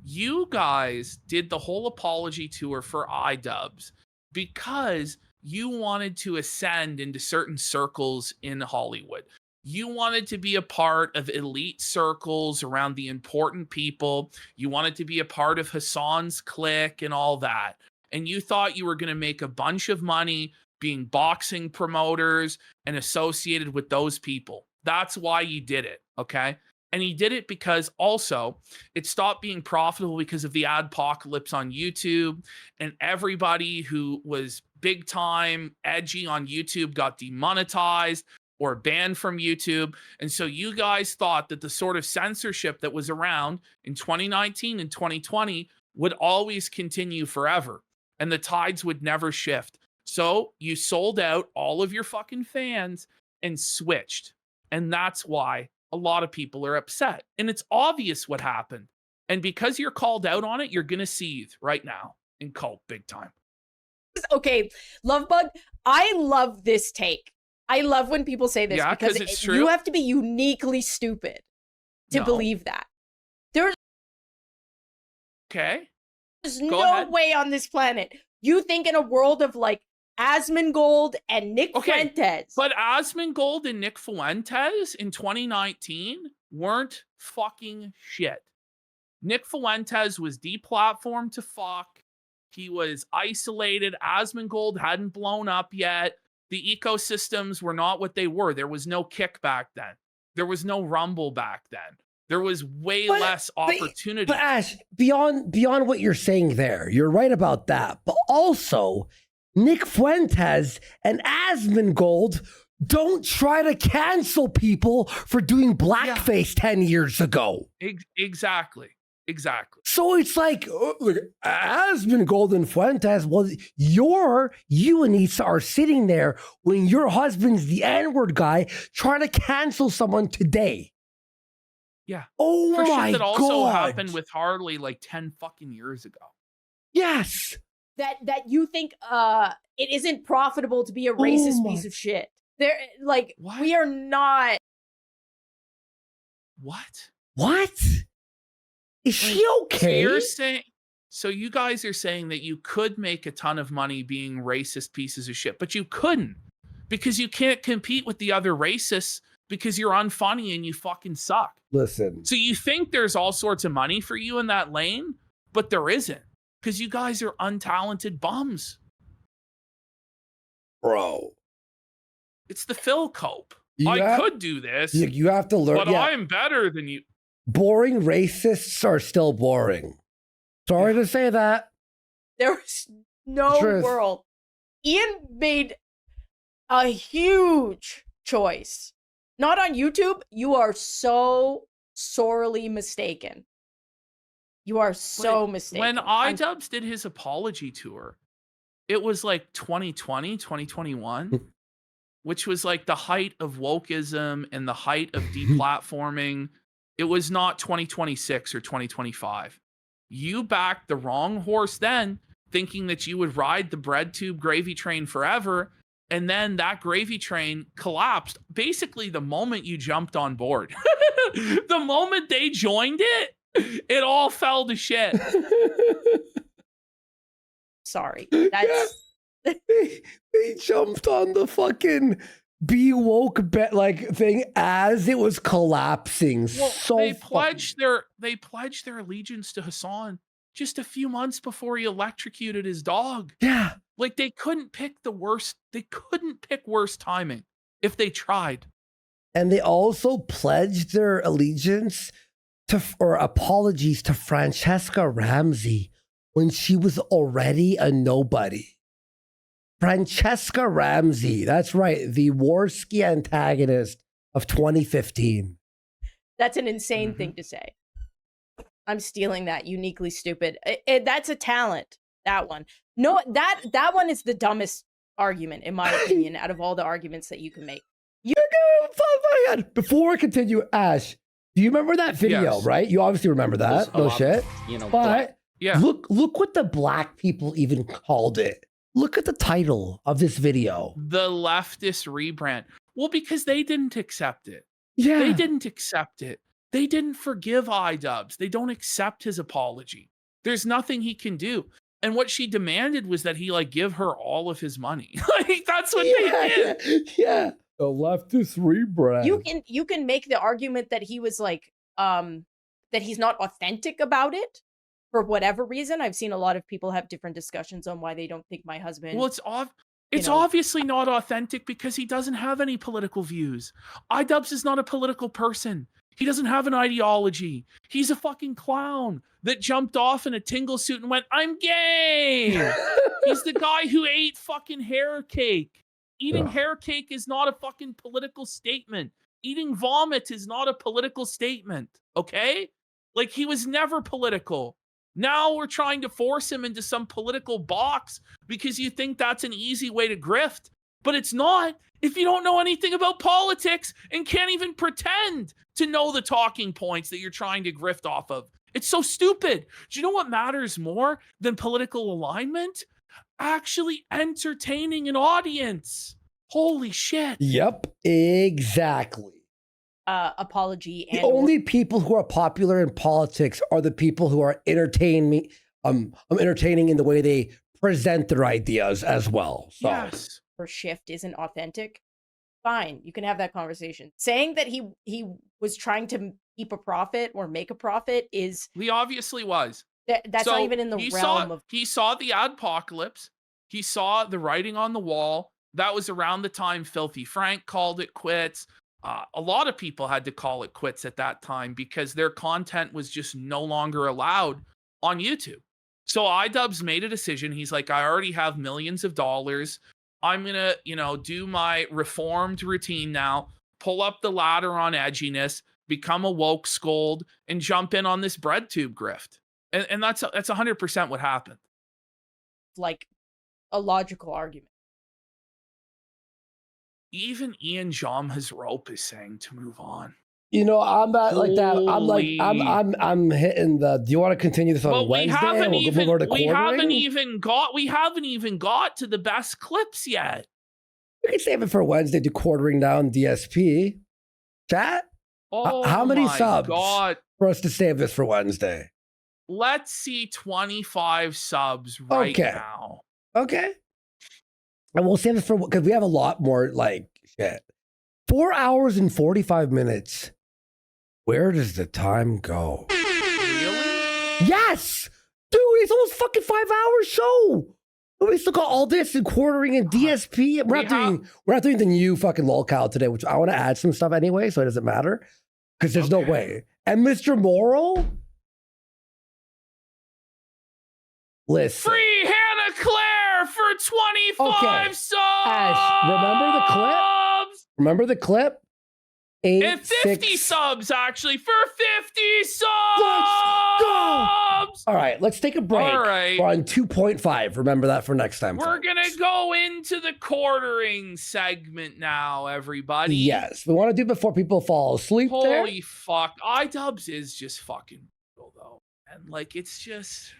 You guys did the whole apology tour for idubbbz because you wanted to ascend into certain circles in Hollywood. You wanted to be a part of elite circles around the important people. You wanted to be a part of Hassan's clique and all that. And you thought you were going to make a bunch of money being boxing promoters and associated with those people. That's why you did it, okay? And he did it because also it stopped being profitable because of the adpocalypse on YouTube, and everybody who was big time edgy on YouTube got demonetized, or banned from YouTube. And so you guys thought that the sort of censorship that was around in 2019 and 2020 would always continue forever, and the tides would never shift. So you sold out all of your fucking fans and switched. And that's why a lot of people are upset. And it's obvious what happened. And because you're called out on it, you're going to seethe right now in cult big time. Okay, Lovebug, I love this take. I love when people say this because it's true. You have to be uniquely stupid to believe that. There's no way on this planet you think in a world of like Asmongold and Nick Fuentes. But Asmongold and Nick Fuentes in 2019 weren't fucking shit. Nick Fuentes was deplatformed to fuck. He was isolated. Asmongold hadn't blown up yet. The ecosystems were not what they were. There was no Kick back then. There was no Rumble back then. There was way less opportunity. But Ash, beyond what you're saying there, you're right about that. But also, Nick Fuentes and Asmongold don't try to cancel people for doing blackface 10 years ago. Exactly. So it's like, look, Asmongold and Fuentes, well, you and Anisa are sitting there when your husband's the N-word guy trying to cancel someone today. Yeah. Oh for my shit that also God. happened with Harley like 10 fucking years ago. Yes. That you think it isn't profitable to be a racist piece of shit. There, like, we are not. What? Is she okay? So you guys are saying that you could make a ton of money being racist pieces of shit, but you couldn't because you can't compete with the other racists because you're unfunny and you fucking suck. Listen. So you think there's all sorts of money for you in that lane, but there isn't because you guys are untalented bums. Bro. It's the Phil Cope. Could do this. You have to learn. But I'm better than you. Boring racists are still boring. Sorry to say that. There's no world. Ian made a huge choice. Not on YouTube. You are so sorely mistaken. You are so mistaken. When idubbbz did his apology tour, it was like 2020, 2021, which was like the height of wokeism and the height of deplatforming. It was not 2026 or 2025. You backed the wrong horse then, thinking that you would ride the bread tube gravy train forever. And then that gravy train collapsed basically the moment you jumped on board. The moment they joined it, it all fell to shit. Sorry. That's they jumped on the fucking be woke thing as it was collapsing. Well, they pledged their allegiance to Hassan just a few months before he electrocuted his dog. Yeah. Like they couldn't pick worse timing if they tried. And they also pledged their allegiance or apologies to Francesca Ramsey when she was already a nobody. Francesca Ramsey, that's right, the Warski antagonist of 2015. That's an insane thing to say. I'm stealing that. Uniquely stupid. That's a talent. That one. No, that one is the dumbest argument, in my opinion, out of all the arguments that you can make. Before I continue, Ash, do you remember that video, Yes. right? You obviously remember that. No shit. But look what the black people even called it. Look at the title of this video. The leftist rebrand. Well, because they didn't accept it. Yeah. They didn't accept it. They didn't forgive idubbbz. They don't accept his apology. There's nothing he can do. And what she demanded was that he give her all of his money. That's what they did. Yeah. The leftist rebrand. You can make the argument that he was that he's not authentic about it. For whatever reason, I've seen a lot of people have different discussions on why they don't think my husband. Well, it's obviously not authentic because he doesn't have any political views. idubbbz is not a political person. He doesn't have an ideology. He's a fucking clown that jumped off in a tingle suit and went, "I'm gay." He's the guy who ate fucking hair cake. Eating hair cake is not a fucking political statement. Eating vomit is not a political statement, okay? Like, he was never political. Now we're trying to force him into some political box because you think that's an easy way to grift. But it's not if you don't know anything about politics and can't even pretend to know the talking points that you're trying to grift off of. It's so stupid. Do you know what matters more than political alignment? Actually entertaining an audience. Holy shit. Yep, exactly. Apology. The only people who are popular in politics are the people who are entertaining in the way they present their ideas as well. So. Yes. Her shift isn't authentic. Fine, you can have that conversation. Saying that he was trying to keep a profit or make a profit is... He obviously was. That's not even in the realm of... He saw the adpocalypse. He saw the writing on the wall. That was around the time Filthy Frank called it quits. A lot of people had to call it quits at that time because their content was just no longer allowed on YouTube. So idubbbz made a decision. He's like, I already have millions of dollars. I'm going to, do my reformed routine now, pull up the ladder on edginess, become a woke scold, and jump in on this bread tube grift. And that's 100% what happened. Like a logical argument. Even Ian Jomha's rope is saying to move on. I'm at like that. I'm like, I'm hitting the. Do you want to continue this on Wednesday? We haven't even got to the best clips yet. We can save it for Wednesday. Do quartering down DSP. Chat. How many subs for us to save this for Wednesday? Let's see 25 subs right now. Okay. And we'll save this for, because we have a lot more, like, shit. 4 hours and 45 minutes. Where does the time go? Really? Yes! Dude, it's almost fucking 5 hours show. We still got all this and quartering and DSP. We're not doing the new fucking lolcow today, which I want to add some stuff anyway, so it doesn't matter. Because there's no way. And Mr. Morrow? Listen. Free Hannah Claire for 25 subs! Ash, remember the clip? 50 subs, actually, for 50 subs! Let's go! All right, let's take a break. All right. We're on 2.5. Remember that for next time. We're going to go into the quartering segment now, everybody. Yes, we want to do before people fall asleep. Holy fuck. idubbbz is just fucking brutal, though. And, like, it's just...